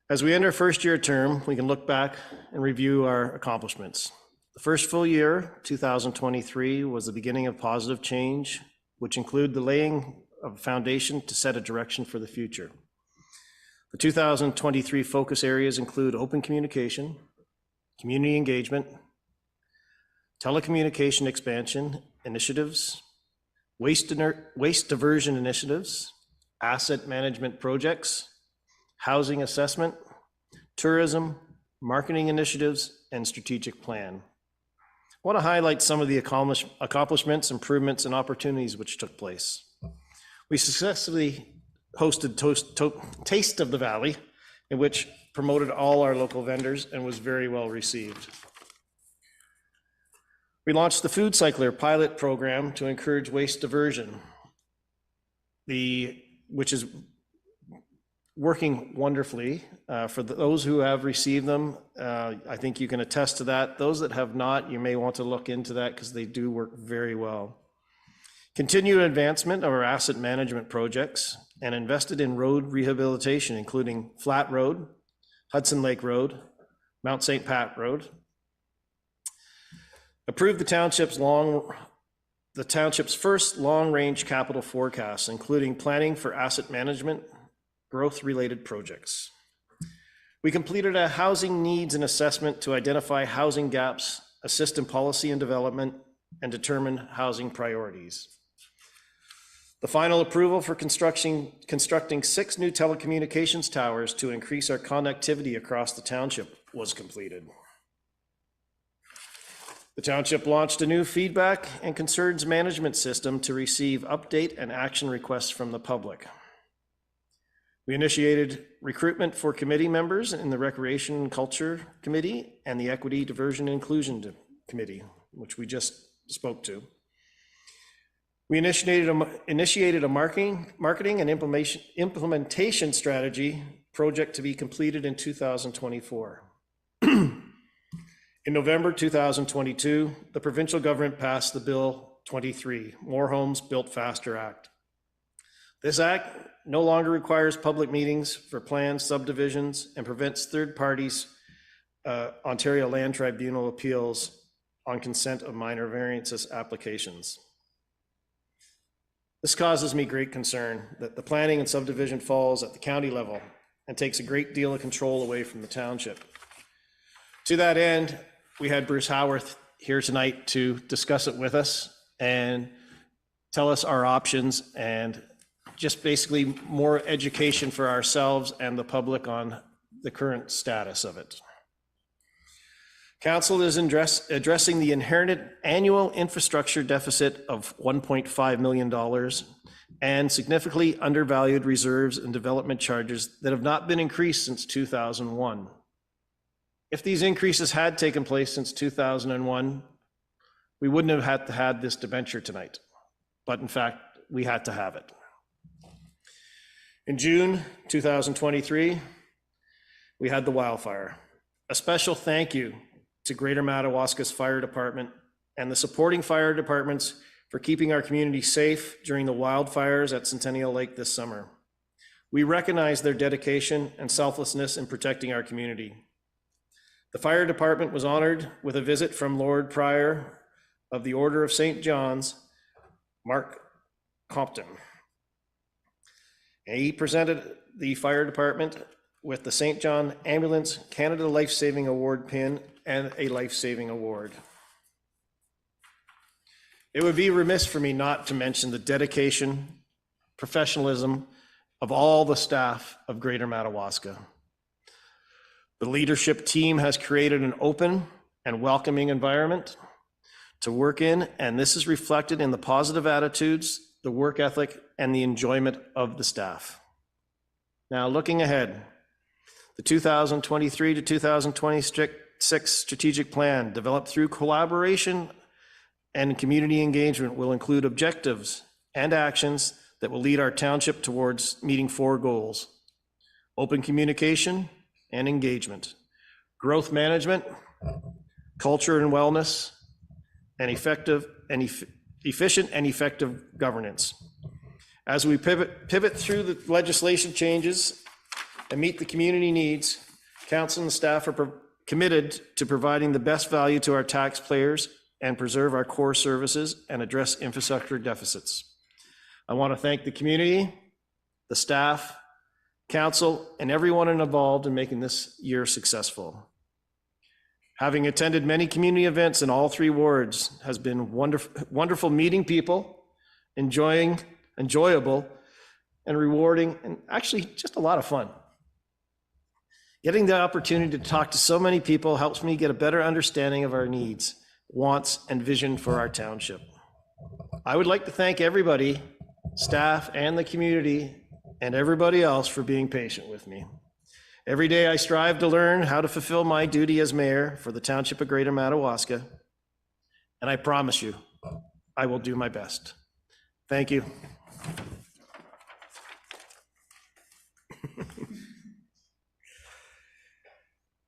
As we enter first year term, we can look back and review our accomplishments. The first full year, 2023, was the beginning of positive change, which include the laying of a foundation to set a direction for the future. The 2023 focus areas include open communication, community engagement, telecommunication expansion initiatives, waste diversion initiatives, asset management projects, housing assessment, tourism, marketing initiatives, and strategic plan. I want to highlight some of the accomplishments, improvements, and opportunities which took place. We successfully hosted Taste of the Valley, in which promoted all our local vendors and was very well received. We launched the Food Cycler pilot program to encourage waste diversion, which is working wonderfully. For those who have received them, I think you can attest to that. Those that have not, you may want to look into that because they do work very well. Continued advancement of our asset management projects and invested in road rehabilitation, including Flat Road, Hudson Lake Road, Mount St. Pat Road. Approved the township's first long-range capital forecast, including planning for asset management, growth-related projects. We completed a housing needs and assessment to identify housing gaps, assist in policy and development, and determine housing priorities. The final approval for constructing 6 new telecommunications towers to increase our connectivity across the township was completed. The township launched a new feedback and concerns management system to receive update and action requests from the public. We initiated recruitment for committee members in the Recreation and Culture Committee and the Equity, Diversion, and Inclusion Committee, which we just spoke to. We initiated a marketing and implementation strategy project to be completed in 2024. In November 2022, the provincial government passed the Bill 23, More Homes Built Faster Act. This act no longer requires public meetings for planned subdivisions and prevents third parties, Ontario Land Tribunal appeals on consent of minor variances applications. This causes me great concern that the planning and subdivision falls at the county level and takes a great deal of control away from the township. To that end, we had Bruce Howarth here tonight to discuss it with us and tell us our options and just basically more education for ourselves and the public on the current status of it. Council is addressing the inherited annual infrastructure deficit of $1.5 million and significantly undervalued reserves and development charges that have not been increased since 2001. If these increases had taken place since 2001, we wouldn't have had to had this debenture tonight. But in fact, we had to have it. In June 2023, we had the wildfire. A special thank you to Greater Madawaska's Fire Department and the supporting fire departments for keeping our community safe during the wildfires at Centennial Lake this summer. We recognize their dedication and selflessness in protecting our community. The fire department was honored with a visit from Lord Prior of the Order of St. John's, Mark Compton. And he presented the fire department with the St. John Ambulance Canada Life-Saving Award pin and a life-saving award. It would be remiss for me not to mention the dedication, professionalism of all the staff of Greater Madawaska. The leadership team has created an open and welcoming environment to work in, and this is reflected in the positive attitudes, the work ethic, and the enjoyment of the staff. Now, looking ahead, the 2023 to 2026 strategic plan developed through collaboration and community engagement will include objectives and actions that will lead our township towards meeting 4 goals: open communication and engagement, growth management, culture and wellness, and efficient and effective governance. As we pivot through the legislation changes and meet the community needs, council and staff are committed to providing the best value to our taxpayers and preserve our core services and address infrastructure deficits. I want to thank the community, the staff, council, and everyone involved in making this year successful. Having attended many community events in all 3 wards has been wonderful meeting people, enjoyable, and rewarding, and actually just a lot of fun. Getting the opportunity to talk to so many people helps me get a better understanding of our needs, wants, and vision for our township. I would like to thank everybody, staff and the community, and everybody else for being patient with me. Every day I strive to learn how to fulfill my duty as mayor for the Township of Greater Madawaska, and I promise you, I will do my best. Thank you.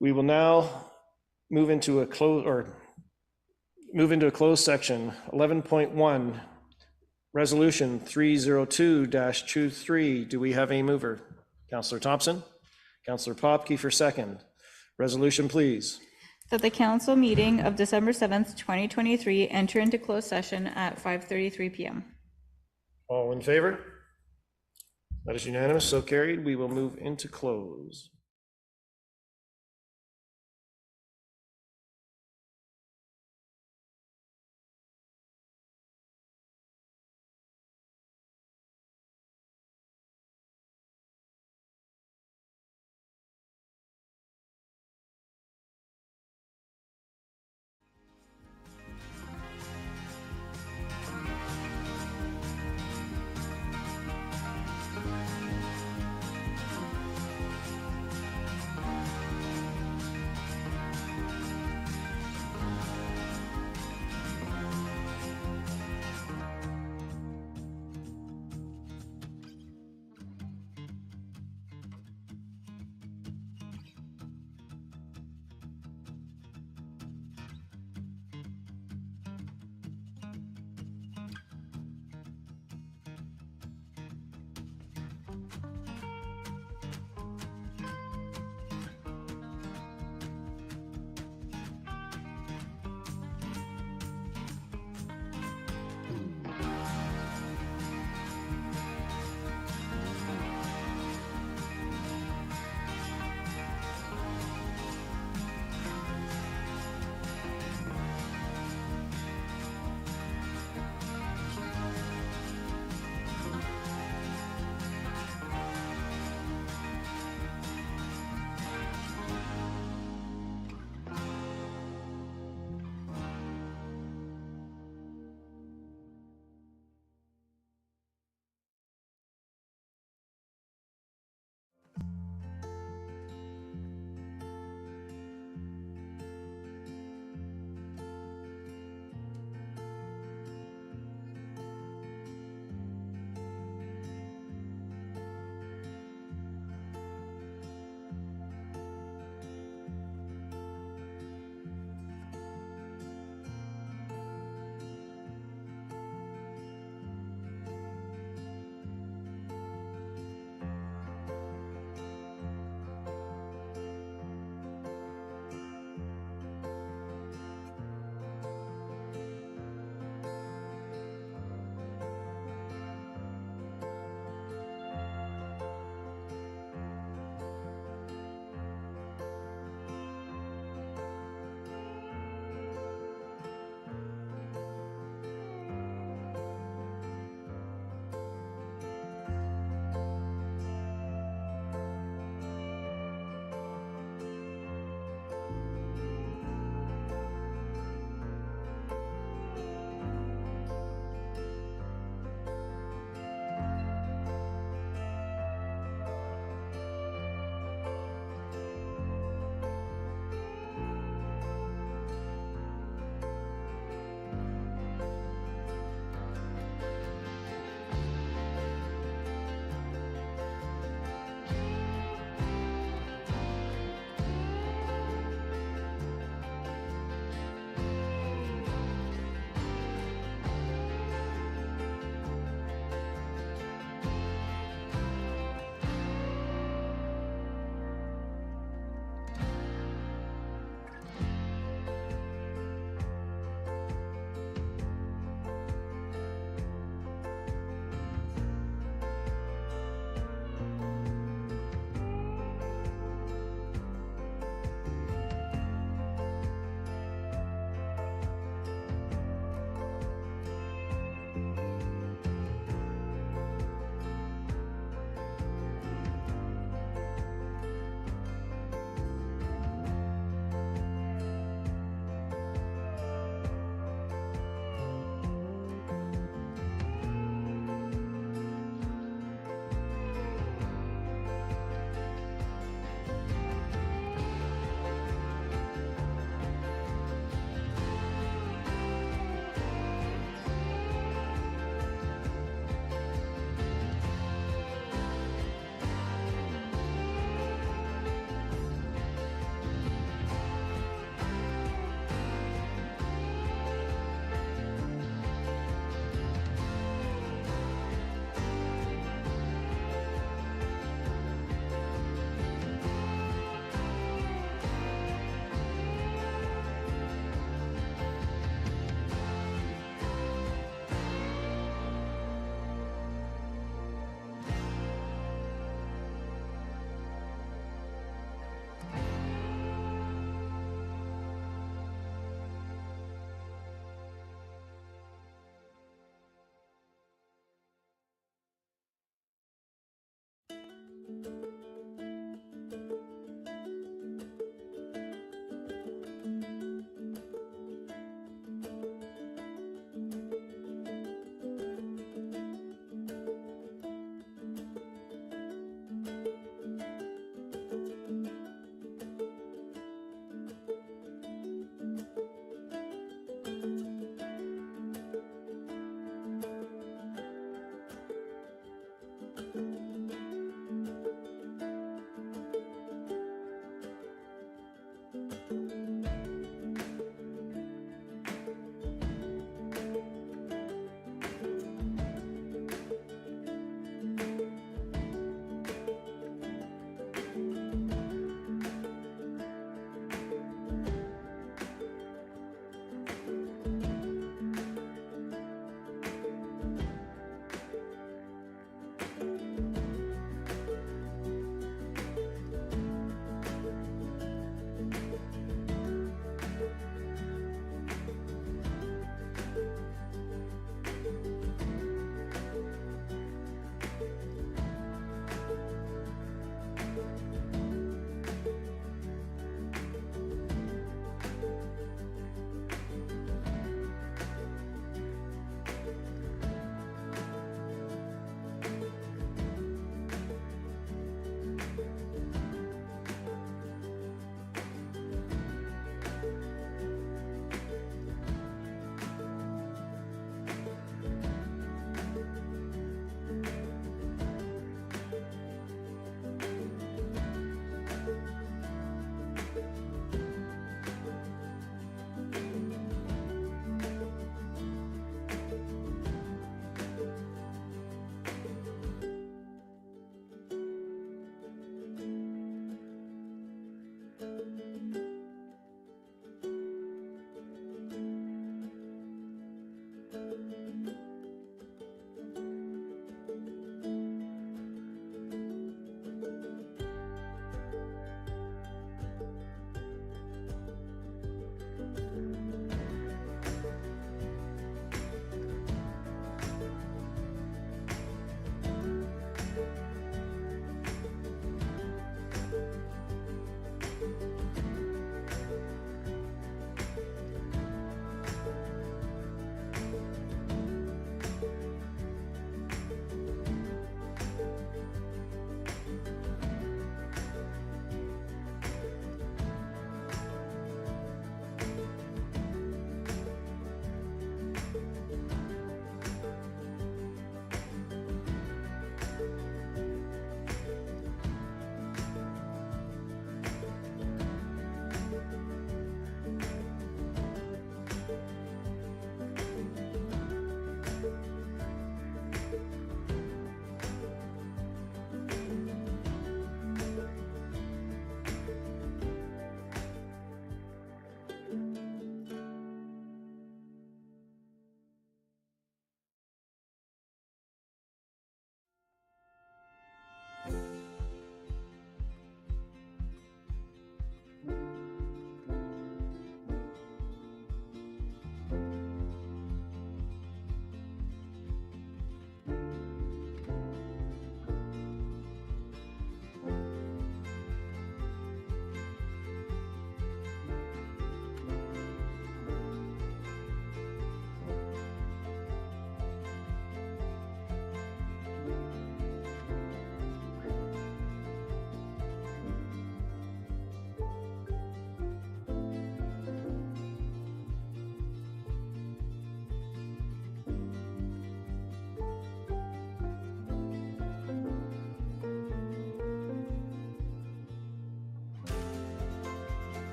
We will now move into a closed section. 11.1, Resolution 302-23. Do we have a mover? Councillor Thompson? Councillor Popke for second. Resolution, please. That the council meeting of December 7th, 2023 enter into closed session at 5:33 p.m. All in favor? That is unanimous, so carried. We will move into close.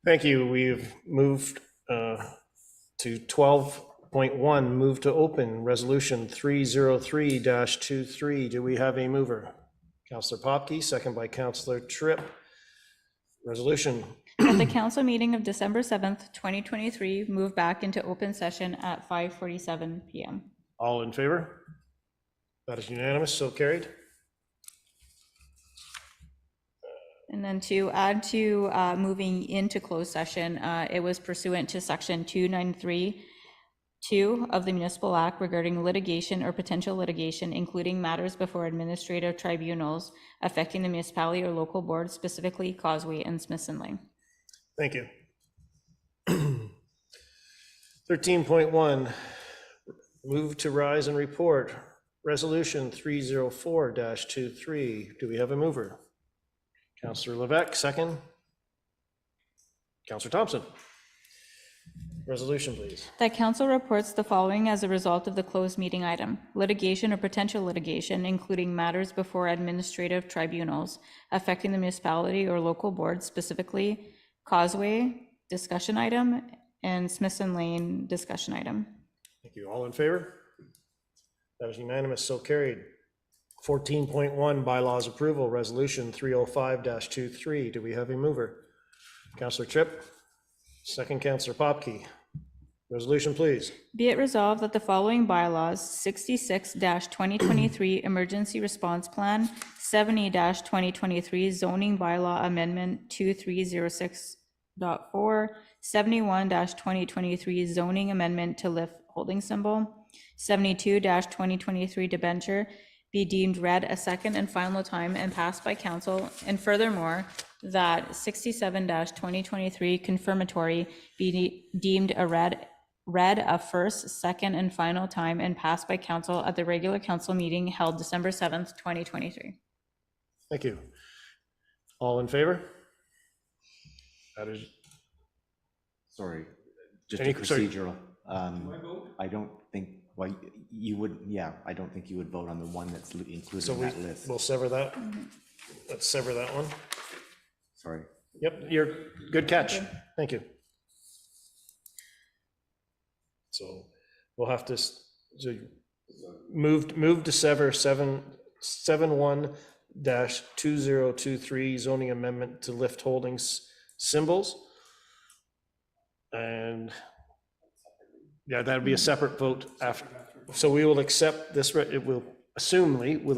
Thank you. We've moved to 12.1, move to open, resolution 303-23. Do we have a mover? Councillor Popke, second by Councillor Tripp. Resolution. At the council meeting of December 7th, 2023, move back into open session at 5:47 PM. All in favor? That is unanimous, so carried. And then to add to moving into closed session, it was pursuant to section 293(2) of the Municipal Act regarding litigation or potential litigation, including matters before administrative tribunals affecting the municipality or local board, specifically Causeway and Smithson Lane. Thank you. 13.1, move to rise and report, resolution 304-23. Do we have a mover? Councillor Levesque, second. Councillor Thompson. Resolution, please. That council reports the following as a result of the closed meeting item: litigation or potential litigation, including matters before administrative tribunals affecting the municipality or local board, specifically Causeway, discussion item, and Smithson Lane, discussion item. Thank you. All in favor? That is unanimous, so carried. 14.1, bylaws approval, resolution 305-23. Do we have a mover? Councillor Tripp, second Councillor Popke. Resolution, please. Be it resolved that the following bylaws, 66-2023 Emergency Response Plan, 70-2023 Zoning Bylaw Amendment 2306.4, 71-2023 Zoning Amendment to lift holding symbol, 72-2023 debenture, be deemed read a second and final time and passed by council, and furthermore, that 67-2023 confirmatory be deemed a read a first, second, and final time and passed by council at the regular council meeting held December 7th, 2023. Thank you. All in favor? That is. Sorry, just Any- a sorry. procedural. I don't think, well, you would, yeah, I don't think you would vote on the one that's included So in that list. we'll sever that. Let's sever that one. Sorry. Yep, you're, good catch. Thank you. So we'll have to move to sever 71-2023 zoning amendment to lift holdings symbols. And yeah, that'd be a separate vote after. So we will accept this, we'll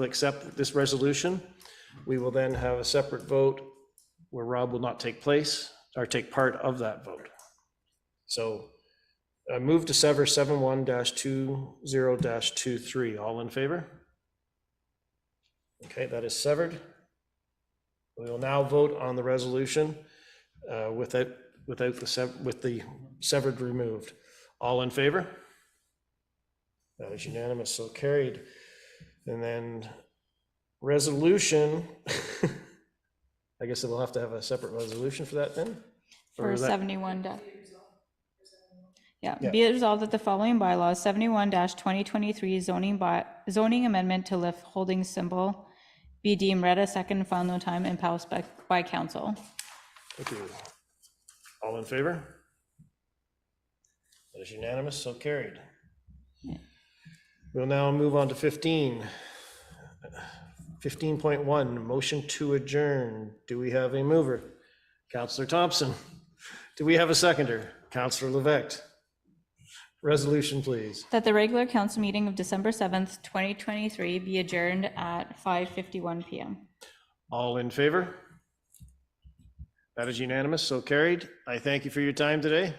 accept this resolution. We will then have a separate vote where Rob will not take place or take part of that vote. So move to sever 71-20-23. All in favor? Okay, that is severed. We will now vote on the resolution with the severed removed. All in favor? That is unanimous, so carried. And then resolution, I guess we'll have to have a separate resolution for that then? For Or that- 71. Yeah, be it resolved that the following bylaws, 71-2023 zoning amendment to lift holding symbol be deemed read a second and final time and passed by council. Thank you. All in favor? That is unanimous, so carried. We'll now move on to 15. 15.1, motion to adjourn. Do we have a mover? Councillor Thompson. Do we have a seconder? Councillor Levesque. Resolution, please. That the regular council meeting of December 7th, 2023 be adjourned at 5:51 PM. All in favor? That is unanimous, so carried. I thank you for your time today.